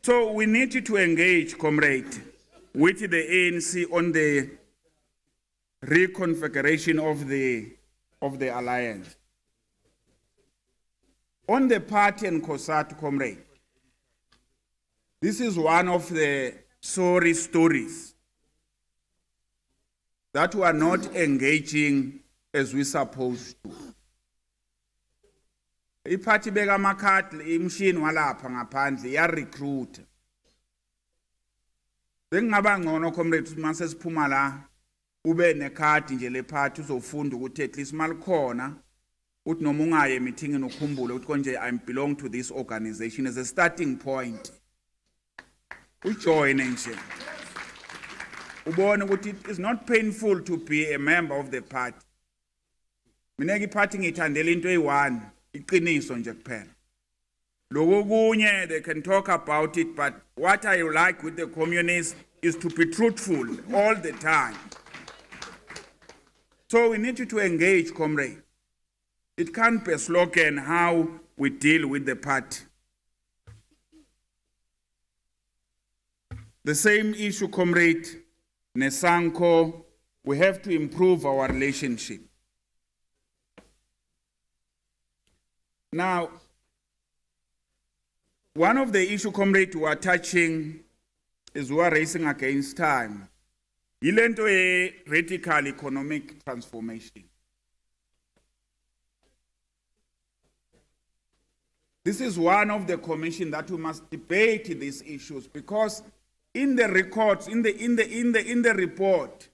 Speaker 14: So we need to engage, comrade, with the ANC on the reconfiguration of the alliance. On the party and Cosatu, comrade, this is one of the sorry stories that we are not engaging as we supposed to. Iphathi beka amakhadi imshini walapha ngaphandle ya recruit. Bengaba ngcono comrades mase siphuma la ube nekhadi nje lephathi uzofunda ukuthi at least malikhona uthi noma ungaye meeting ukhumbule ukuthi konje I belong to this organization as a starting point. Ujoin nje. Ubone ukuthi it is not painful to be a member of the party. Mina ngiphathi ngithandela into eyi1 iqiniso nje kuphela. Lokunye they can talk about it, but what I like with the communists is to be truthful all the time. So we need you to engage, comrade. It can't be a slogan how we deal with the party. The same issue, comrade Nesanko, we have to improve our relationship. Now, one of the issue, comrade, we are touching is we are racing against time. Ilento a radical economic transformation. This is one of the commission that we must debate these issues, because in the records, in the report,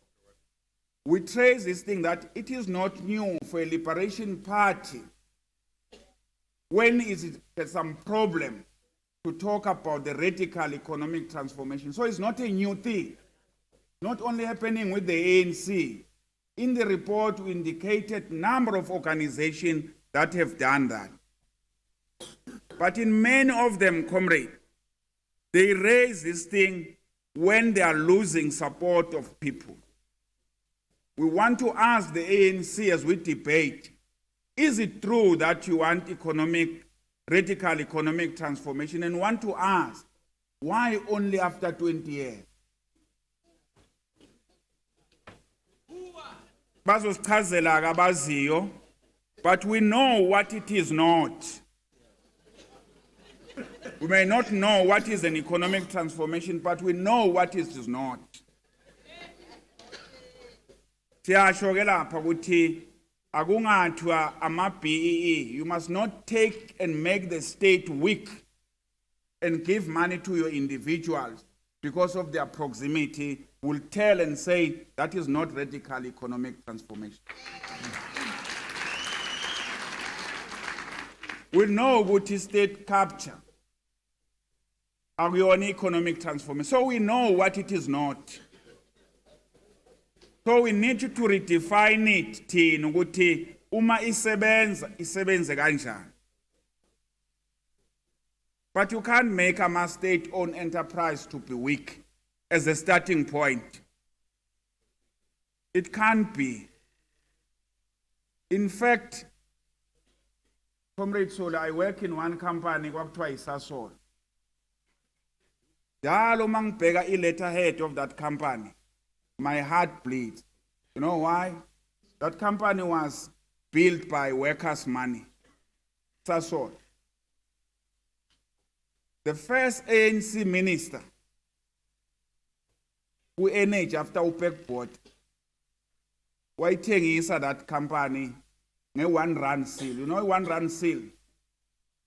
Speaker 14: we trace this thing that it is not new for a liberation party. When is it some problem to talk about the radical economic transformation? So it's not a new thing. Not only happening with the ANC. In the report, we indicated number of organizations that have done that. But in many of them, comrade, they raise this thing when they are losing support of people. We want to ask the ANC as we debate, is it true that you want radical economic transformation, and want to ask, why only after 20 years? Bazosichazela abaziyo, but we know what it is not. We may not know what is an economic transformation, but we know what it is not. Siyasho ke lapha ukuthi akungathiwa ama-BEE, you must not take and make the state weak and give money to your individuals because of their proximity. Will tell and say that is not radical economic transformation. We know what is state capture. Are we on economic transformation? So we know what it is not. So we need to redefine it. Thina ukuthi uma isebenze kanjani. But you can't make a state-owned enterprise to be weak as a starting point. It can't be. In fact, Comrade Sola, I work in one company, kwakuthiwa iSasol. Dalo mangibheka i-letterhead of that company, my heart bleeds. You know why? That company was built by workers' money. Sasol. The first ANC minister who energy after UPEC board, wayithengisa that company nge-1 rand seal. You know 1 rand seal?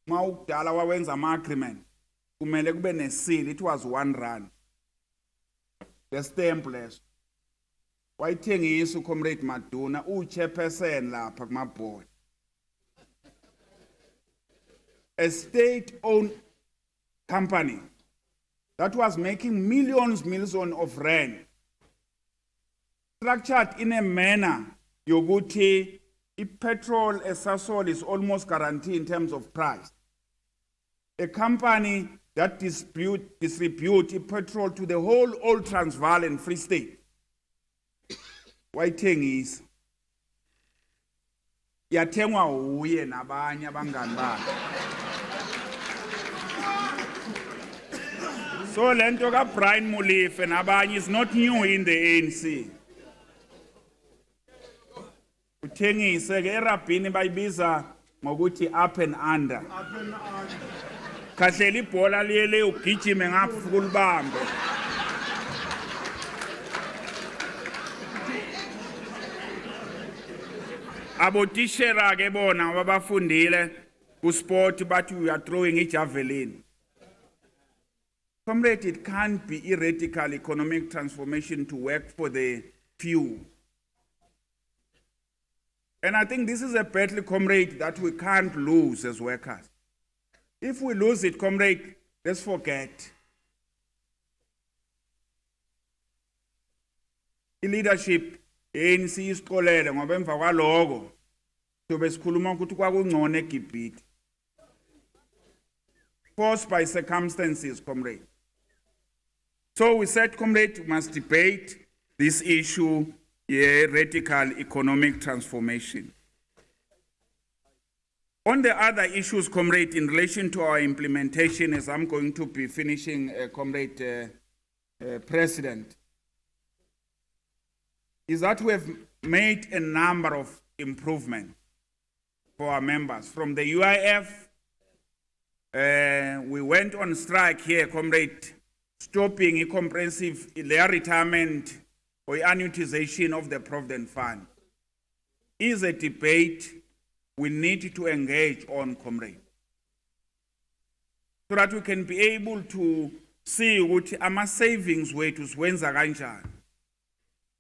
Speaker 14: Ma ukudala wawenza ama-agreement, kumele kube ne-seal, it was 1 rand. The stamp leso. Wayithengisa uComrade Maduna, u-chairperson lapha kuma-board. A state-owned company that was making millions of rand, structured in a manner yokuthi petrol eSasol is almost guaranteed in terms of price. A company that distribute petrol to the whole old Transvaal and Free State. Wayithengisa yathengwa uye nabanye abangani bakhe. So lento ka Brian Molefe nabanye is not new in the ANC. Uthengise ke erabhini bayibiza ngokuthi up and under. Kahlela ibhola liyele ugijime ngapha kulibambe. Abotishera ke bona wabafundile kusport but we are throwing a javelin. Comrade, it can't be a radical economic transformation to work for the few. And I think this is a battle, comrade, that we can't lose as workers. If we lose it, comrade, let's forget. I-leadership, ANC isikolele ngoba emva kwaloko sobe sikhuluma ukuthi kwakungcono eGibhithe. Forced by circumstances, comrade. So we said, comrade, we must debate this issue, radical economic transformation. On the other issues, comrade, in relation to our implementation, as I'm going to be finishing, comrade, President, is that we have made a number of improvements for our members. From the UIF, we went on strike here, comrade, stopping a comprehensive their retirement or annuitization of the Provident Fund. Is a debate we need to engage on, comrade, so that we can be able to see what our savings wethu siwenza kanjani.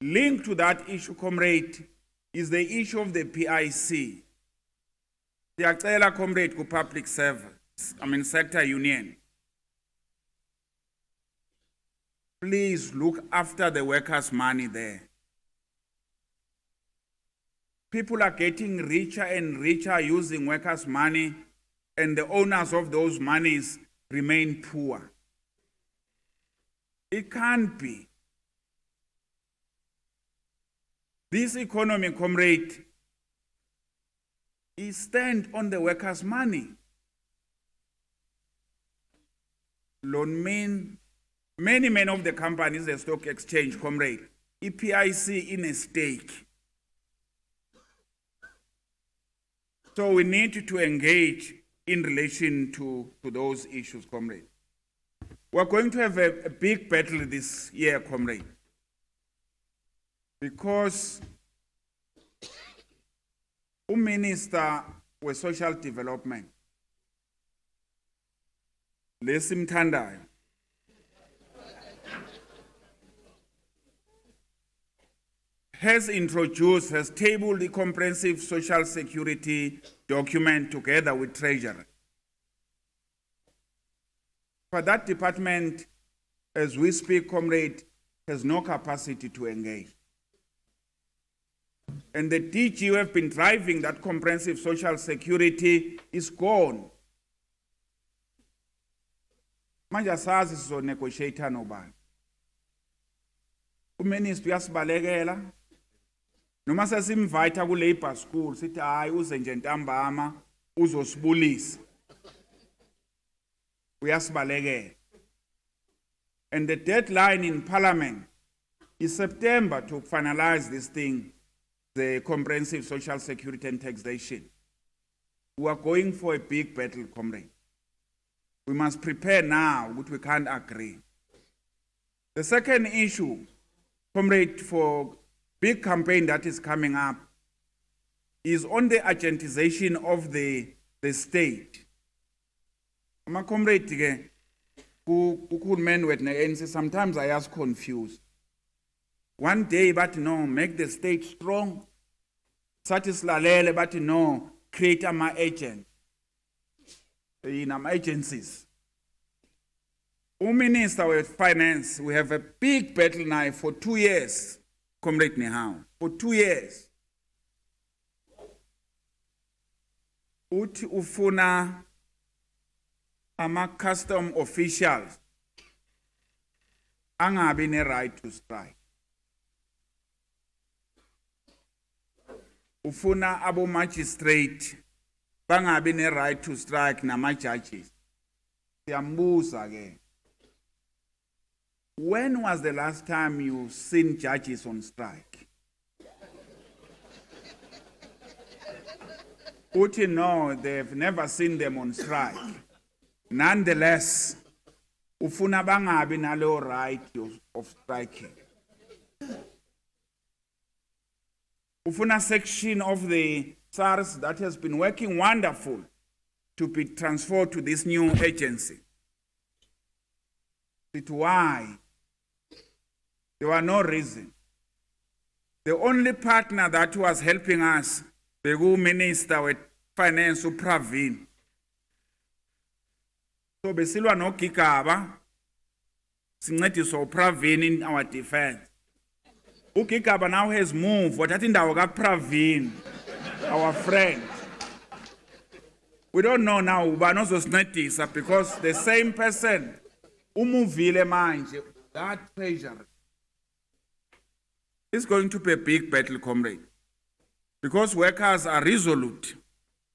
Speaker 14: Linked to that issue, comrade, is the issue of the PIC. Siyacela, comrade, ku public service, sector union. Please look after the workers' money there. People are getting richer and richer using workers' money, and the owners of those monies remain poor. It can't be. This economy, comrade, is stand on the workers' money. Loan mean many of the companies, the stock exchange, comrade, EPIC in a stake. So we need to engage in relation to those issues, comrade. We're going to have a big battle this year, comrade, because Minister with Social Development, lesimthandayo, has tabled the comprehensive social security document together with Treasury. But that department, as we speak, comrade, has no capacity to engage. And the DG who have been driving that comprehensive social security is gone. Manje asazi sizonegotiate nobani. Uminister uyasibalekela. Noma sesimvayitha ku labor school sithi hayi uze nje ntambama uzosibulisa. Uyasibalekela. And the deadline in Parliament is September to finalize this thing, the comprehensive social security and taxation. We are going for a big battle, comrade. We must prepare now, which we can't agree. The second issue, comrade, for big campaign that is coming up is on the agentization of the state. My comrade, sometimes I ask confused. One day, but no, make the state strong. Satislalele, but no, create my agent. In our agencies. Minister with Finance, we have a big battle now for 2 years. Comrade Nihao, for 2 years. Uti ufuna ama custom officials angabi ne right to strike. Ufuna abo magistrate bangabi ne right to strike nama judges. Siyambuza ke. When was the last time you seen judges on strike? Uti no, they've never seen them on strike. Nonetheless, ufuna bangabi nalo right of striking. ufuna section of the SARS that has been working wonderful to be transferred to this new agency. But why? There were no reason. The only partner that was helping us, the Minister with Finance, Pravin. So besilwa no Kikaba, sincediso Pravin in our defense. Ukikaba now has moved, but I think that we got Pravin, our friend. We don't know now, but also snetisa because the same person, umuvile manje, that treasury, is going to be a big battle, comrade. Because workers are resolute,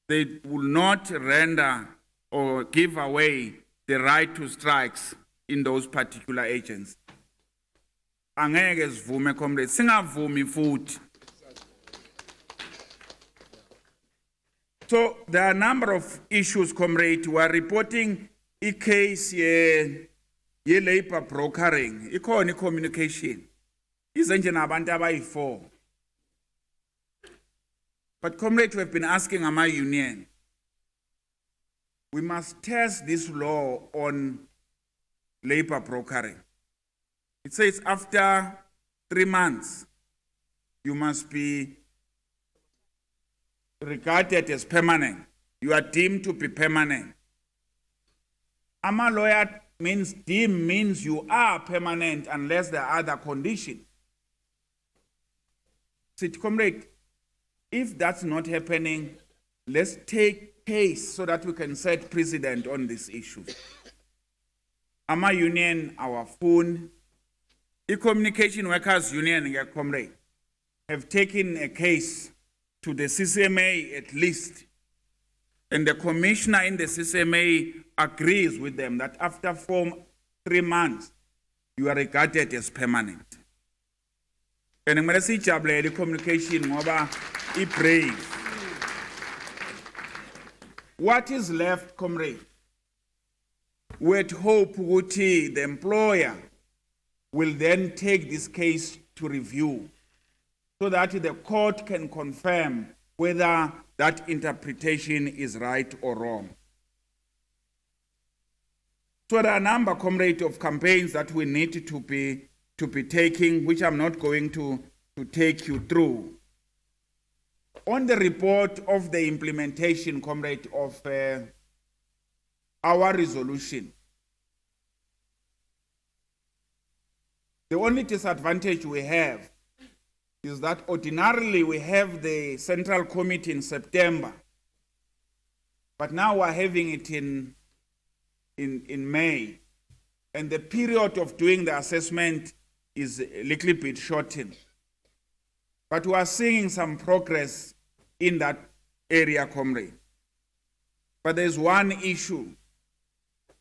Speaker 14: they will not render or give away the right to strikes in those particular agents. Angeke sivume, comrade, singavumi futhi. So there are a number of issues, comrade. We are reporting a case ye labor brokering, economic communication. Izenje nabantu abayi-4. But comrade, we have been asking our union, we must test this law on labor brokering. It says after 3 months, you must be regarded as permanent. You are deemed to be permanent. Ama lawyer means deemed means you are permanent unless there are other conditions. Sit, comrade, if that's not happening, let's take case so that we can set precedent on this issue. Ama union, our phone, e-communication workers union, comrade, have taken a case to the CCMA at least. And the commissioner in the CCMA agrees with them that after 3 months, you are regarded as permanent. And I'm going to see the communication over brave. What is left, comrade? With hope the employer will then take this case to review, so that the court can confirm whether that interpretation is right or wrong. So there are a number, comrade, of campaigns that we need to be taking, which I'm not going to take you through. On the report of the implementation, comrade, of our resolution, the only disadvantage we have is that ordinarily we have the Central Committee in September, but now we're having it in May, and the period of doing the assessment is a little bit shortened. But we are seeing some progress in that area, comrade. But there's one issue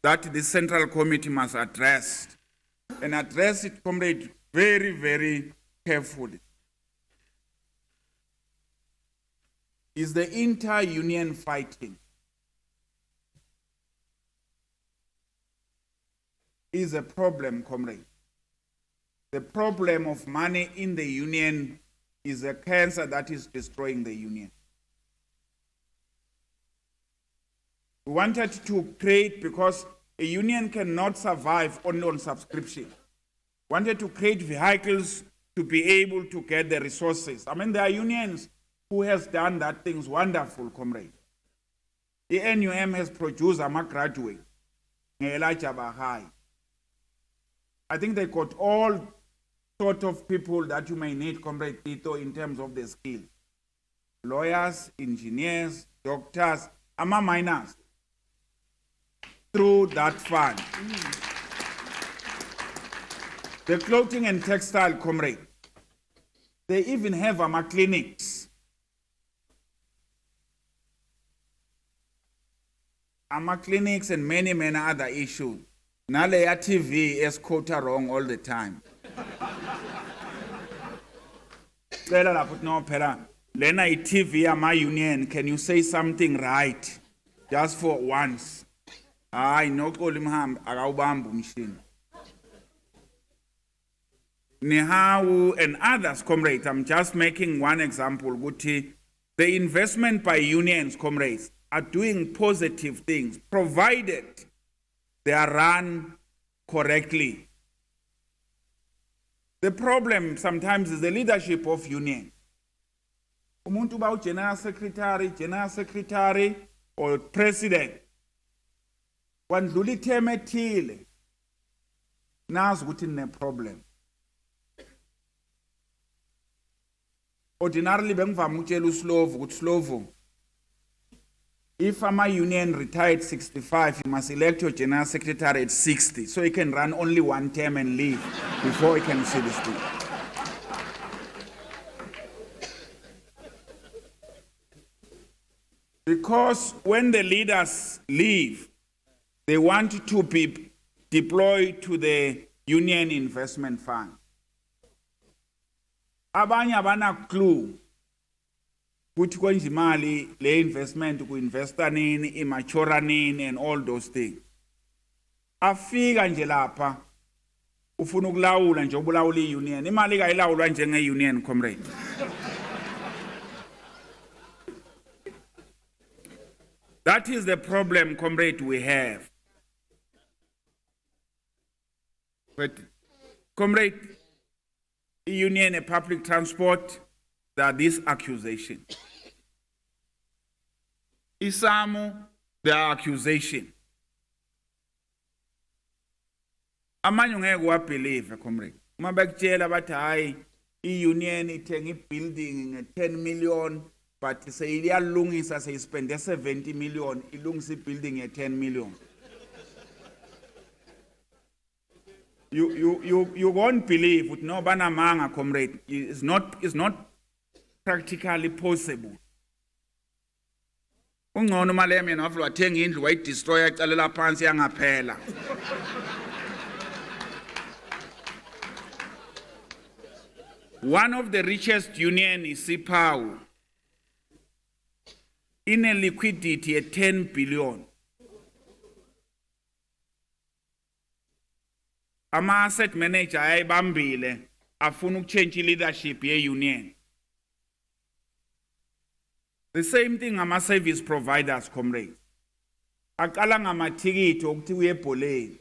Speaker 14: that the Central Committee must address, and address it, comrade, very, very carefully. Is the inter-union fighting. Is a problem, comrade. The problem of money in the union is a cancer that is destroying the union. We wanted to create, because a union cannot survive only on subscription. Wanted to create vehicles to be able to get the resources. I mean, there are unions who has done that things wonderful, comrade. The NUM has produced a graduate, I think they got all sort of people that you may need, comrade Tito, in terms of the skill. Lawyers, engineers, doctors, ama miners, through that fund. The clothing and textile, comrade, they even have ama clinics. Ama clinics and many, many other issues. Naleya TV is quoted wrong all the time. Lena TV ama union, can you say something right? Just for once. I know kolimham agawbambu machine. Nihau and others, comrades, I'm just making one example, Guti, the investment by unions, comrades, are doing positive things, provided they are run correctly. The problem sometimes is the leadership of union. Umuntu ba general secretary, or president. Wandlula itheme ethile. Nazi ukuthi ne problem. Ordinarily bengivama ukutshela uSlovo ukuthi Slovo, if a union retired 65, you must elect your general secretary at 60, so he can run only one term and leave before he can see this thing. Because when the leaders leave, they want to be deployed to the union investment fund. Abanye abana clue ukuthi kwenza imali le investment ku investa nini, immature nini and all those things. Afika nje lapha ufuna ukulawula nje ubulawula iunion, imali kayilawulwa njenge union, comrade. That is the problem, comrade, we have. But comrade, union and public transport, there are these accusations. Isamu, there are accusations. Amanye ngeke wabelieve, comrade. Uma bekutshela bathi hayi i-union ithenga i-building nge-10 million, but seyiyalungisa seyispende 70 million ilungisa i-building nge-10 million. You won't believe with no banamanga, comrade. It's not practically possible. Ungcono maleme yena wafuna wathenga indlu wayidestroya acalela phansi yangaphela. One of the richest union is Sipau. In a liquidity at 10 billion. Ama asset manager ayibambile afuna ukuchange leadership ye union. The same thing ama service providers, comrades. Aqala ngamathikiti ukuthi uye ebholeni.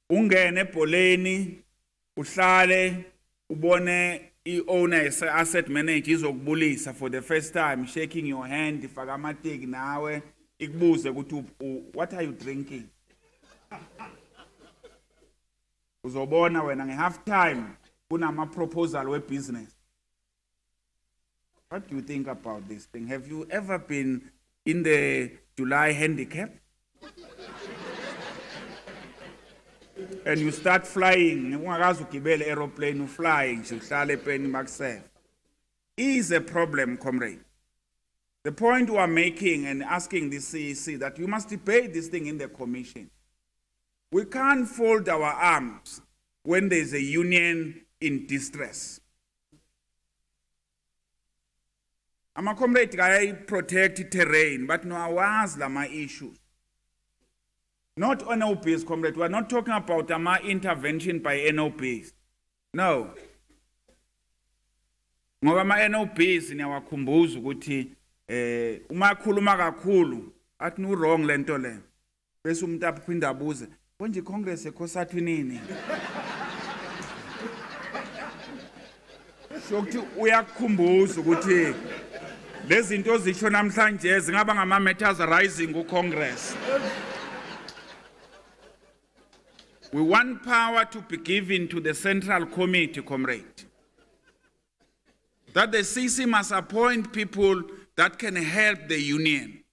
Speaker 14: Ungene ebholeni, uhlale, ubone i-owner asset manager izokubulisa for the first time, shaking your hand, ifaka amateki nawe, ikubuze ukuthi what are you drinking? Uzobona wena nge-half time kunama proposal we business. What do you think about this thing? Have you ever been in the July handicap? And you start flying, ungakazi ugibele aeroplane uflying, uhlale epeni makuseve. Is a problem, comrade. The point we are making and asking the CEC that you must debate this thing in the commission. We can't fold our arms when there's a union in distress. I'm a comrade, I protect terrain, but no, I was my issues. Not NOPs, comrade. We are not talking about intervention by NOPs. No. Ngoba ma-NOPs niyawakhumbuza ukuthi uma khuluma kakhulu athi no wrong lento le. Bese umuntu aphinda abuze, konje Congress eCosatu nini? Sokuthi uyakukhumbuza ukuthi lezi zinto zisho namhlanje zingaba ngama matters rising ku Congress. We want power to be given to the Central Committee, comrade. That the CC must appoint people that can help the union.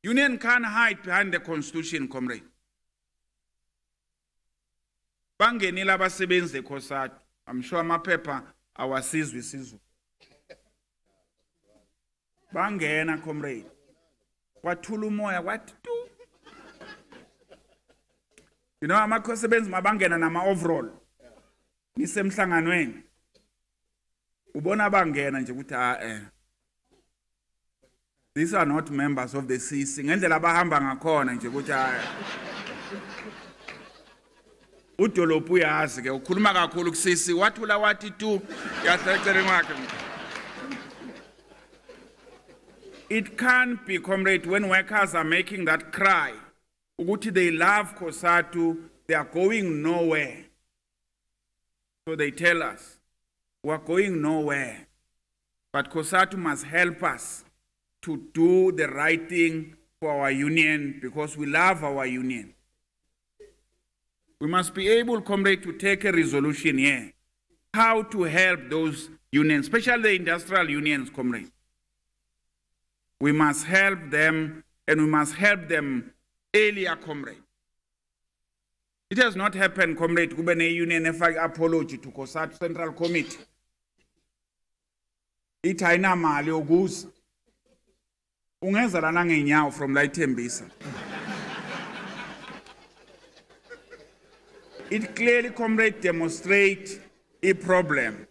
Speaker 14: Union can't hide behind the constitution, comrade. Bangenile abasebenzi eCosatu. I'm sure amaphepha awasizwe sizwe. Bangena, comrade. Wathula umoya wathi tu. You know, amasebenzi mabangena nama overall. Nisemhlanganweni. Ubona bangena nje ukuthi these are not members of the CC. Ngendlela abahamba ngakhona nje ukuthi udolophu uyazi ke ukhuluma kakhulu kusisi wathula wathi tu yasecela ngakhe. It can't be, comrade, when workers are making that cry ukuthi they love Cosatu, they are going nowhere. So they tell us we are going nowhere, but Cosatu must help us to do the right thing for our union because we love our union. We must be able, comrade, to take a resolution here. How to help those unions, especially the industrial unions, comrade. We must help them, and we must help them earlier, comrade. It has not happened, comrade, kube ne union efake apology to Cosatu Central Committee. Ithi ayinamali yokuza. Ungeza lana ngenyawo from la ithembisa. It clearly, comrade, demonstrates a problem.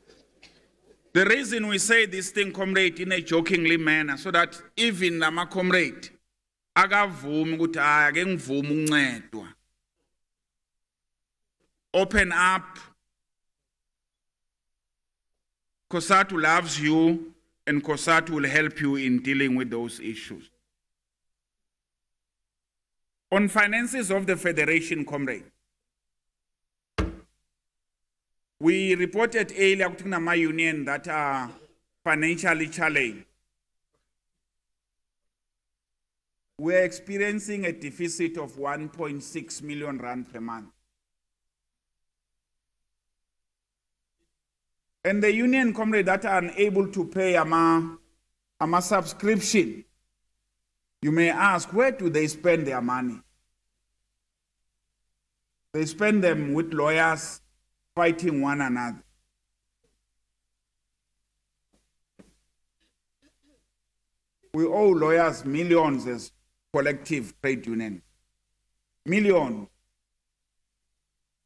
Speaker 14: The reason we say this thing, comrade, in a jokingly manner, so that even lama comrade, akavumi ukuthi ake ngivuma ukuncedwa. Open up. Cosatu loves you, and Cosatu will help you in dealing with those issues. On finances of the Federation, comrade, we reported earlier to my union that are financially challenged. We're experiencing a deficit of 1.6 million rand per month. And the union, comrade, that are unable to pay a subscription, you may ask, where do they spend their money? They spend them with lawyers fighting one another. We owe lawyers millions as collective trade union. Millions.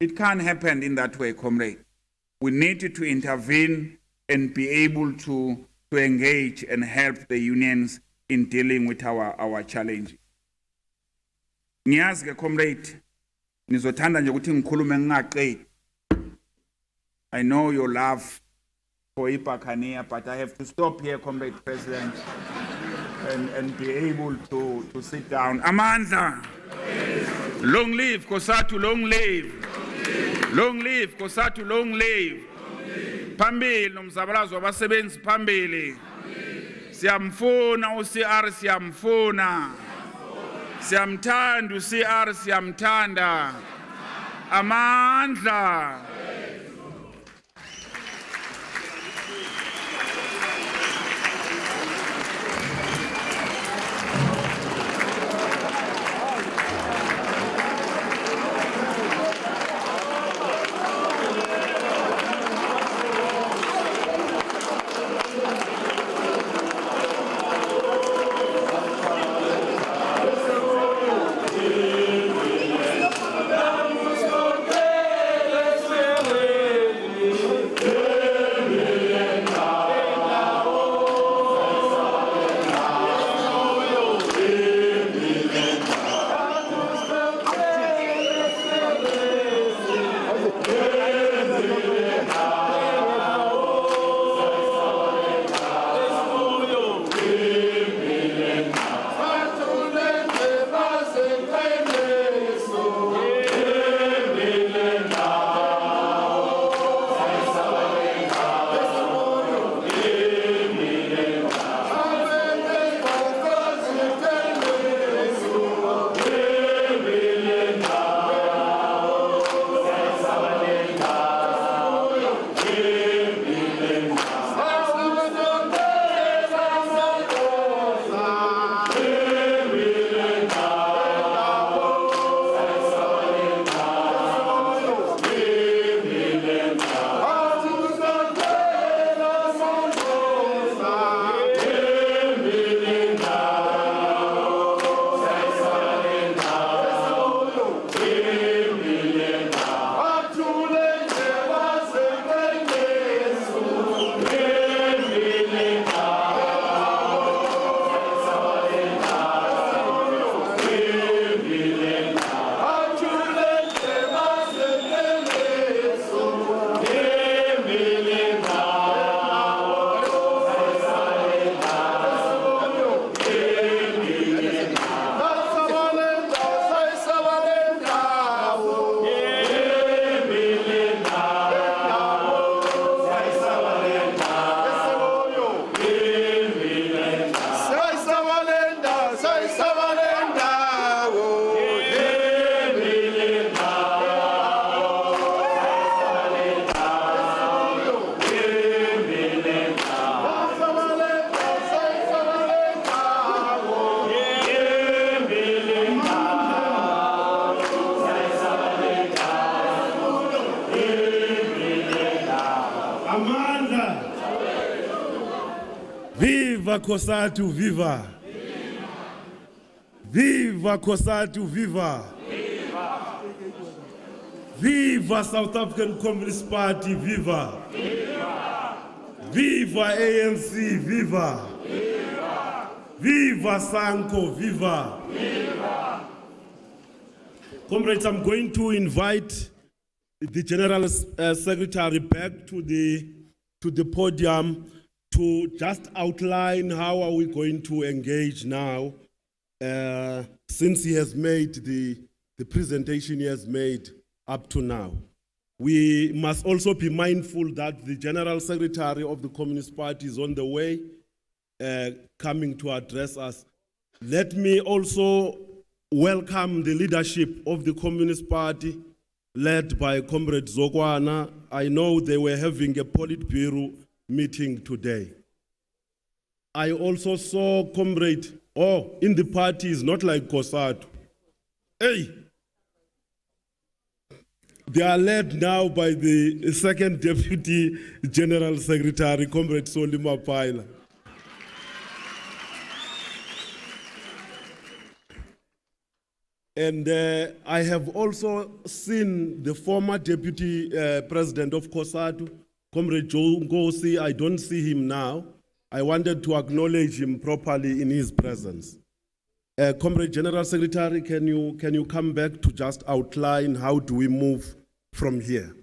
Speaker 14: It can't happen in that way, comrade. We need to intervene and be able to engage and help the unions in dealing with our challenges. Ngiyazi ke, comrade, nizothanda nje ukuthi ngikhulume ngingaqedi. I know your love for Ipakania, but I have to stop here, Comrade President, and be able to sit down. Amandla! Long live Cosatu, long live! Long live Cosatu, long live! Phambili nomzabalazo wabasebenzi phambili. Siyamfuna uCR, siyamfuna. Siyamthanda uCR, siyamthanda. Amandla!
Speaker 1: Viva Cosatu, viva! Viva Cosatu, viva! Viva South African Communist Party, viva! Viva ANC, viva! Viva Sanko, viva! Comrades, I'm going to invite the General Secretary back to the podium to just outline how are we going to engage now, since he has made the presentation he has made up to now. We must also be mindful that the General Secretary of the Communist Party is on the way, coming to address us. Let me also welcome the leadership of the Communist Party, led by Comrade Zokwana. I know they were having a Politburo meeting today. I also saw Comrade, in the party is not like Cosatu. Hey! They are led now by the second Deputy General Secretary, Comrade Solima Paila. And I have also seen the former Deputy President of Cosatu, Comrade Joe Ngosi. I don't see him now. I wanted to acknowledge him properly in his presence. Comrade General Secretary, can you come back to just outline how do we move from here?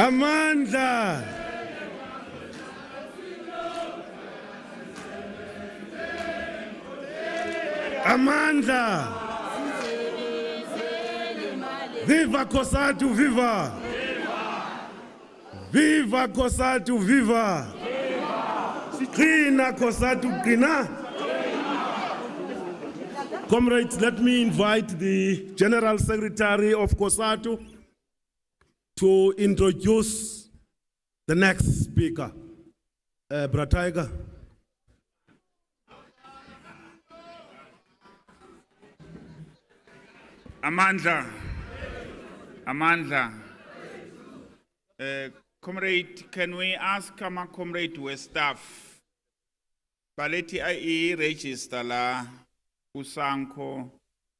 Speaker 1: Amandla. Amandla. Viva Cosatu, viva. Viva Cosatu, viva. Qina Cosatu, qina. Comrades, let me invite the General Secretary of Cosatu to introduce the next speaker. Brataiga.
Speaker 14: Amandla. Comrade, can we ask my comrade with staff? Baleti register la kusanko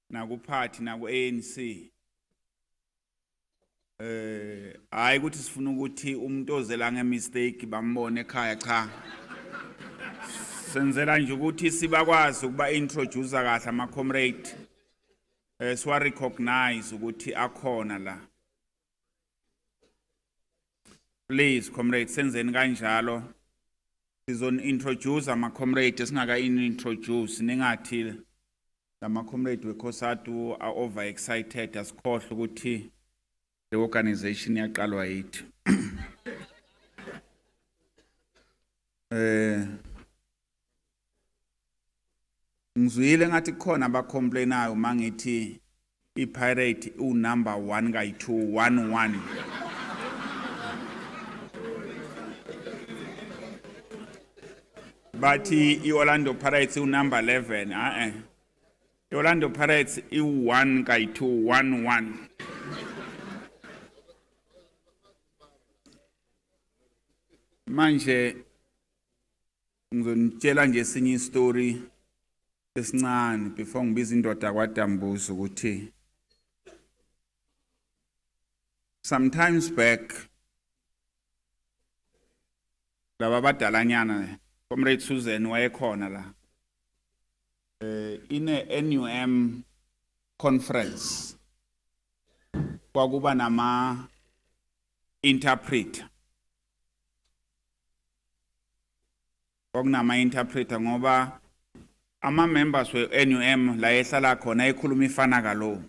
Speaker 14: na kuphathi na ku ANC. Hayi ukuthi sifuna ukuthi umuntu ozela ngemistake bambone ekhaya cha. Senzela nje ukuthi sibakwazi ukuba introduce kahle ama comrade. Swa recognize ukuthi akhona la. Please comrade senzeni kanjalo. Sizon introduce ama comrade singaka introduce ningathi lama comrade we Cosatu are over excited asikhohle ukuthi the organization yaqalwa yithi. Ngizwile ngathi khona abacomplainayo mangithi iPirate number 1 kayi211. But Orlando Pirates number 11. Orlando Pirates 1 kayi211. Manje ngizonitshela nje esinye story esincane before ngibiza indoda kwaDambuza ukuthi sometimes back laba badalanyana Comrade Susan wayekhona la in a NUM conference kwakuba nama interpreter kwakunama interpreter ngoba ama members we NUM la ehlala khona ekhuluma ifana kalo.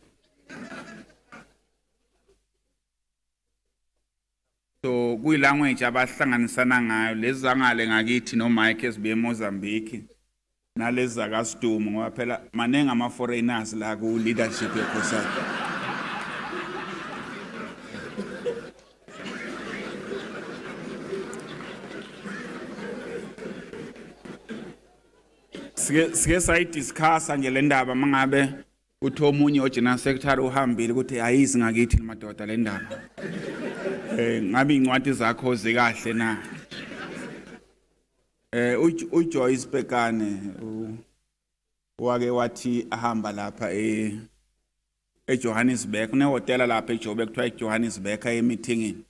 Speaker 14: So kuyi language abahlanganisana ngayo lezi zangale ngakithi no Mike esibe eMozambique nalezi zakaStumo ngoba phela manengi ama foreigners la ku leadership yeCosatu. Sike sayidiscussa nje le ndaba mangabe uthi omunye oGeneral Secretary uhambile ukuthi ayizi ngakithi madoda le ndaba. Ngabe incwadi zakho zikahle na. uJoyce Bekane wake wathi ahamba lapha eJohannesburg kunehotela lapha eJoburg kuthiwa eJohannesburg emeetingini.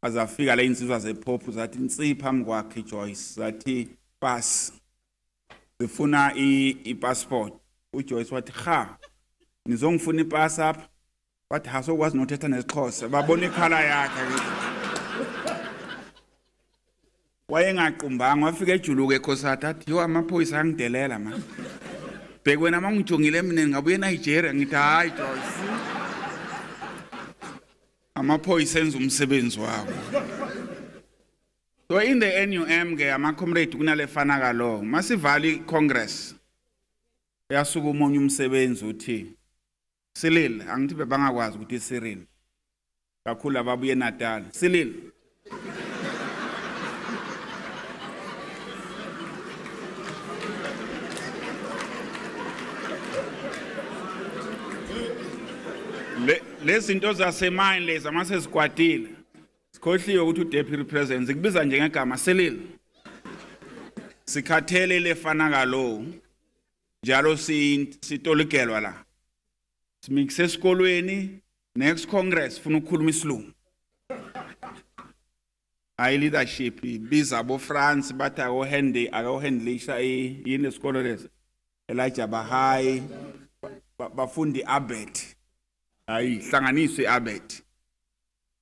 Speaker 14: Azafika la insizwa zephophu zathi insi phambi kwakhe Joyce zathi pass zifuna iPassport. uJoyce wathi cha nizongifuna ipass apha wathi hasokwazi nothetha nesixhosa babona ikhala yakhe wayengaqumbanga wafika ejuluke eCosatu athi yo amaphoyisa angidelela ma bhekwena mangijongile mina ngabuye eNigeria ngithi hayi Joyce amaphoyisa enza umsebenzi wabo. So in the NUM ke ama comrade kunalefana kalo masivali Congress yasuka umunye umsebenzi uthi Cyril angithi bebangakwazi ukuthi Cyril kakhulu ababuye eNatal Cyril lezinto zasemine lezi amase sikwatile sikhohliwe ukuthi uDeputy President sikubiza njengegama Cyril sikhathele lefana kalo njalo sitolikelwa la simikise esikolweni next congress funa ukukhuluma isilungu ayi leadership biza abo France bathi akohandlisha yini esikolo lesi Elijah Bahai bafundi abet ayi hlanganiswe abet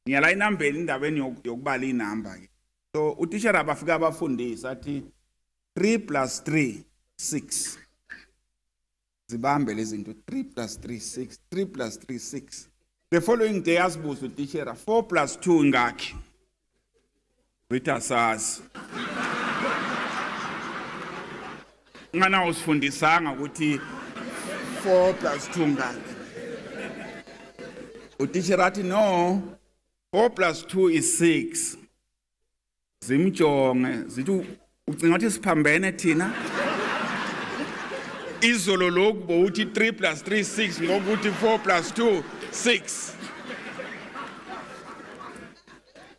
Speaker 14: Ngiyala inamba indabeni yokubala inamba ke. So utishara bafika abafundisi athi 3 plus 3 6. Zibambe lezi zinto 3 plus 3 6 3 plus 3 6. The following day asibuza utishara 4 plus 2 ngakhi. Rita says ngana usifundisanga ukuthi 4 plus 2 ngakhi. Utishara athi no 4 plus 2 is 6. Zimjonge zithi ucinga ukuthi siphambene thina. Izolo lokubo uthi 3 plus 3 6 ngokuthi 4 plus 2 6.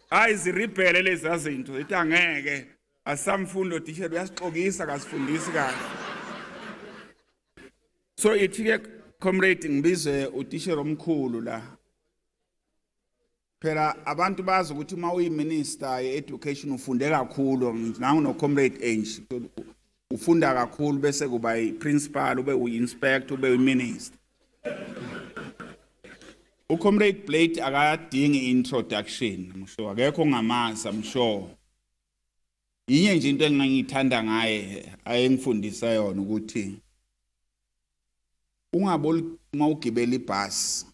Speaker 14: Hayi ziribhele lezi zinto ithi angeke asamfundo teacher uyasixokisa kasifundisi kahle. So ithi ke comrade ngibize uteacher omkhulu la. Phela abantu bazi ukuthi uma uyiminister ye-education ufunde kakhulu nangu no comrade Ange ufunda kakhulu bese kuba i-principal ube uyi-inspector ube uyi-minister. Ucomrade Blade akadingi introduction msho akekho ngamazi msho. Yinye nje into engangithanda ngaye ayengifundisa yona ukuthi ungaboli uma ugibela ibhasi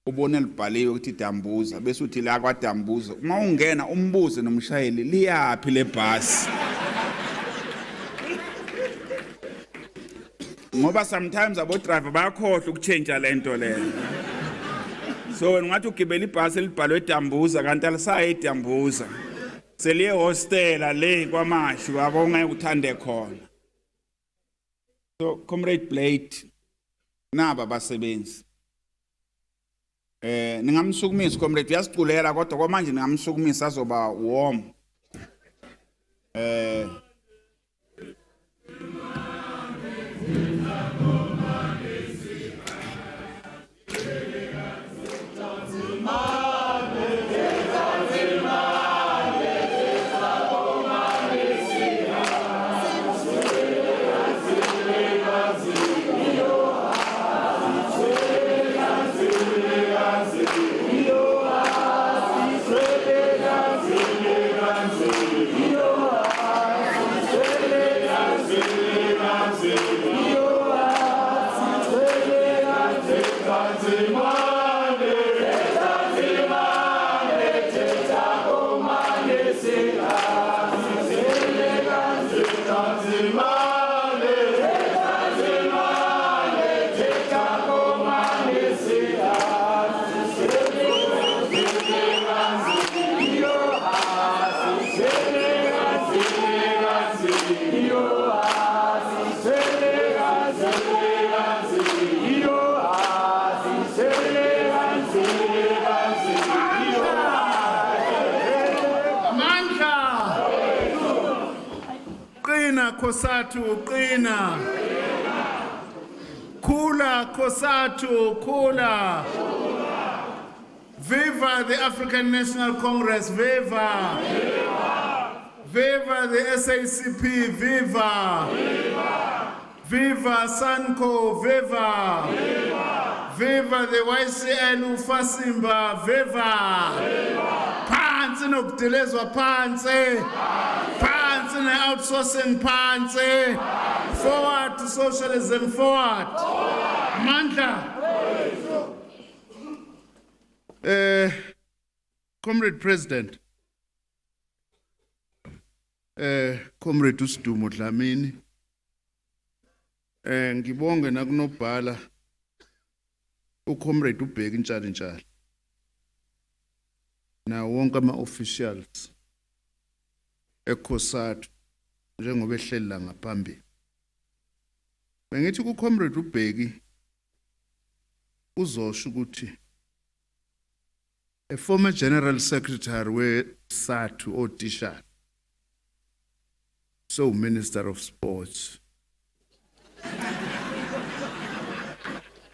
Speaker 14: ubone libhaliwe ukuthi Dambuza bese uthi la kwa Dambuza uma ungena umbuze nomshayeli liyapi le bus. Ngoba sometimes abo driver bayakhohle ukuchange lento leyo. So ngathi ugibela ibhasi elibhalwe Dambuza kanti alisayi eDambuza. Seliye hostela le kwamashu abongeke uthande khona. So comrade Blade naba basebenzi ningamsukumisa comrade uyasiculela kodwa kwamanje ningamsukumisa azoba warm.
Speaker 4: Cosatu, qina. Kula, Cosatu, kula. Viva the African National Congress, viva. Viva the SACP, viva. Viva Sanko, viva. Viva the YCL Ufasimba, viva. Phansi nokudelezwa phansi. Phansi ne-outsourcing phansi. Forward to socialism, forward. Mandla.
Speaker 17: Comrade President, Comrade Usidumo Dlamini, ngibonge nakunobhala uComrade ubheka intshala na wonke ama-officials eCosatu njengoba ehleli la ngaphambili. Bengithi kuComrade ubheki uzosho ukuthi a former General Secretary we-SATU otisha so Minister of Sports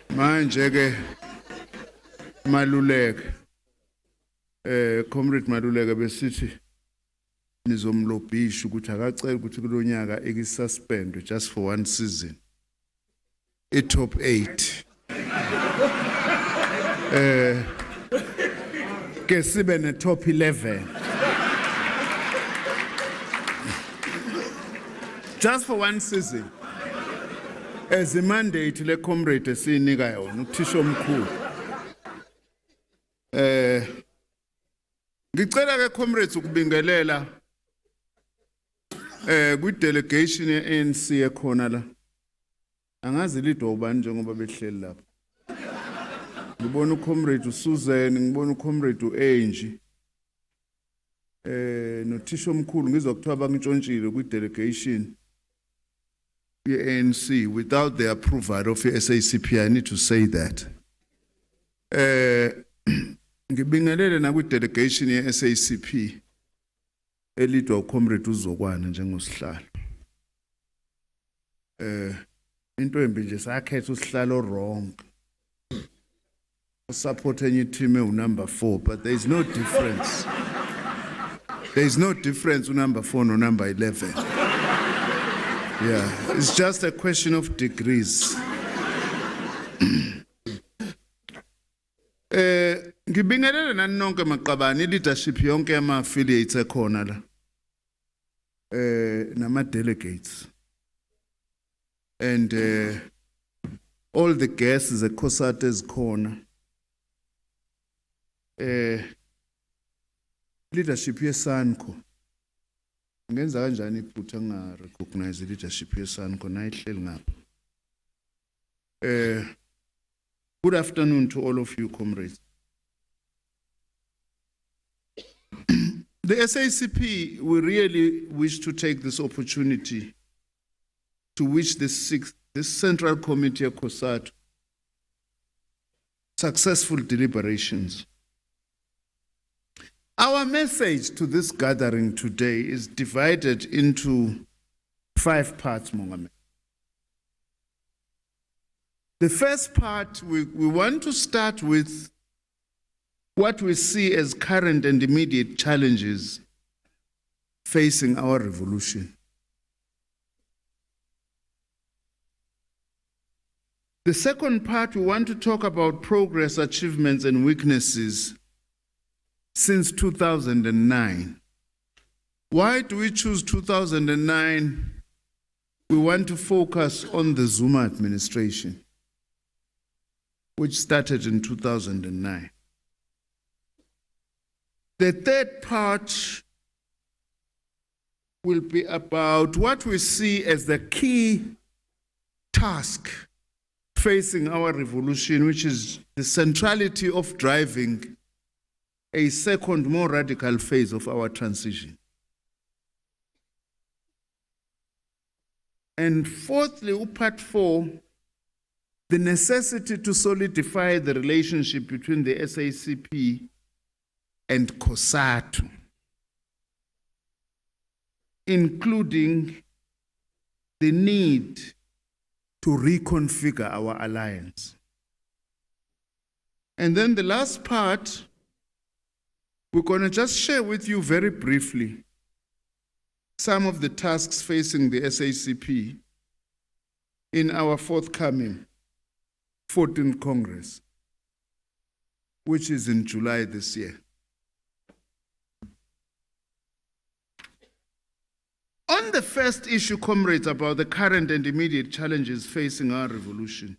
Speaker 17: manje ke Maluleke Comrade Maluleke besithi nizomlobhisha ukuthi akacela ukuthi kulonyaka ekisuspend just for one season top 8
Speaker 4: ke sibe ne top 11. Just for one season. As a mandate le comrade esinika yona uthisha omkhulu. Ngicela ke comrades ukubingelela kwi delegation ye-ANC ekhona la. Angazi lidwa ubani njengoba behleli lapha. Ngibona ucomrade uSusan, ngibona ucomrade uAngie. Nothisha omkhulu ngizwa kuthiwa bangintshontshile kwi delegation ye-ANC without the approval of the SACP. I need to say that. Ngibingelele na kwi delegation ye-SACP elidwa ucomrade uZokwana njengosihlalo. Into embi nje sakhetha usihlalo wrong. Support enye team number 4, but there is no difference. There is no difference number 4 no number 11. Yeah, it's just a question of degrees. Ngibingelele nani nonke maqabane leadership yonke ama affiliates ekhona la. Nama delegates. And all the guests the Cosatu ezikhona. Leadership yeSANCO. Ngenza kanjani iphutha nga recognize leadership yeSANCO na ihleli ngapha. Good afternoon to all of you comrades. The SACP, we really wish to take this opportunity to wish this Central Committee of Cosatu successful deliberations. Our message to this gathering today is divided into 5 parts, Mohammed. The first part, we want to start with what we see as current and immediate challenges facing our revolution. The second part, we want to talk about progress, achievements, and weaknesses since 2009. Why do we choose 2009? We want to focus on the Zuma administration, which started in 2009. The third part will be about what we see as the key task facing our revolution, which is the centrality of driving a second, more radical phase of our transition. And fourthly, part 4, the necessity to solidify the relationship between the SACP and Cosatu, including the need to reconfigure our alliance. And then the last part, we're going to just share with you very briefly some of the tasks facing the SACP in our forthcoming 14th Congress, which is in July this year. On the first issue, comrades, about the current and immediate challenges facing our revolution,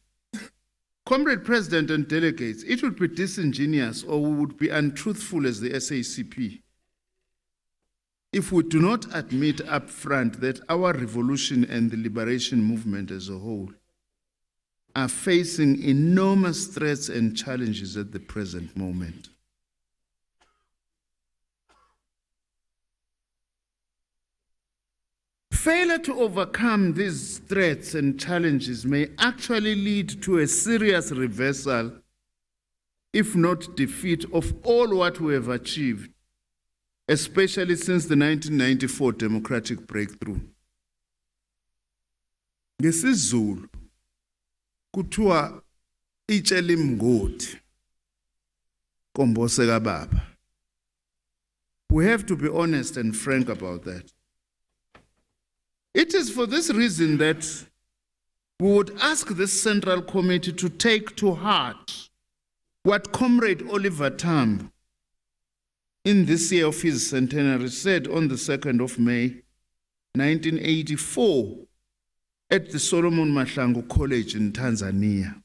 Speaker 4: Comrade President and delegates, it would be disingenuous or we would be untruthful as the SACP if we do not admit up front that our revolution and the liberation movement as a whole are facing enormous threats and challenges at the present moment. Failure to overcome these threats and challenges may actually lead to a serious reversal, if not defeat, of all what we have achieved, especially since the 1994 democratic breakthrough. NgesiZulu kuthiwa itshela imngodi kombose kababa. We have to be honest and frank about that. It is for this reason that we would ask this Central Committee to take to heart what Comrade Oliver Tambo in this year of his centenary, said on the 2nd of May, 1984, at the Solomon Mahlangu College in Tanzania.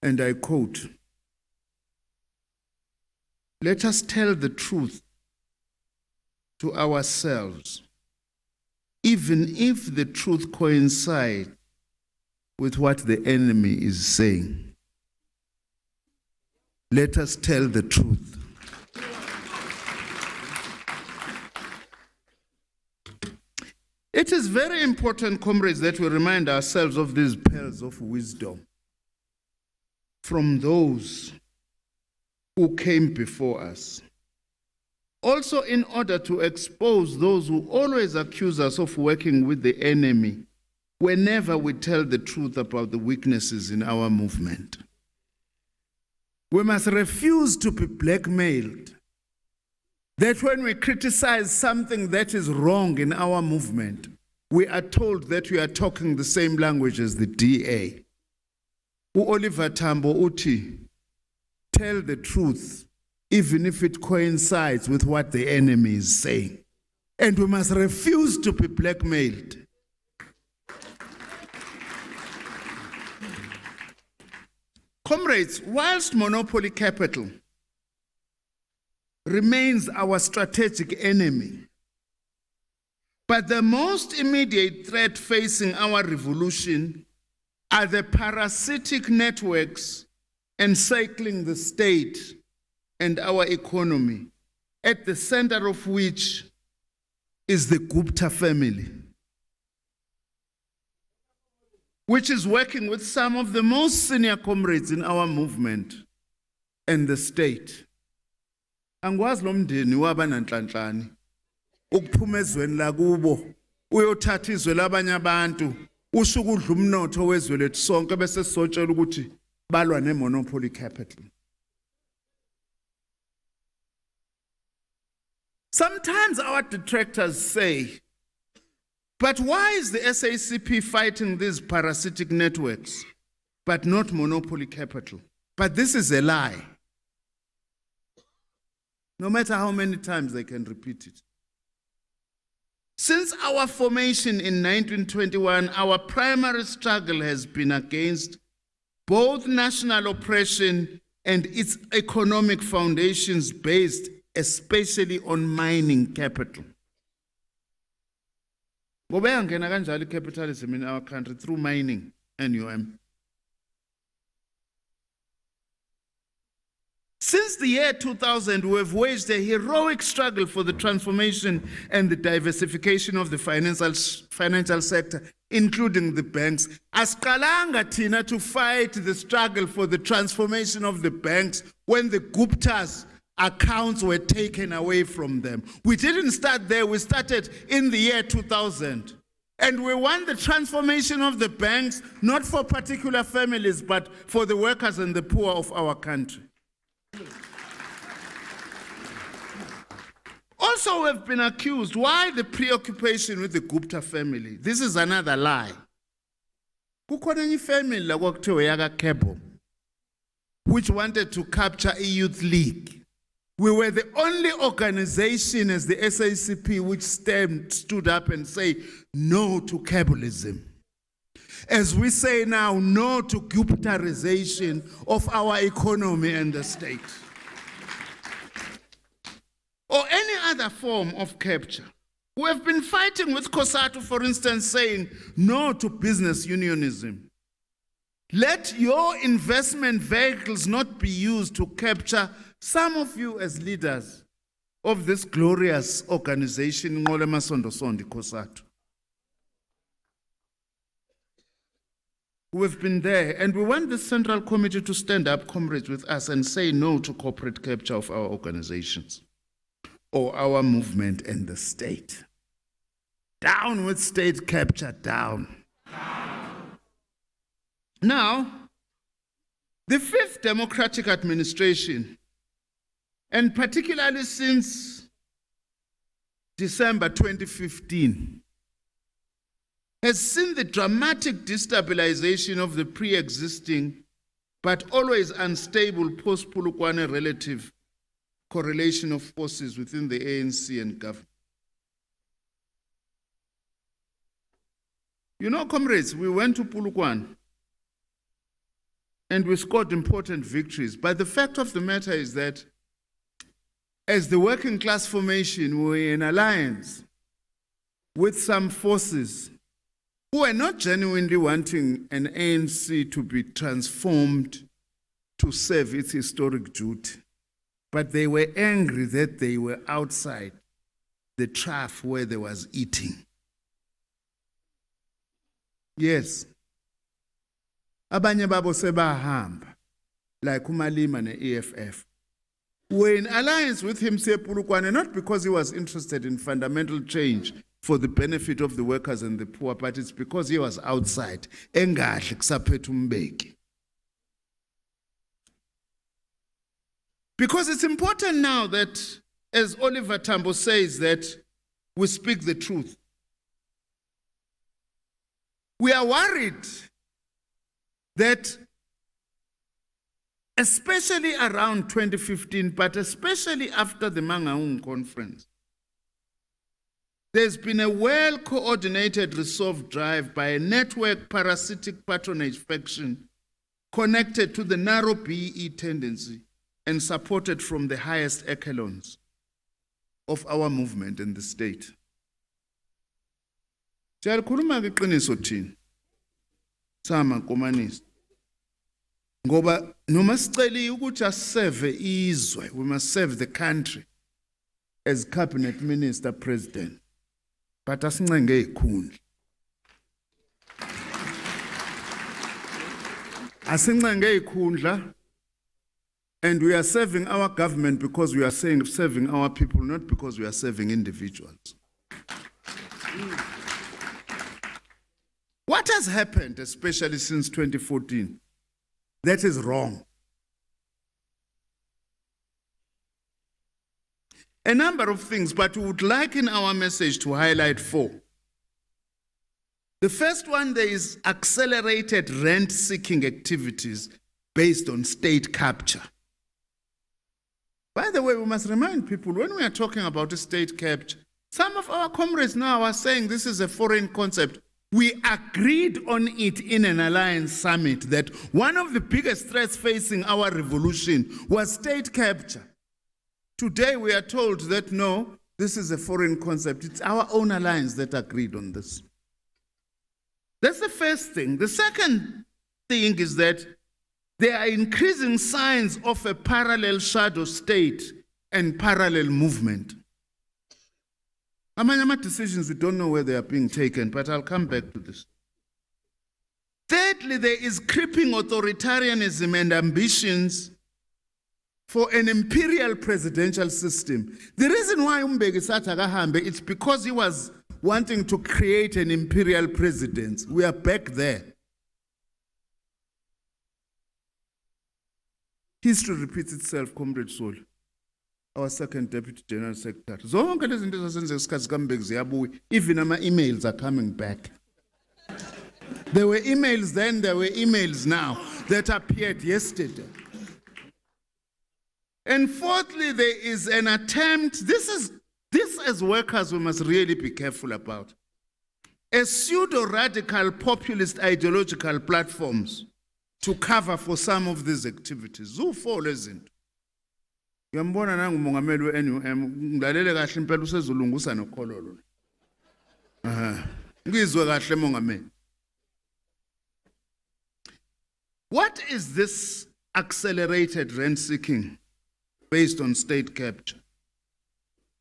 Speaker 4: And I quote, "Let us tell the truth to ourselves, even if the truth coincides with what the enemy is saying. Let us tell the truth." It is very important, comrades, that we remind ourselves of these pearls of wisdom from those who came before us. Also, in order to expose those who always accuse us of working with the enemy whenever we tell the truth about the weaknesses in our movement. We must refuse to be blackmailed. That when we criticize something that is wrong in our movement, we are told that we are talking the same language as the DA. Oliver Tambo uthi, tell the truth, even if it coincides with what the enemy is saying. And we must refuse to be blackmailed. Comrades, whilst monopoly capital remains our strategic enemy, but the most immediate threat facing our revolution are the parasitic networks encircling the state and our economy, at the center of which is the Gupta family, which is working with some of the most senior comrades in our movement and the state. Angwazi lo mndeni wabananhlanhlane ukuphuma ezweni lakubo uyothatha izwe labanye abantu usuku udla umnotho wezwe lethu sonke bese sisotshela ukuthi balwa ne-monopoly capital. Sometimes our detractors say, but why is the SACP fighting these parasitic networks, but not monopoly capital? But this is a lie. No matter how many times they can repeat it. Since our formation in 1921, our primary struggle has been against both national oppression and its economic foundations based especially on mining capital. Bobeyangena kanjalo capitalism in our country through mining, NUM. Since the year 2000, we have waged a heroic struggle for the transformation and the diversification of the financial sector, including the banks. Asiqalanga thina to fight the struggle for the transformation of the banks when the Gupta's accounts were taken away from them. We didn't start there, we started in the year 2000. And we want the transformation of the banks, not for particular families, but for the workers and the poor of our country. Also, we have been accused, why the preoccupation with the Gupta family? This is another lie. Kukhona enye family la kwakuthiwa yaka Kebo, which wanted to capture a youth league. We were the only organization as the SACP which stood up and say no to Kebulism. As we say now, no to Guptarization of our economy and the state. Or any other form of capture. We have been fighting with Cosatu, for instance, saying no to business unionism. Let your investment vehicles not be used to capture some of you as leaders of this glorious organization, Ngolema Sondosondi Cosatu. We've been there, and we want the Central Committee to stand up, comrades, with us and say no to corporate capture of our organizations or our movement and the state. Down with state capture, down. Now, the fifth democratic administration, and particularly since December 2015, has seen the dramatic destabilization of the pre-existing but always unstable post-Polokwane relative correlation of forces within the ANC and government. You know, comrades, we went to Polokwane and we scored important victories. But the fact of the matter is that as the working class formation, we were in alliance with some forces who were not genuinely wanting an ANC to be transformed to serve its historic duty. But they were angry that they were outside the trough where there was eating. Yes. Abanye babo sebahamba, like uMalima ne-EFF. We're in alliance with him, say Polokwane, not because he was interested in fundamental change for the benefit of the workers and the poor, but it's because he was outside. Engahle kusaphethe umbeki. Because it's important now that, as Oliver Tambo says, that we speak the truth. We are worried that, especially around 2015, but especially after the Mangaung conference, there's been a well-coordinated resolve drive by a network parasitic patronage faction connected to the narrow BE tendency and supported from the highest echelons of our movement in the state. Siyakhuluma ke iqiniso thina sama nkomanisi ngoba noma siceli ukuthi asiseve izwe, we must serve the country as cabinet minister president, but asincenge ikhundla, asincenge ikhundla. And we are serving our government because we are serving our people, not because we are serving individuals. What has happened, especially since 2014, that is wrong? A number of things, but we would like in our message to highlight 4. The first one, there is accelerated rent-seeking activities based on state capture. By the way, we must remind people, when we are talking about a state capture, some of our comrades now are saying this is a foreign concept. We agreed on it in an alliance summit that one of the biggest threats facing our revolution was state capture. Today we are told that no, this is a foreign concept. It's our own alliance that agreed on this. That's the first thing. The second thing is that there are increasing signs of a parallel shadow state and parallel movement. Amanyama decisions, we don't know where they are being taken, but I'll come back to this. Thirdly, there is creeping authoritarianism and ambitions for an imperial presidential system. The reason why Mbeki Sata kahambe, it's because he was wanting to create an imperial presidency. We are back there. History repeats itself, Comrade Sol, our second Deputy General Secretary. Zonke lezi zinto ezasenze isikhathi kaMbeki ziyabuya, even ama-emails are coming back. There were emails then, there were emails now that appeared yesterday. And fourthly, there is an attempt, this as workers we must really be careful about, a pseudo-radical populist ideological platforms to cover for some of these activities. Zufo lezinto. Ngiyambona nangu umongameli we-NUM, ngilalele kahle impela usezulungusa nokhololo. Ngizwe kahle mongameli. What is this accelerated rent seeking based on state capture?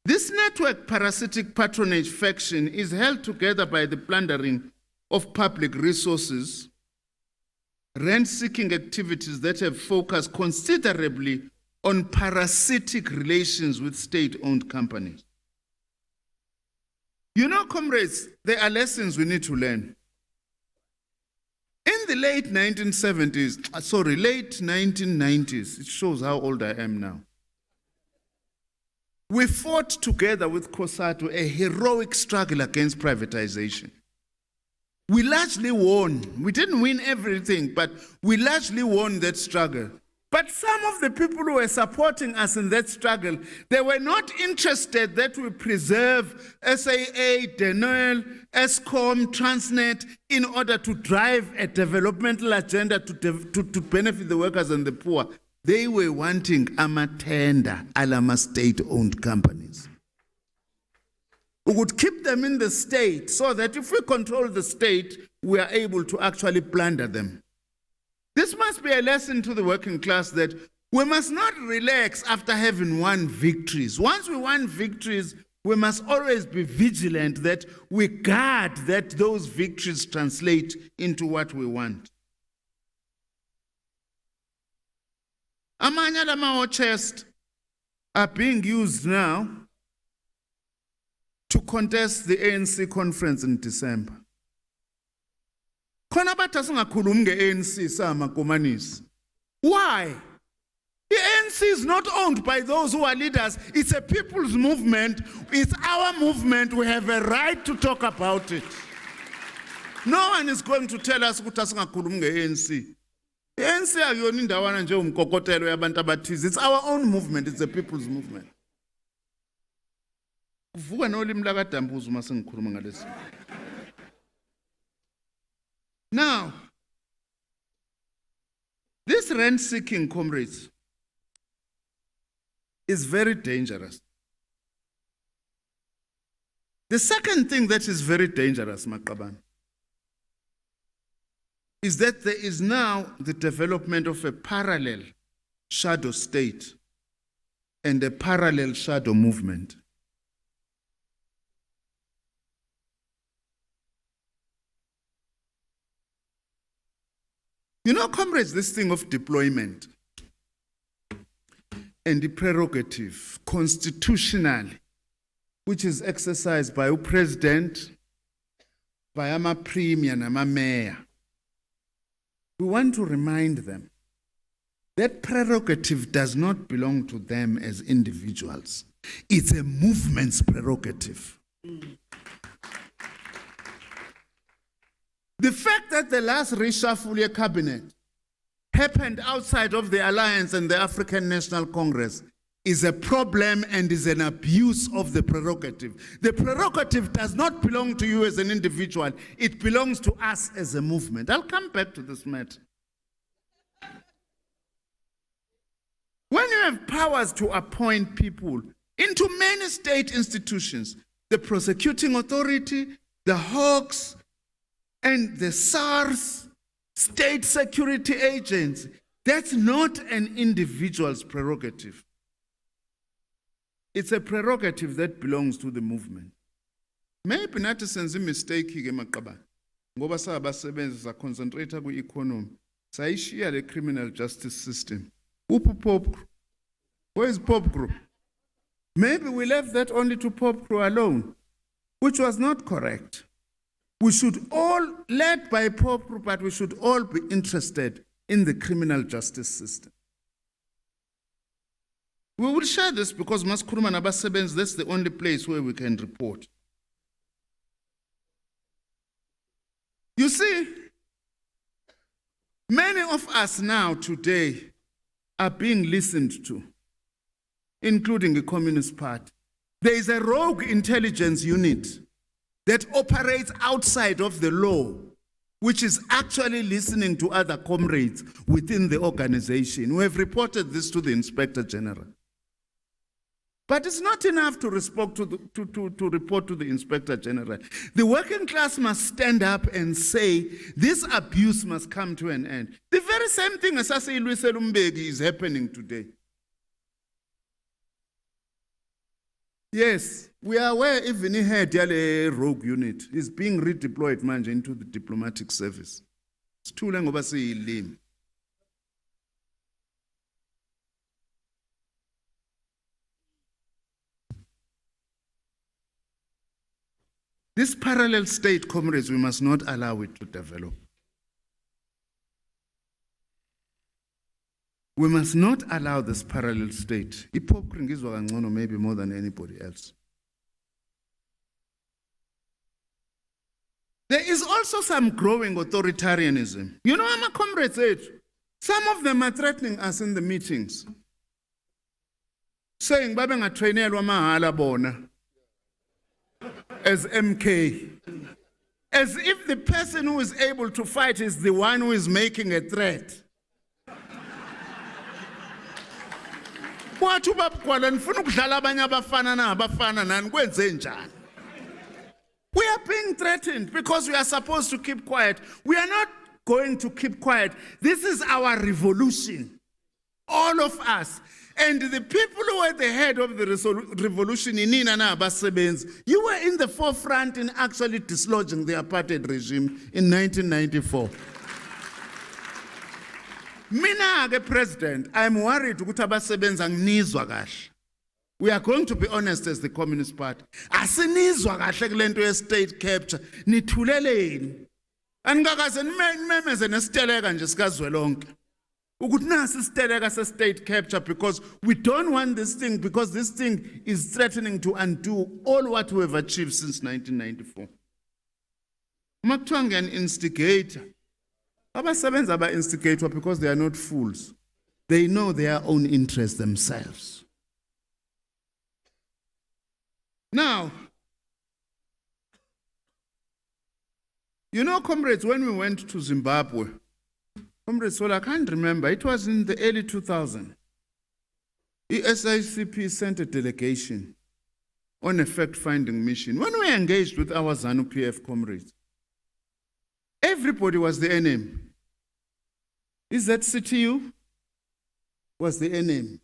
Speaker 4: This network parasitic patronage faction is held together by the plundering of public resources, rent-seeking activities that have focused considerably on parasitic relations with state-owned companies. You know, comrades, there are lessons we need to learn. In the late 1990s, it shows how old I am now. We fought together with Cosatu a heroic struggle against privatization. We largely won. We didn't win everything, but we largely won that struggle. But some of the people who were supporting us in that struggle, they were not interested that we preserve SAA, DENOEL, ESCOM, Transnet in order to drive a developmental agenda to benefit the workers and the poor. They were wanting amatenda, alama state-owned companies. We would keep them in the state so that if we control the state, we are able to actually plunder them. This must be a lesson to the working class that we must not relax after having won victories. Once we won victories, we must always be vigilant that we guard that those victories translate into what we want. Amanye lama chest are being used now to contest the ANC conference in December. Khona bathi singakhulumi nge-ANC sama komanisi. Why? The ANC is not owned by those who are leaders. It's a people's movement. It's our movement. We have a right to talk about it. No one is going to tell us ukuthi singakhulumi nge-ANC. The ANC akuyona indawana nje umkokotelo yabantu abathize. It's our own movement. It's a people's movement. Uvuka nolimi lakadambuza uma sengikhuluma ngalesi. Now, this rent-seeking, comrades, is very dangerous. The second thing that is very dangerous, Maqabane, is that there is now the development of a parallel shadow state and a parallel shadow movement. You know, comrades, this thing of deployment and the prerogative constitutionally, which is exercised by the president, by our premier and our mayor, we want to remind them that prerogative does not belong to them as individuals. It's a movement's prerogative. The fact that the last reshuffle cabinet happened outside of the alliance and the African National Congress is a problem and is an abuse of the prerogative. The prerogative does not belong to you as an individual. It belongs to us as a movement. I'll come back to this matter. When you have powers to appoint people into many state institutions, the prosecuting authority, the Hawks, and the SARS, state security agents, that's not an individual's prerogative. It's a prerogative that belongs to the movement. Maybe nathi senze mistake ke Maqabane. Ngoba sabasebenzi sa concentrate ku economy. Sayishiya le criminal justice system. Uphi Pop Crew? Where is Pop Crew? Maybe we left that only to Pop Crew alone, which was not correct. We should all, led by Pop Crew, but we should all be interested in the criminal justice system. We will share this because Maskuruma and Abasebens, that's the only place where we can report. You see, many of us now today are being listened to, including the Communist Party. There is a rogue intelligence unit that operates outside of the law, which is actually listening to other comrades within the organization. We have reported this to the Inspector General. But it's not enough to report to the Inspector General. The working class must stand up and say, this abuse must come to an end. The very same thing as Asase Luise Lumbegi is happening today. Yes, we are aware even he had a rogue unit. Is being redeployed manje into the diplomatic service. It's too long over say limb. This parallel state, comrades, we must not allow it to develop. We must not allow this parallel state. Maybe more than anybody else. There is also some growing authoritarianism. You know, I'm a comrade said, Some of them are threatening us in the meetings, saying, "Babe ngatrainelwa mahala bona," as MK. As if the person who is able to fight is the one who is making a threat. Wathi ubabugwala nifuna ukudlala abanye abafana nabafana nani kwenze njani? We are being threatened because we are supposed to keep quiet. We are not going to keep quiet. This is our revolution. All of us. And the people who were at the head of the revolution in Nina na Abasebenzi, you were in the forefront in actually dislodging the apartheid regime in 1994. Mina ke President, I'm worried ukuthi abasebenzi anginizwa kahle. We are going to be honest as the Communist Party. Asinizwa kahle kulento ye state capture. Nithuleleni. Angakaze nimemeze nesiteleka nje sikazwelonke. Ukuthi nasi isiteleka se state capture because we don't want this thing because this thing is threatening to undo all what we have achieved since 1994. Makuthiwa ngiyan instigator. Abasebenzi aba instigator because they are not fools. They know their own interests themselves. Now, you know, comrades, when we went to Zimbabwe, comrades, well, I can't remember, it was in the early 2000s. The SICP sent a delegation on a fact-finding mission. When we engaged with our ZANU-PF comrades, everybody was the enemy. Is that CTU? Was the enemy.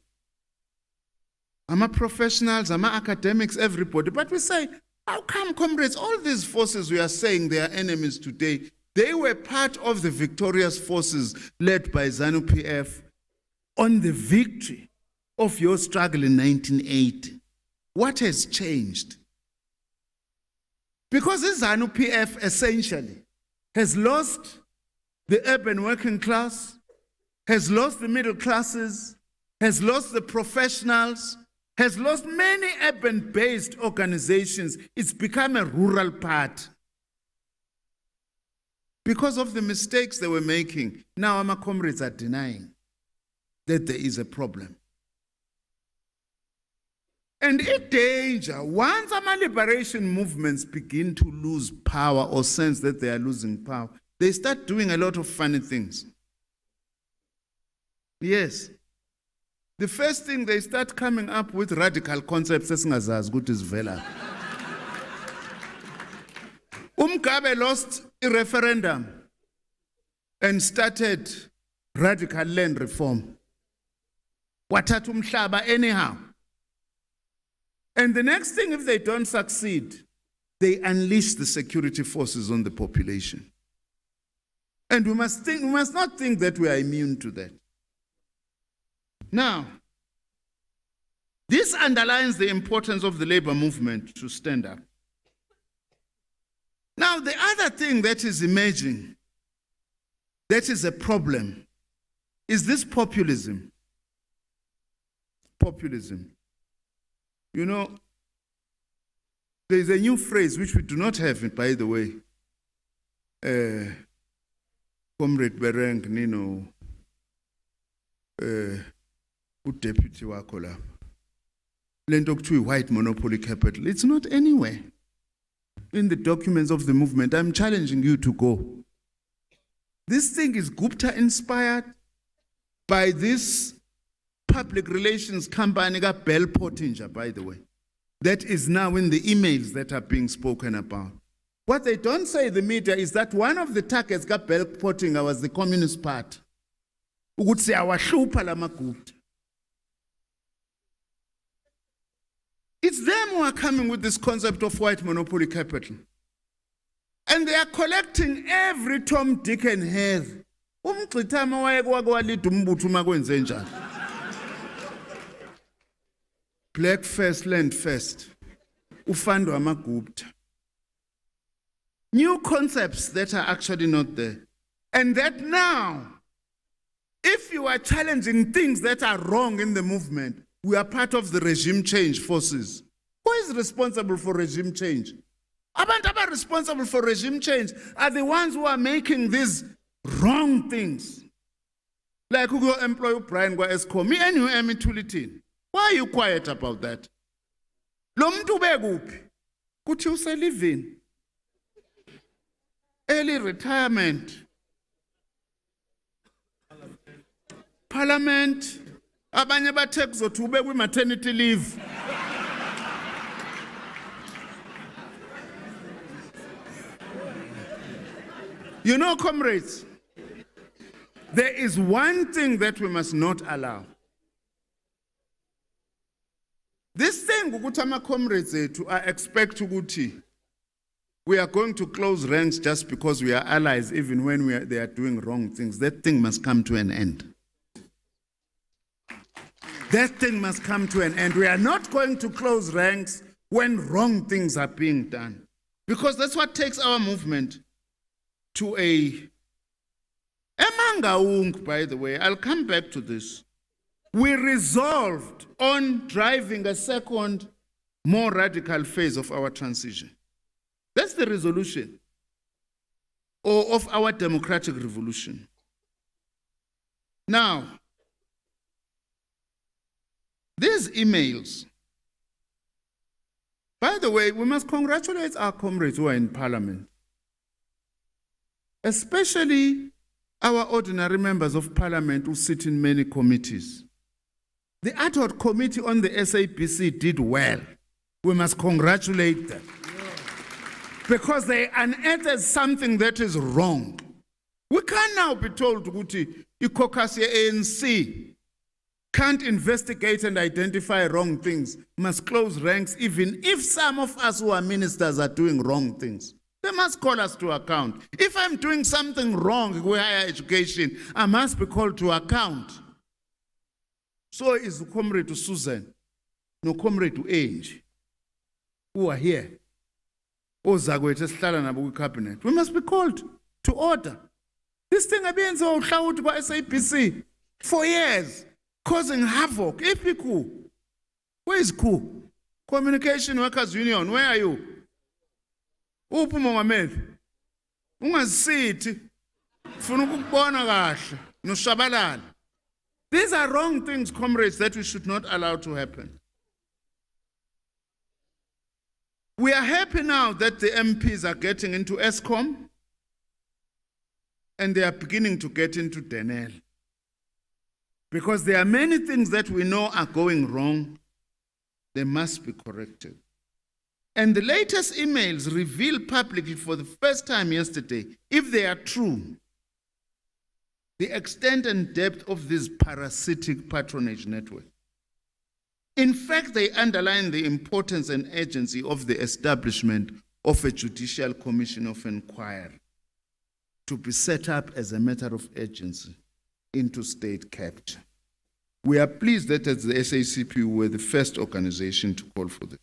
Speaker 4: I'm a professionals, I'm a academics, everybody. But we say, how come, comrades, all these forces we are saying they are enemies today, they were part of the victorious forces led by ZANU-PF on the victory of your struggle in 1980. What has changed? Because the ZANU-PF essentially has lost the urban working class, has lost the middle classes, has lost the professionals, has lost many urban-based organizations. It's become a rural part. Because of the mistakes they were making, now our comrades are denying that there is a problem. And in danger, once our liberation movements begin to lose power or sense that they are losing power, they start doing a lot of funny things. Yes. The first thing, they start coming up with radical concepts as good as Vela. Mugabe lost a referendum and started radical land reform. Wathatha umhlaba anyhow. And the next thing, if they don't succeed, they unleash the security forces on the population. And we must not think that we are immune to that. Now, this underlines the importance of the labor movement to stand up. Now, the other thing that is emerging, that is a problem, is this populism. Populism. You know, there is a new phrase which we do not have, by the way. Comrade Bereng, Nino, deputy wakho lento kuthiwa white monopoly capital. It's not anywhere in the documents of the movement. I'm challenging you to go. This thing is Gupta inspired by this public relations company, Bell Pottinger, by the way, that is now in the emails that are being spoken about. What they don't say in the media is that one of the targets Bell Pottinger was the Communist Party. Ukuthi siyawahlupha lama Gupta. It's them who are coming with this concept of white monopoly capital. And they are collecting every Tom, Dick, and Harry. Umgqithama wayekwalida umbutho makwenze njani. Black first, land first. Ufando amaGupta. New concepts that are actually not there. And that now, if you are challenging things that are wrong in the movement, we are part of the regime change forces. Who is responsible for regime change? Abantu responsible for regime change are the ones who are making these wrong things. Like who go employ Brian kwa Eskom, me and you Tulitini. Why are you quiet about that? Lo mntu bekuphi? Kuthi useliving. Early retirement. Parliament. Abanye bathe kuzothi ube kwi maternity leave. You know, comrades, there is one thing that we must not allow. This thing, ukuthi comrades zethu, I expect ukuthi we are going to close ranks just because we are allies, even when they are doing wrong things. That thing must come to an end. That thing must come to an end. We are not going to close ranks when wrong things are being done. Because that's what takes our movement to a Emangaung, by the way. I'll come back to this. We resolved on driving a second, more radical phase of our transition. That's the resolution or of our democratic revolution. Now, these emails, by the way, we must congratulate our comrades who are in parliament, especially our ordinary members of parliament who sit in many committees. The ad hoc committee on the SABC did well. We must congratulate them. Because they unearthed something that is wrong. We can now be told ukuthi i-caucus ANC can't investigate and identify wrong things, must close ranks, even if some of us who are ministers are doing wrong things. They must call us to account. If I'm doing something wrong with higher education, I must be called to account. So is the comrade to Susan, no comrade to Ange, who are here. Cabinet. We must be called to order. This thing has been so loud by SABC for years, causing havoc. Epiku. Where is KU? Communication Workers Union, where are you? Upu Mohamed. Ungazisithi. Funa ukubona kahle. Noshabalala. These are wrong things, comrades, that we should not allow to happen. We are happy now that the MPs are getting into Eskom and they are beginning to get into Denel. Because there are many things that we know are going wrong. They must be corrected. And the latest emails reveal publicly for the first time yesterday, if they are true, the extent and depth of this parasitic patronage network. In fact, they underline the importance and urgency of the establishment of a judicial commission of inquiry to be set up as a matter of urgency into state capture. We are pleased that as the SACP we were the first organization to call for this.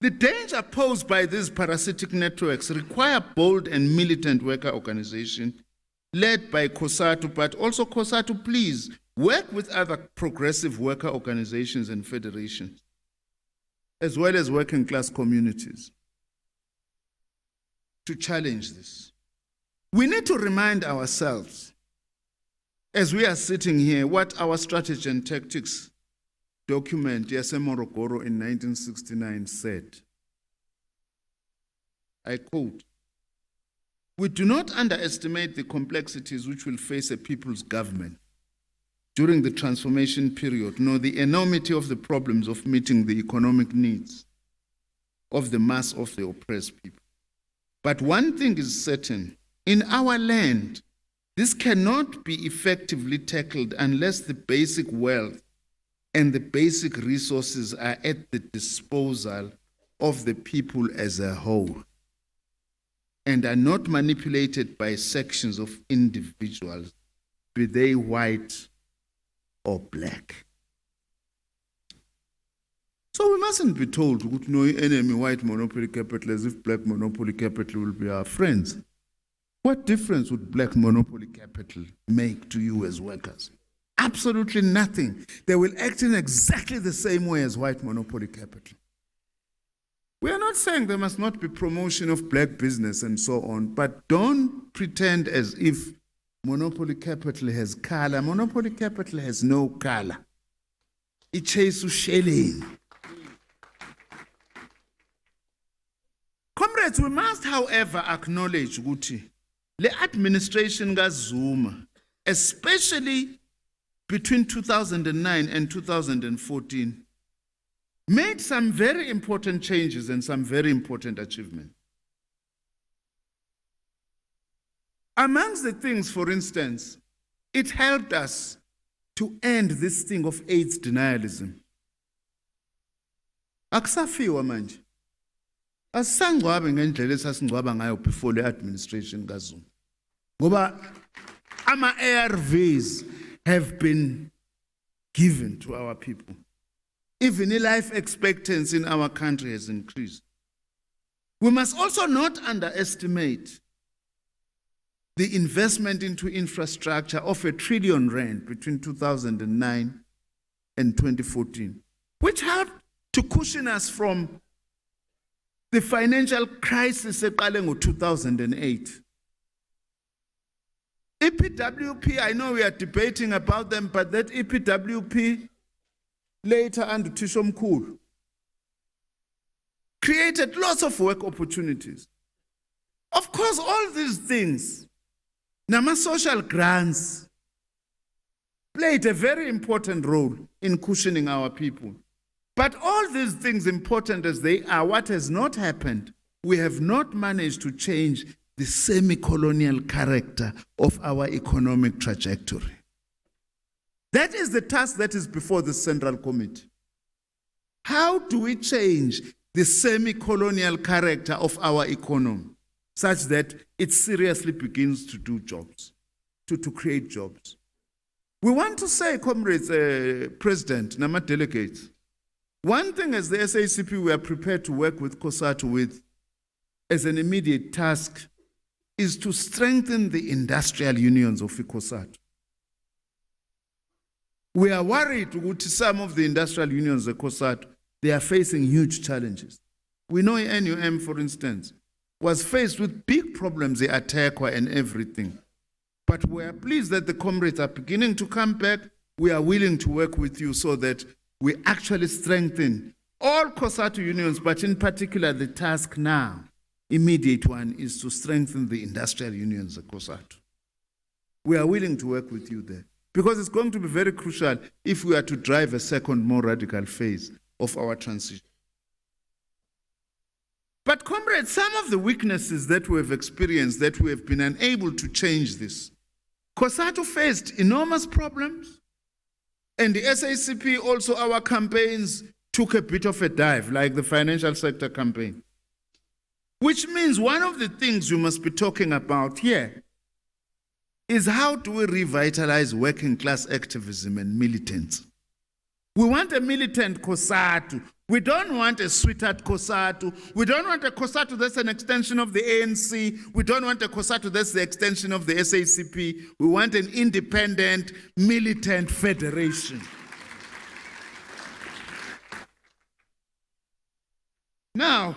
Speaker 4: The danger posed by these parasitic networks require bold and militant worker organization led by Cosatu, but also Cosatu, please work with other progressive worker organizations and federations, as well as working class communities, to challenge this. We need to remind ourselves, as we are sitting here, what our strategy and tactics document, Yase Morogoro in 1969 said. I quote, "We do not underestimate the complexities which will face a people's government during the transformation period, nor the enormity of the problems of meeting the economic needs of the mass of the oppressed people. But one thing is certain, in our land, this cannot be effectively tackled unless the basic wealth and the basic resources are at the disposal of the people as a whole and are not manipulated by sections of individuals, be they white or black." So we mustn't be told that no enemy white monopoly capital as if black monopoly capital will be our friends. What difference would black monopoly capital make to you as workers? Absolutely nothing. They will act in exactly the same way as white monopoly capital. We are not saying there must not be promotion of black business and so on, but don't pretend as if monopoly capital has color. Monopoly capital has no color. It chases shelling. Comrades, we must, however, acknowledge ukuthi the administration Zuma, especially between 2009 and 2014, made some very important changes and some very important achievements. Amongst the things, for instance, it helped us to end this thing of AIDS denialism. Akusafiwa manje. Asisangcwabe ngendlela esasingcwaba ngayo before the administration kaZuma. Ngoba ama-ARVs have been given to our people. Even the life expectancy in our country has increased. We must also not underestimate the investment into infrastructure of R1 trillion between 2009 and 2014, which helped to cushion us from the financial crisis in 2008. EPWP, I know we are debating about them, but that EPWP later under Tishomkul created lots of work opportunities. Of course, all these things, Nama social grants, played a very important role in cushioning our people. But all these things, important as they are, what has not happened, we have not managed to change the semi-colonial character of our economic trajectory. That is the task that is before the Central Committee. How do we change the semi-colonial character of our economy such that it seriously begins to do jobs, to create jobs? We want to say, comrades, President, Nama delegates, one thing as the SACP we are prepared to work with Cosatu with as an immediate task is to strengthen the industrial unions of Cosatu. We are worried that some of the industrial unions of Cosatu, they are facing huge challenges. We know NUM, for instance, was faced with big problems, the Atekwa and everything. But we are pleased that the comrades are beginning to come back. We are willing to work with you so that we actually strengthen all Cosatu unions, but in particular the task now, immediate one, is to strengthen the industrial unions of Cosatu. We are willing to work with you there because it's going to be very crucial if we are to drive a second, more radical phase of our transition. But comrades, some of the weaknesses that we have experienced, that we have been unable to change this. Cosatu faced enormous problems, and the SACP also, our campaigns took a bit of a dive, like the financial sector campaign. Which means one of the things we must be talking about here is how do we revitalize working class activism and militants. We want a militant Cosatu. We don't want a sweetheart Cosatu. We don't want a Cosatu that's an extension of the ANC. We don't want a Cosatu that's the extension of the SACP. We want an independent, militant federation. Now,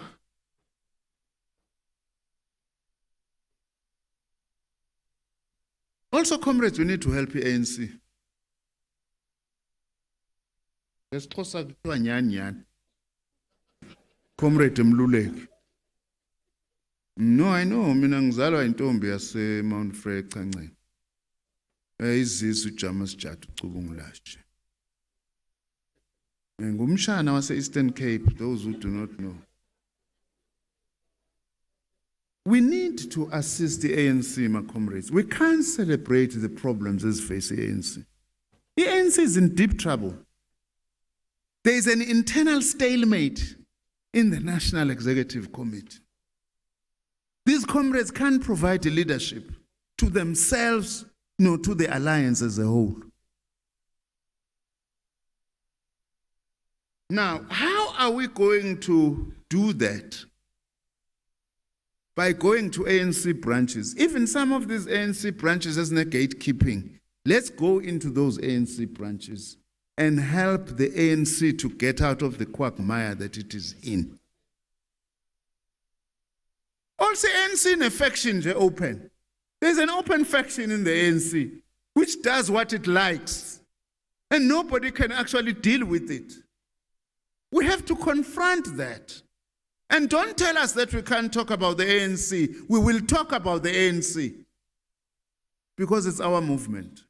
Speaker 4: also, comrades, we need to help the ANC. Comrade Mluleki. No, I know, mina ngizalwa intombi yase Mount Frere Chanceni. Izizwe ujama sijathu ucubungulashe. Ngumshana wase Eastern Cape, those who do not know. We need to assist the ANC, my comrades. We can't celebrate the problems as face the ANC. The ANC is in deep trouble. There is an internal stalemate in the National Executive Committee. These comrades can't provide a leadership to themselves, nor to the alliance as a whole. Now, how are we going to do that? By going to ANC branches. Even some of these ANC branches as the gatekeeping, let's go into those ANC branches and help the ANC to get out of the quagmire that it is in. say ANC in a faction nje open. There's an open faction in the ANC which does what it likes, and nobody can actually deal with it. We have to confront that. And don't tell us that we can't talk about the ANC. We will talk about the ANC because it's our movement.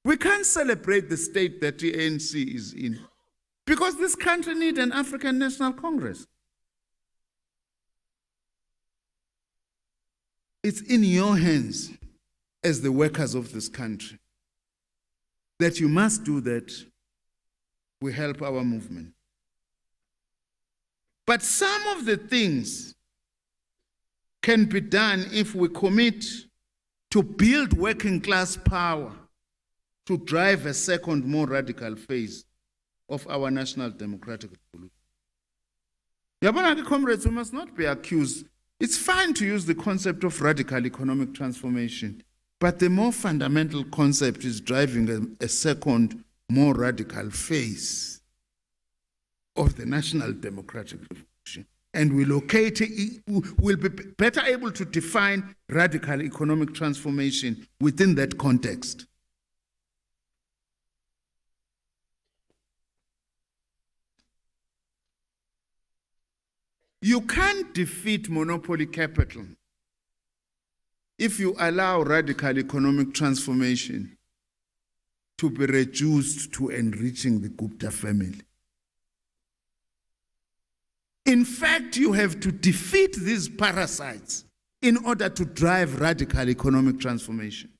Speaker 4: We can't celebrate the state that the ANC is in because this country needs an African National Congress. It's in your hands as the workers of this country that you must do that. We help our movement. But some of the things can be done if we commit to build working class power to drive a second, more radical phase of our national democratic revolution. Yabona, comrades, we must not be accused. It's fine to use the concept of radical economic transformation, but the more fundamental concept is driving a second, more radical phase of the national democratic revolution. And we'll be better able to define radical economic transformation within that context. You can't defeat monopoly capital if you allow radical economic transformation to be reduced to enriching the Gupta family. In fact, you have to defeat these parasites in order to drive radical economic transformation.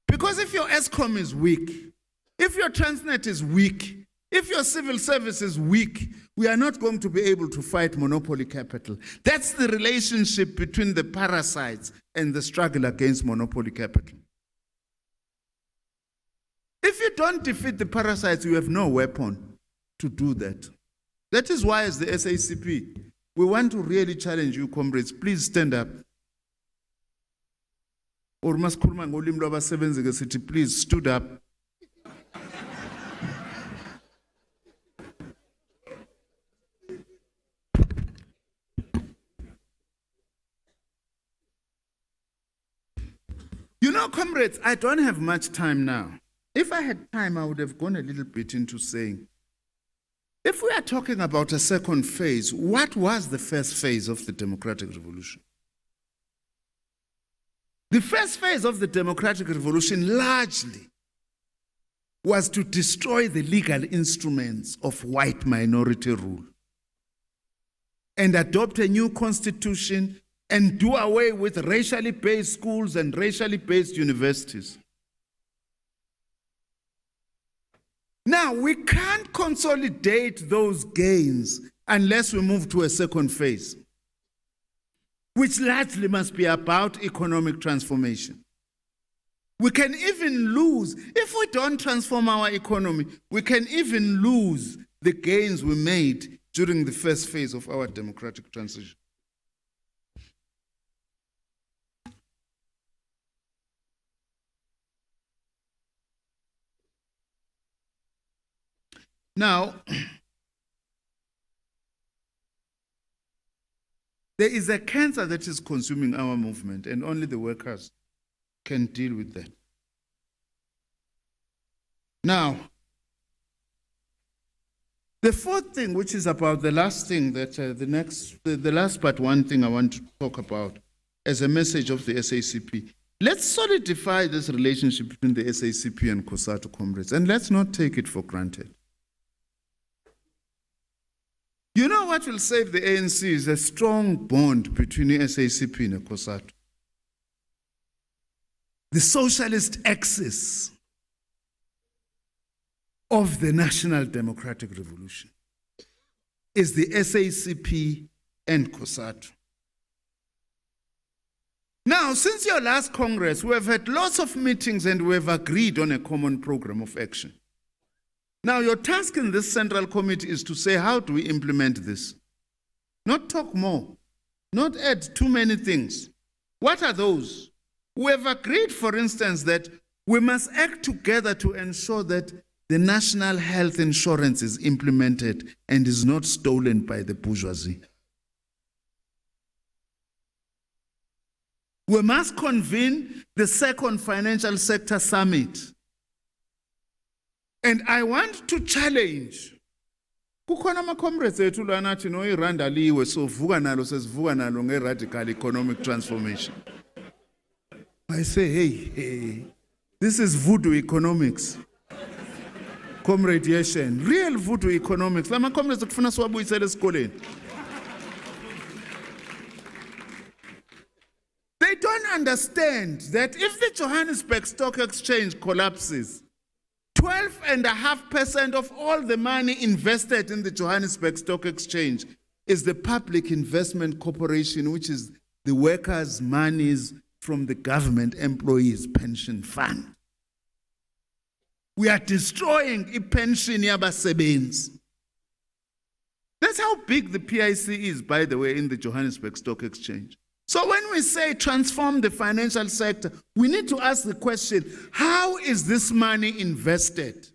Speaker 4: Because if your ESCOM is weak, if your Transnet is weak, if your civil service is weak, we are not going to be able to fight monopoly capital. That's the relationship between the parasites and the struggle against monopoly capital. If you don't defeat the parasites, you have no weapon to do that. That is why, as the SACP, we want to really challenge you, comrades. Please stand up. Or please stood up. You know, comrades, I don't have much time now. If I had time, I would have gone a little bit into saying, if we are talking about a second phase, what was the first phase of the democratic revolution? The first phase of the democratic revolution largely was to destroy the legal instruments of white minority rule and adopt a new constitution and do away with racially based schools and racially based universities. Now, we can't consolidate those gains unless we move to a second phase, which largely must be about economic transformation. We can even lose, if we don't transform our economy, we can even lose the gains we made during the first phase of our democratic transition. Now, there is a cancer that is consuming our movement, and only the workers can deal with that. Now, the fourth thing, which is about the last thing that the last but one thing I want to talk about as a message of the SACP. Let's solidify this relationship between the SACP and Cosatu comrades, and let's not take it for granted. You know what will save the ANC is a strong bond between the SACP and the Cosatu. The socialist axis of the National Democratic Revolution is the SACP and Cosatu. Now, since your last Congress, we have had lots of meetings and we have agreed on a common program of action. Now, your task in this Central Committee is to say, how do we implement this? Not talk more, not add too many things. What are those? We have agreed, for instance, that we must act together to ensure that the national health insurance is implemented and is not stolen by the bourgeoisie. We must convene the second financial sector summit. And I want to challenge. Kukhona ama-comrades ethu lana athi no iranda liwe sovuka nalo sesivuka nalo nge-radical economic transformation. I say, hey, this is voodoo economics. Comrade Yeshen, real voodoo economics. Lama comrades kufuna siwabuyisele esikoleni. They don't understand that if the Johannesburg Stock Exchange collapses, 12.5% of all the money invested in the Johannesburg Stock Exchange is the Public Investment Corporation, which is the workers' monies from the government employees' pension fund. We are destroying a pension yabasebenzi. That's how big the PIC is, by the way, in the Johannesburg Stock Exchange. So when we say transform the financial sector, we need to ask the question, how is this money invested?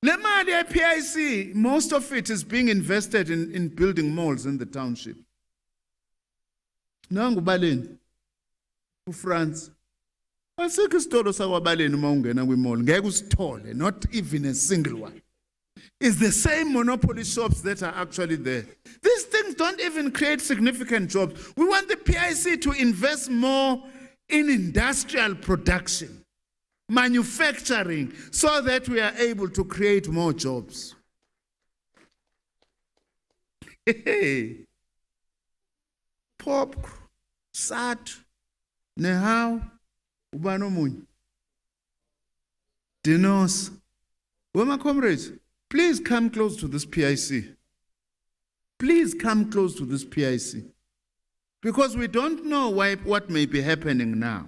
Speaker 4: Le mali ya PIC, most of it is being invested in building malls in the township. Nangu Baleni, France. Asikho isitolo sakwaBaleni uma ungena kwimall, ngeke usithole, not even a single one. It's the same monopoly shops that are actually there. These things don't even create significant jobs. We want the PIC to invest more in industrial production, manufacturing, so that we are able to create more jobs. Pop, Sat, Nehau, Ubano Munyi, Dinos. Well, my comrades, please come close to this PIC. Please come close to this PIC. Because we don't know what may be happening now.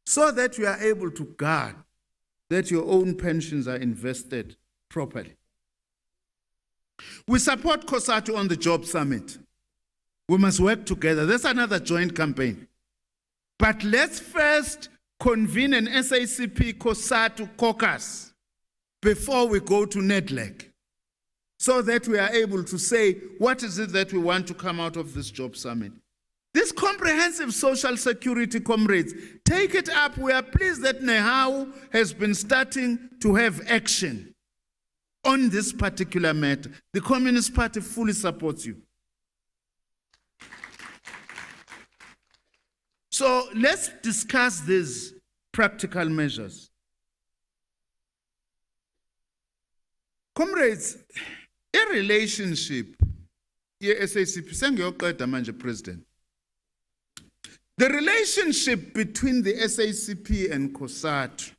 Speaker 4: So that you are able to guard that your own pensions are invested properly. We support Cosatu on the Job Summit. We must work together. That's another joint campaign. But let's first convene an SACP Cosatu caucus before we go to NEDLEC, so that we are able to say, what is it that we want to come out of this job summit? This comprehensive social security, comrades, take it up. We are pleased that Nehau has been starting to have action on this particular matter. The Communist Party fully supports you. So let's discuss these practical measures. Comrades, a relationship, SACP, President. The relationship between the SACP and Cosatu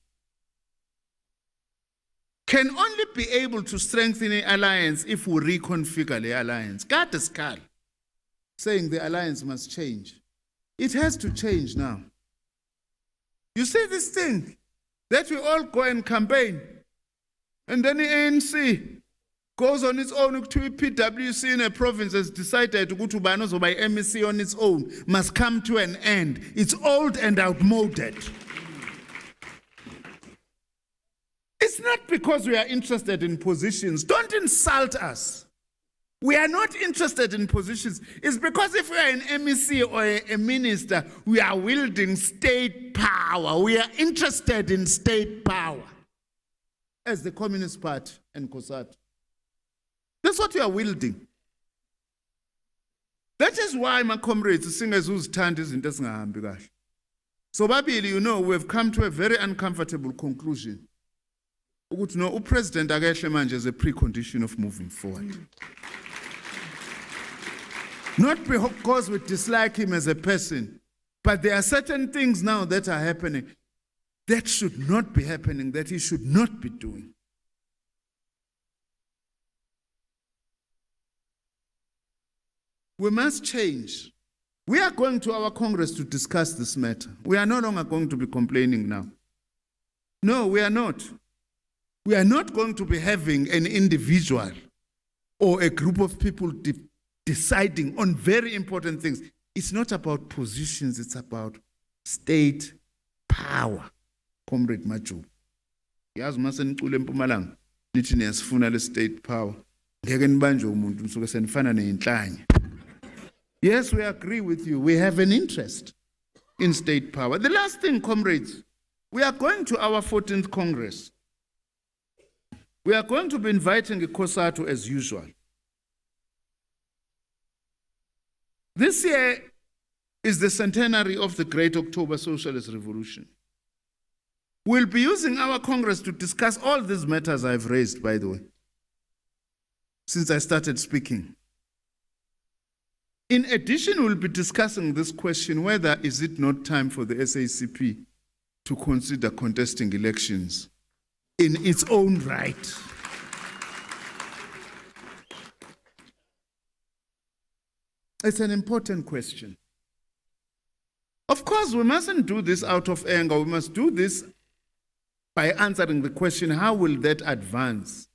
Speaker 4: can only be able to strengthen the alliance if we reconfigure the alliance. God is saying the alliance must change. It has to change now. You see this thing, that we all go and campaign, and then the ANC goes on its own to PwC in a province has decided to go to Banozo by MEC on its own, must come to an end. It's old and outmoded. It's not because we are interested in positions. Don't insult us. We are not interested in positions. It's because if we are an MEC or a minister, we are wielding state power. We are interested in state power as the Communist Party and Cosatu. That's what we are wielding. That is why, my comrades, singers whose stand is in Tesngahambigash. So, Babili, you know, we have come to a very uncomfortable conclusion. No, President Agashe is a precondition of moving forward. Not because we dislike him as a person, but there are certain things now that are happening that should not be happening, that he should not be doing. We must change. We are going to our Congress to discuss this matter. We are no longer going to be complaining now. No, we are not. We are not going to be having an individual or a group of people deciding on very important things. It's not about positions, it's about state power. Comrade Maju. Yazi mase nicule eMpumalanga nithi niyasifuna le state power. Ngeke nibanjwe umuntu msuke senifana neinhlanya. Yes, we agree with you. We have an interest in state power. The last thing, comrades, we are going to our 14th Congress. We are going to be inviting a Cosatu as usual. This year is the centenary of the Great October Socialist Revolution. We'll be using our Congress to discuss all these matters I've raised, by the way, since I started speaking. In addition, we'll be discussing this question, whether is it not time for the SACP to consider contesting elections in its own right. It's an important question. Of course, we mustn't do this out of anger. We must do this by answering the question, how will that advance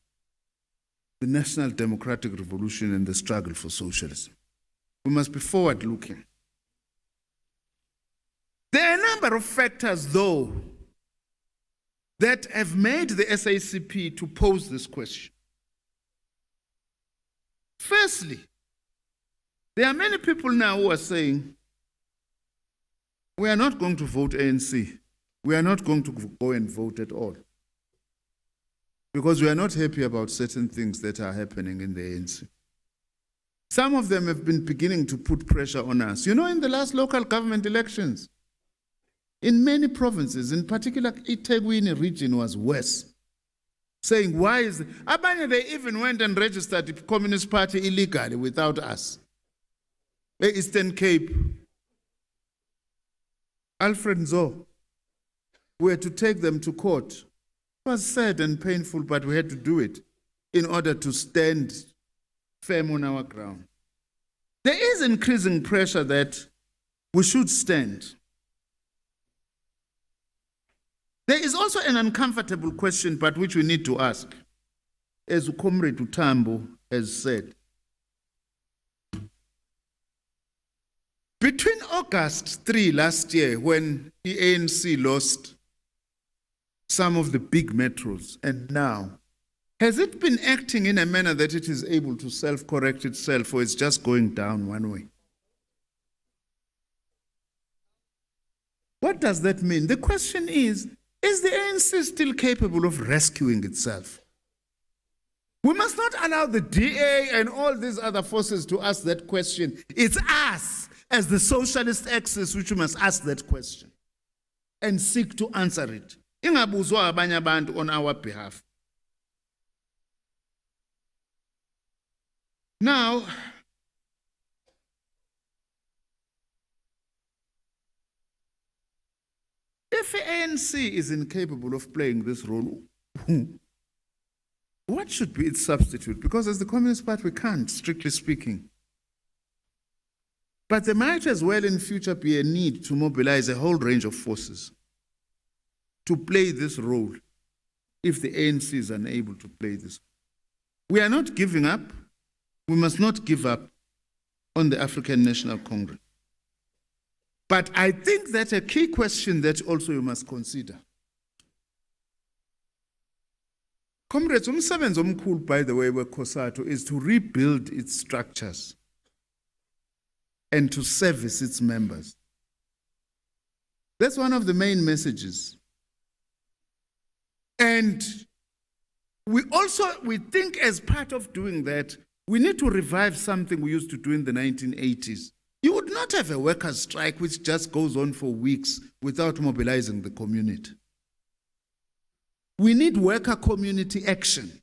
Speaker 4: the national democratic revolution and the struggle for socialism? We must be forward-looking. There are a number of factors, though, that have made the SACP to pose this question. Firstly, there are many people now who are saying, we are not going to vote ANC. We are not going to go and vote at all, because we are not happy about certain things that are happening in the ANC. Some of them have been beginning to put pressure on us. You know, in the last local government elections, in many provinces, in particular, Itegwini region was worse. Saying, why is it? Abanye, they even went and registered the Communist Party illegally without us. The Eastern Cape. Alfred Nzo, we had to take them to court. It was sad and painful, but we had to do it in order to stand firm on our ground. There is increasing pressure that we should stand. There is also an uncomfortable question, but which we need to ask, as Comrade Utambo has said. Between August 3 last year, when the ANC lost some of the big metros, and now, has it been acting in a manner that it is able to self-correct itself, or it's just going down one way? What does that mean? The question is the ANC still capable of rescuing itself? We must not allow the DA and all these other forces to ask that question. It's us, as the socialist axis, which must ask that question and seek to answer it. Ingabuzwa abanye abantu on our behalf. Now, if the ANC is incapable of playing this role, what should be its substitute? Because as the Communist Party, we can't, strictly speaking. But there might as well in future be a need to mobilize a whole range of forces to play this role if the ANC is unable to play this. We are not giving up. We must not give up on the African National Congress. But I think that a key question that also you must consider. Comrades, umsebenzi omkhulu, by the way, with Cosatu is to rebuild its structures and to service its members. That's one of the main messages. And we think as part of doing that, we need to revive something we used to do in the 1980s. You would not have a workers' strike which just goes on for weeks without mobilizing the community. We need worker community action.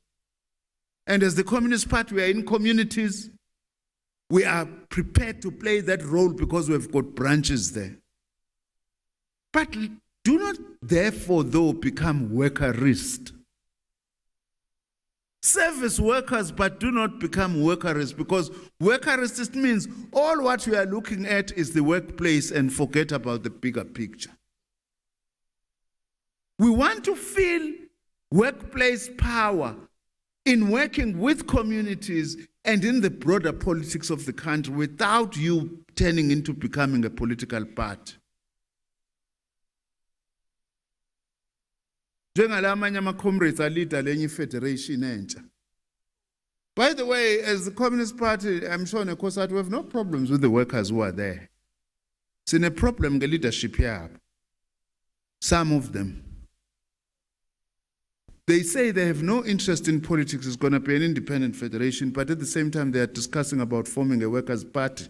Speaker 4: And as the Communist Party, we are in communities. We are prepared to play that role because we've got branches there. But do not, therefore, though, become workerist. Service workers, but do not become workerist, because workerist means all what we are looking at is the workplace and forget about the bigger picture. We want to feel workplace power in working with communities and in the broader politics of the country without you turning into becoming a political party. Njengalamanye ama-comrades alida lenye federation entsha. By the way, as the Communist Party, I'm sure Cosatu, we have no problems with the workers who are there. It's in a problem with leadership here. Some of them. They say they have no interest in politics. It's going to be an independent federation, but at the same time, they are discussing about forming a workers' party.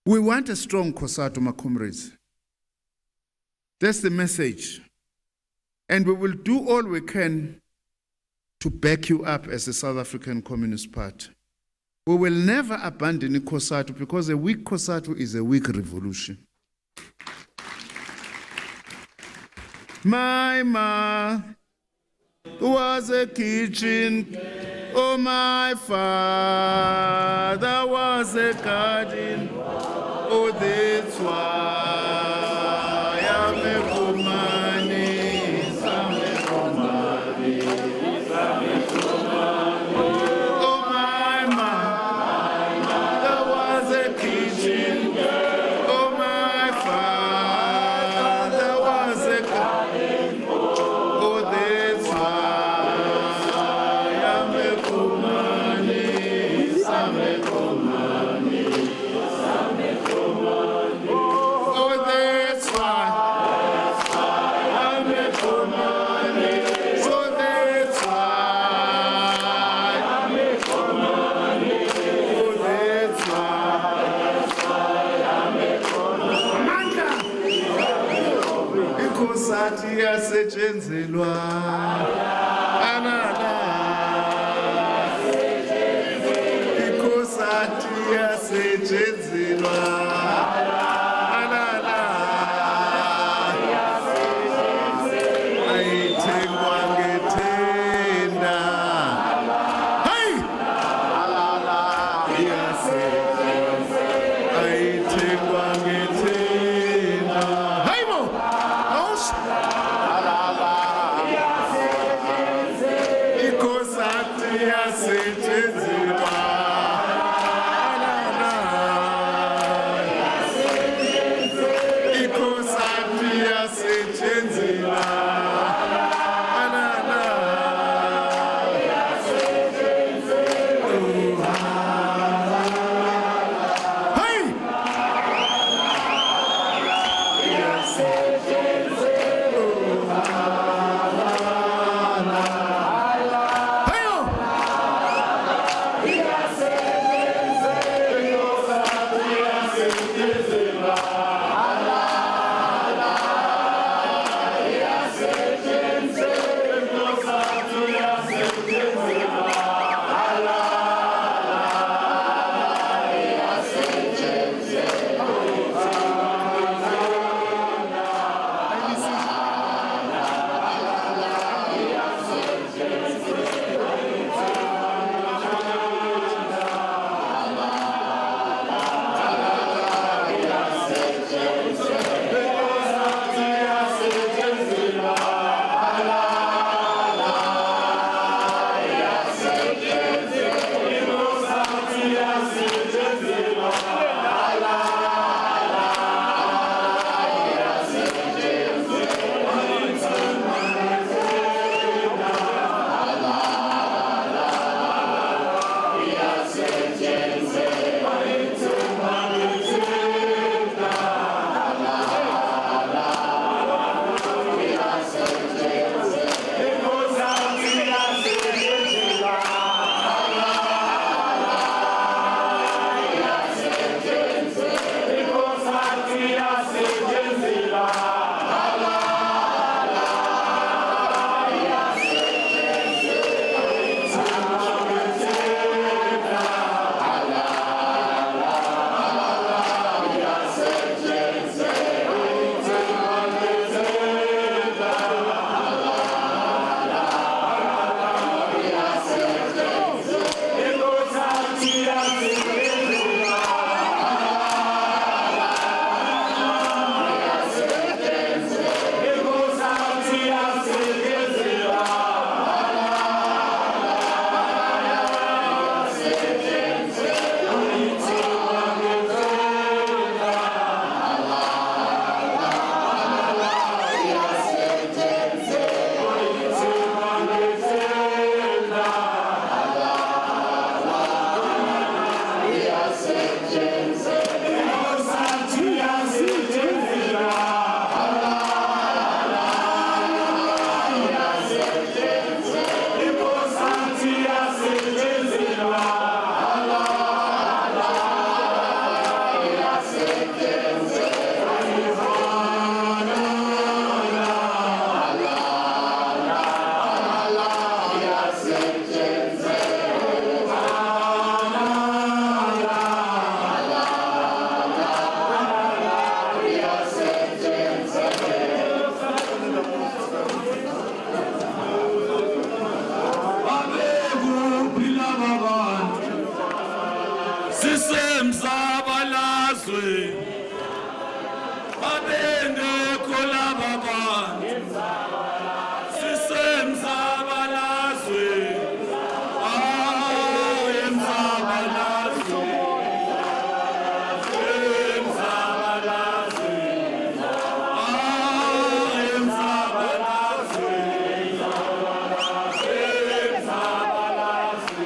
Speaker 4: We want a strong Cosatu, my comrades. That's the message. And we will do all we can to back you up as the South African Communist Party. We will never abandon Cosatu because a weak Cosatu is a weak revolution. My ma was a kitchen. Oh, my father was a garden. Oh, that's why I'm a woman. Oh, my mother was a kitchen. Oh, my father was a garden. Oh, that's why I'm a woman. I'm a woman. Oh, that's why I'm a woman. So that's why I'm a woman. Oh, that's why I'm a woman. Amanda, ikhosati yasetshenzilwa. Anana, ikhosati yasetshenzilwa.
Speaker 7: zabalazwe babende kolababana sisemzabalazwe emzabalazwe emzabalazwe emzabalazwe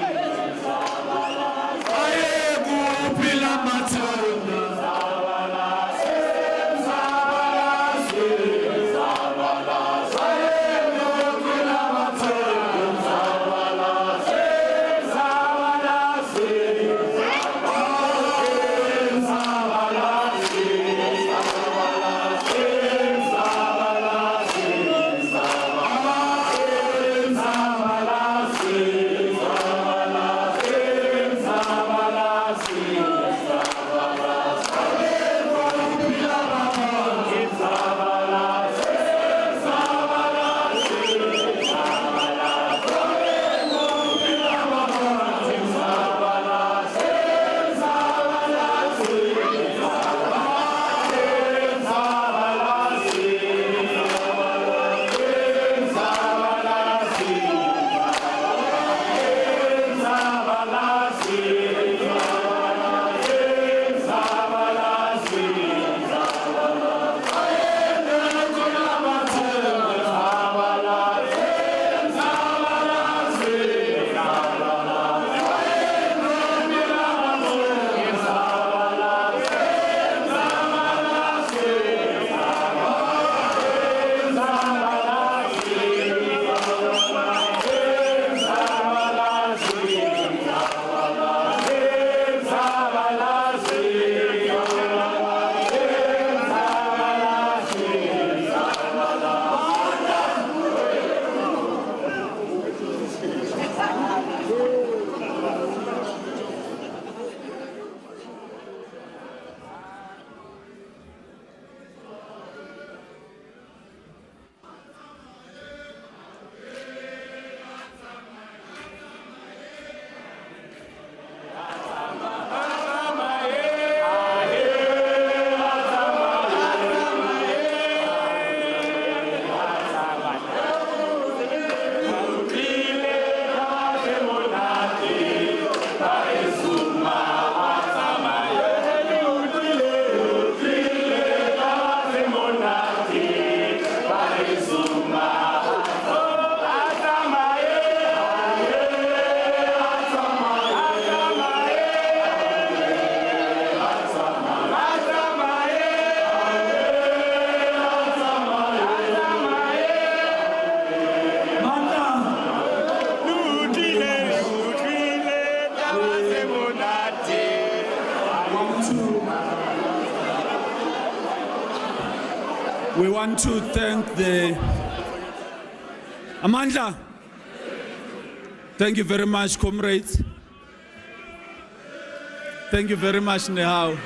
Speaker 7: ayekuphila mathanda We want to thank the Amandla. Thank you very much, comrades. Thank you very much, Nehao.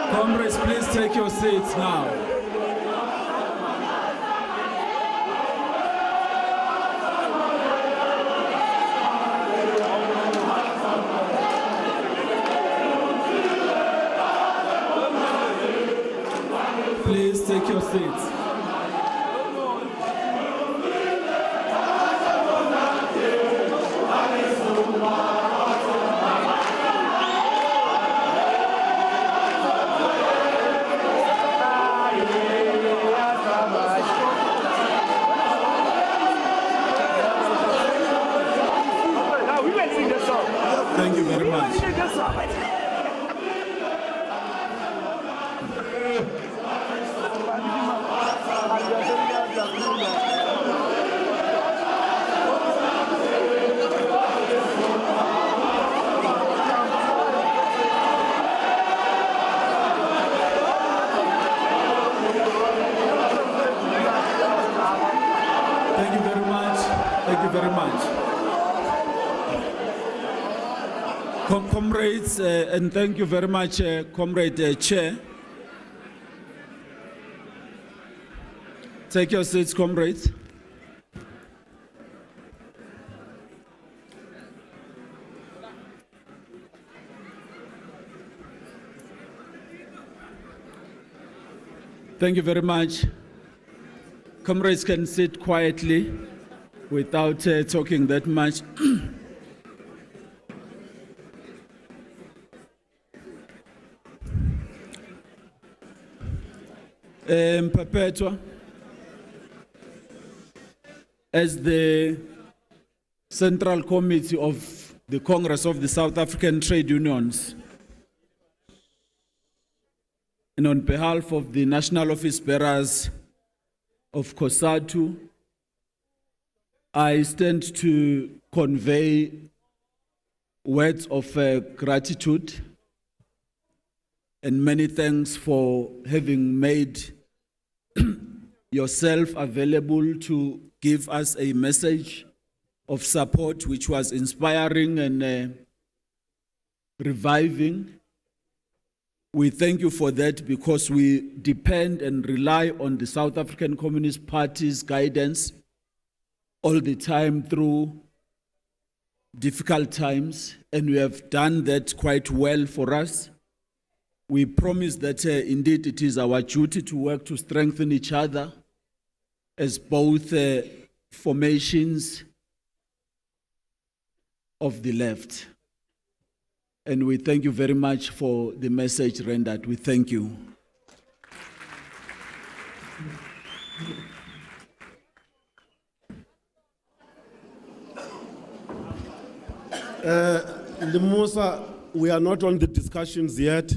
Speaker 18: Comrades, please take your seats now. Please take your seats. Thank you very much. Thank you very much. Thank you very much. Comrades, and thank you very much, Comrade Chair. Take your seats, comrades. Thank you very much. Comrades can sit quietly without talking that much. Perpetua, as the Central Committee of the Congress of the South African Trade Unions, and on behalf of the National Office Bearers of Cosatu, I stand to convey words of gratitude and many thanks for having made yourself available to give us a message of support which was inspiring and reviving. We thank you for that because we depend and rely on the South African Communist Party's guidance all the time through difficult times, and we have done that quite well for us. We promise that indeed it is our duty to work to strengthen each other as both formations of the left. And we thank you very much for the message rendered. We thank you.
Speaker 1: Limusa, we are not on the discussions yet.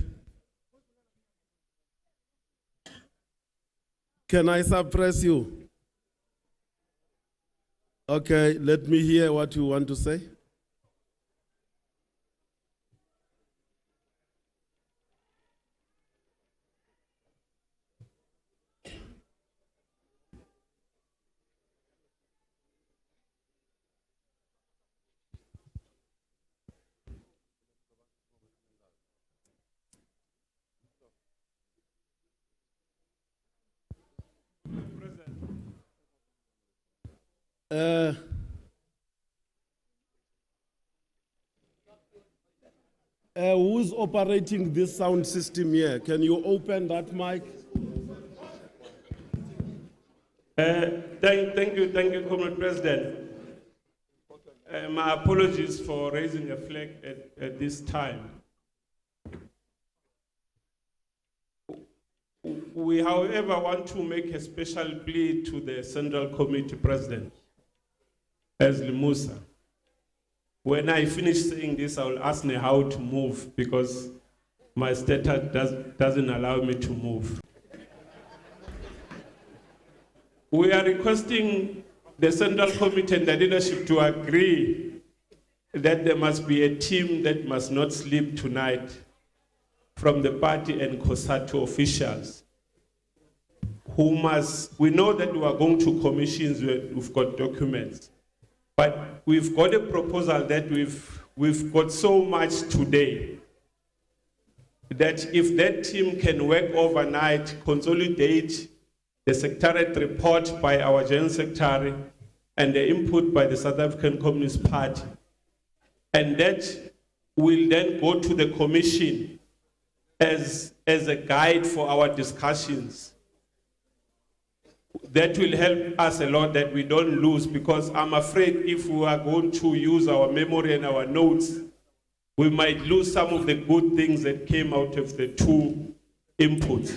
Speaker 1: Can I suppress you? Okay, let me hear what you want to say. Who's operating this sound system here? Can you open that mic?
Speaker 8: Thank you, Comrade President. My apologies for raising a flag at this time. We, however, want to make a special plea to the Central Committee President, as Limusa. When I finish saying this, I will ask how to move because my status doesn't allow me to move. We are requesting the Central Committee and the leadership to agree that there must be a team that must not sleep tonight from the party and Cosatu officials who we know that we are going to commissions where we've got documents, but we've got a proposal that we've got so much today that if that team can work overnight, consolidate the secretariat report by our General Secretary and the input by the South African Communist Party, and that will then go to the Commission as a guide for our discussions. That will help us a lot that we don't lose, because I'm afraid if we are going to use our memory and our notes, we might lose some of the good things that came out of the two inputs.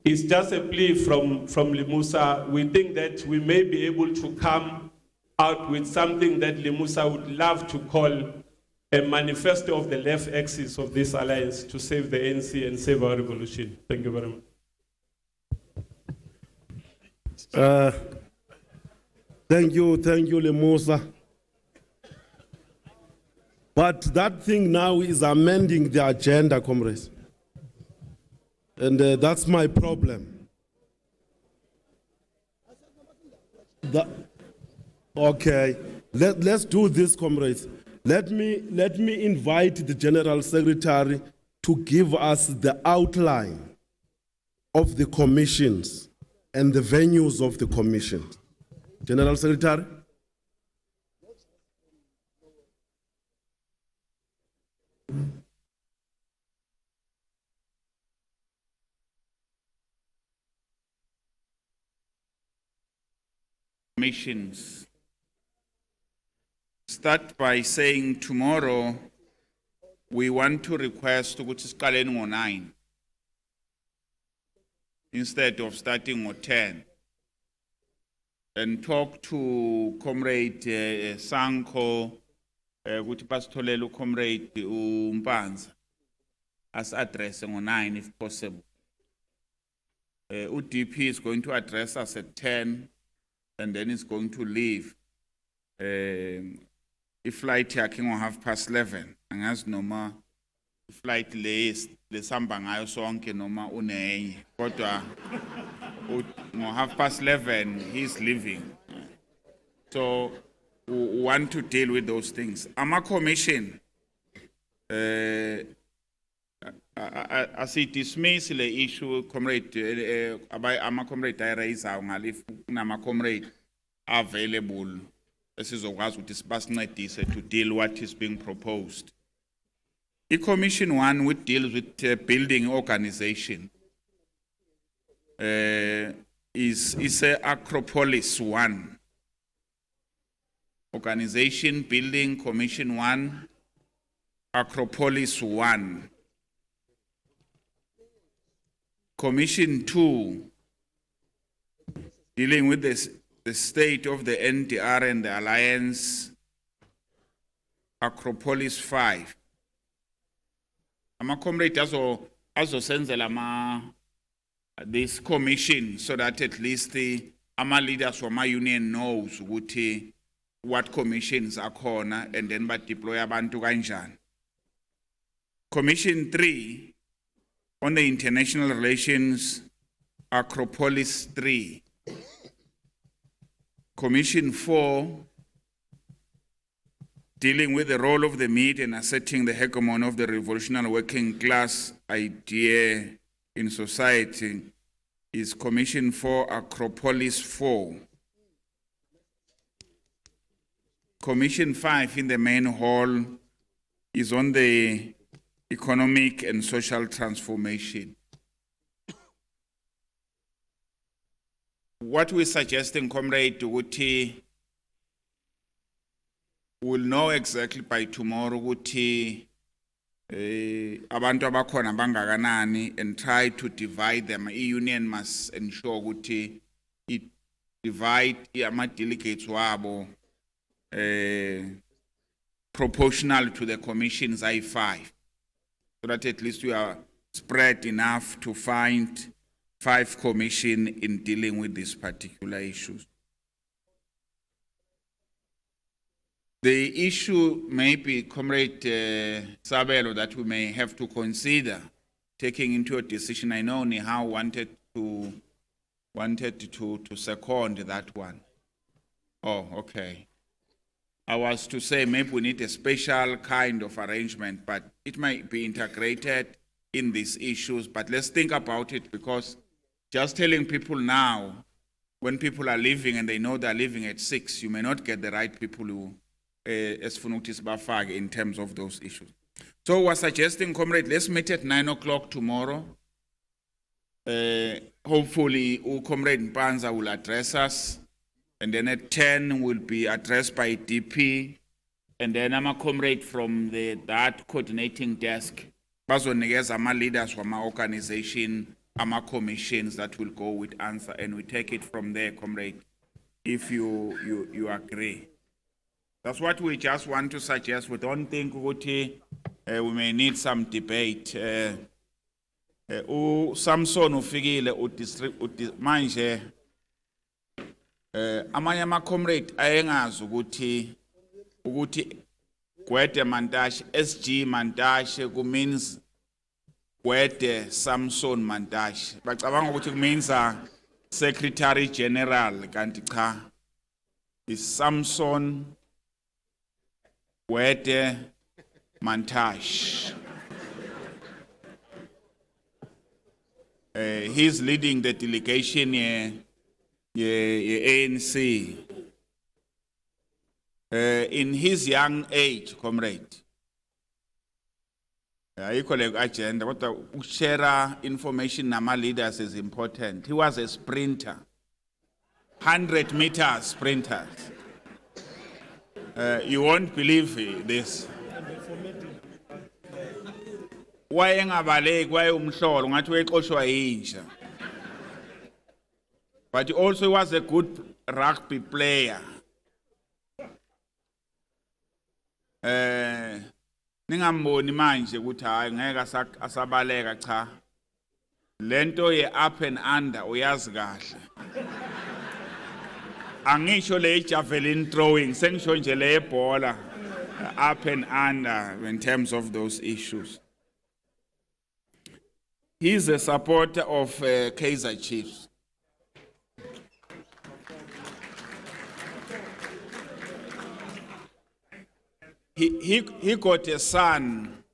Speaker 8: It's just a plea from Limusa. We think that we may be able to come out with something that Limusa would love to call a manifesto of the left axis of this alliance to save the ANC and save our revolution. Thank you very much.
Speaker 1: Thank you, Limusa. But that thing now is amending the agenda, comrades. And that's my problem. Okay, let's do this, comrades. Let me invite the General Secretary to give us the outline of the commissions and the venues of the commissions. General Secretary.
Speaker 14: Commissions. Start by saying tomorrow we want to request which is calling on 9 instead of starting on 10, and talk to Comrade Sanko, which Pastor Comrade Umpanza, as addressing on 9 if possible. UDP is going to address us at 10, and then it's going to leave. If flight yakking on 11:30, and as normal, flight late, the samba ngayo sonke noma unenye. Kodwa on 11:30 he's leaving. So we want to deal with those things. Ama commission, as it dismiss the issue, comrade, ama comrade I raise our ngalif nama comrade available. This is to deal what is being proposed. The Commission 1, which deals with building organization, is a Acropolis 1. Organization Building Commission 1, Acropolis 1. Commission 2, dealing with the state of the NDR and the Alliance, Acropolis 5. Ama comrade also senzela this commission so that at least the leaders from my union knows what commissions are corner, and then but deploy abantu kanjani. Commission 3 on the international relations, Acropolis 3. Commission 4, dealing with the role of the media and asserting the hegemony of the revolutionary working class idea in society, is Commission 4, Acropolis 4. Commission 5 in the main hall is on the economic and social transformation. What we're suggesting, Comrade Uti, will know exactly by tomorrow Uti abantu abakhona bangakanani, and try to divide them. E-union must ensure Uti it divide ama-delegates wabo proportional to the commissions I-5, so that at least we are spread enough to find 5 commissions in dealing with these particular issues. The issue may be, Comrade Sabelo, that we may have to consider taking into a decision. I know Nihao wanted to second that one. Oh, okay. I was to say maybe we need a special kind of arrangement, but it might be integrated in these issues. But let's think about it, because just telling people now, when people are leaving and they know they're leaving at 6, you may not get the right people who in terms of those issues. So we're suggesting, Comrade, let's meet at 9 o'clock tomorrow. Hopefully, Comrade Mpanza will address us. And then at 10 will be addressed by DP. And then I'm a comrade from that coordinating desk. Bazonikeza ama leaders from our organization, ama commissions that will go with answer. And we take it from there, Comrade, if you agree. That's what we just want to suggest. We don't think we may need some debate. Samson ufikile manje amanye ama comrade ayengazi ukuthi Gwede Mantashe, SG Mantashe means Gwede Samson Mantashe. Bacabanga ukuthi means Secretary General, kanti cha, is Samson Gwede Mantashe. He's leading the delegation ANC. In his young age, comrade, equal agenda, what share information nama leaders is important. He was a sprinter, 100-meter sprinter. You won't believe this. Wayengabaleki wayumhlolo ngathi weqoshwa yinja. But he also was a good rugby player. Ningamboni manje ukuthi hayi ngeke asabaleka cha. Lento ye up and under uyazi kahle. Angisho le javelin throwing, sengisho nje le bhola up and under in terms of those issues. He's a supporter of Kaizer Chiefs. He got a son,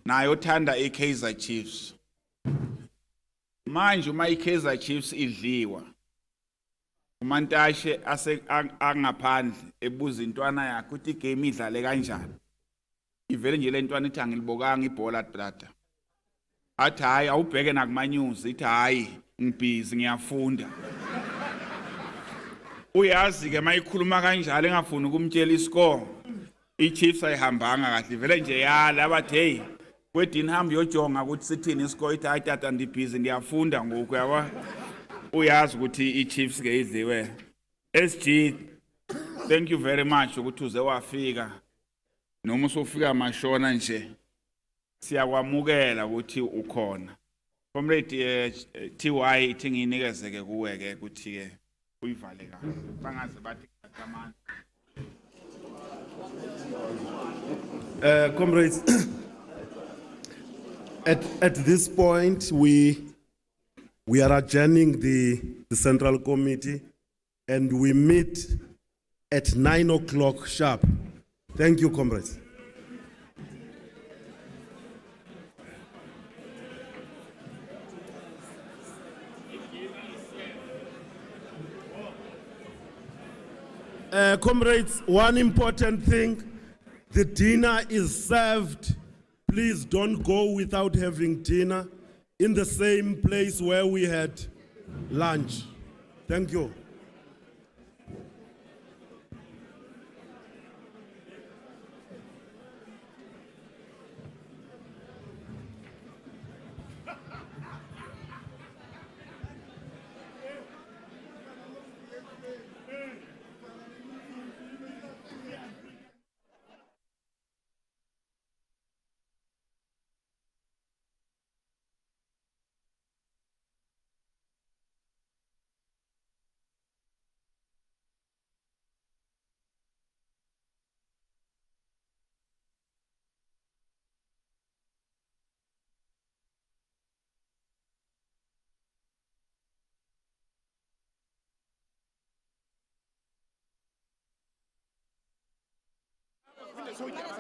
Speaker 14: naye othanda iKaizer Chiefs. Manje uma iKaizer Chiefs idliwa, uMantashe angaphandle ebuza intwana yakhe ukuthi igame idlale kanjani. Ivele nje le ntwana ithi angilibokanga ibhola brother. Athi hayi awubheke nakumanews, ithi hayi ngibhizi ngiyafunda. Uyazi ke mayikhuluma kanjalo engafuni ukumtshela iscore. iChiefs ayihambanga kahle vele nje yala abathi hey kwedini hamba uyojonga ukuthi sithini iscore, ithi hayi tata ndibhizi ndiyafunda ngoku yaba. Uyazi ukuthi iChiefs ke idliwe. SG, thank you very much ukuthi uze wafika. Noma usufika mashona nje siyakwamukela ukuthi ukhona. Comrade TY ithi nginikeze ke kuwe ke ukuthi ke uyivale kahle. Bangaze bathi kamani.
Speaker 1: Comrades, at this point, we are adjourning the Central Committee and we meet at 9 o'clock sharp. Thank you, comrades. Comrades, one important thing. The dinner is served. Please don't go without having dinner in the same place where we had lunch. Thank you.
Speaker 20: Mara-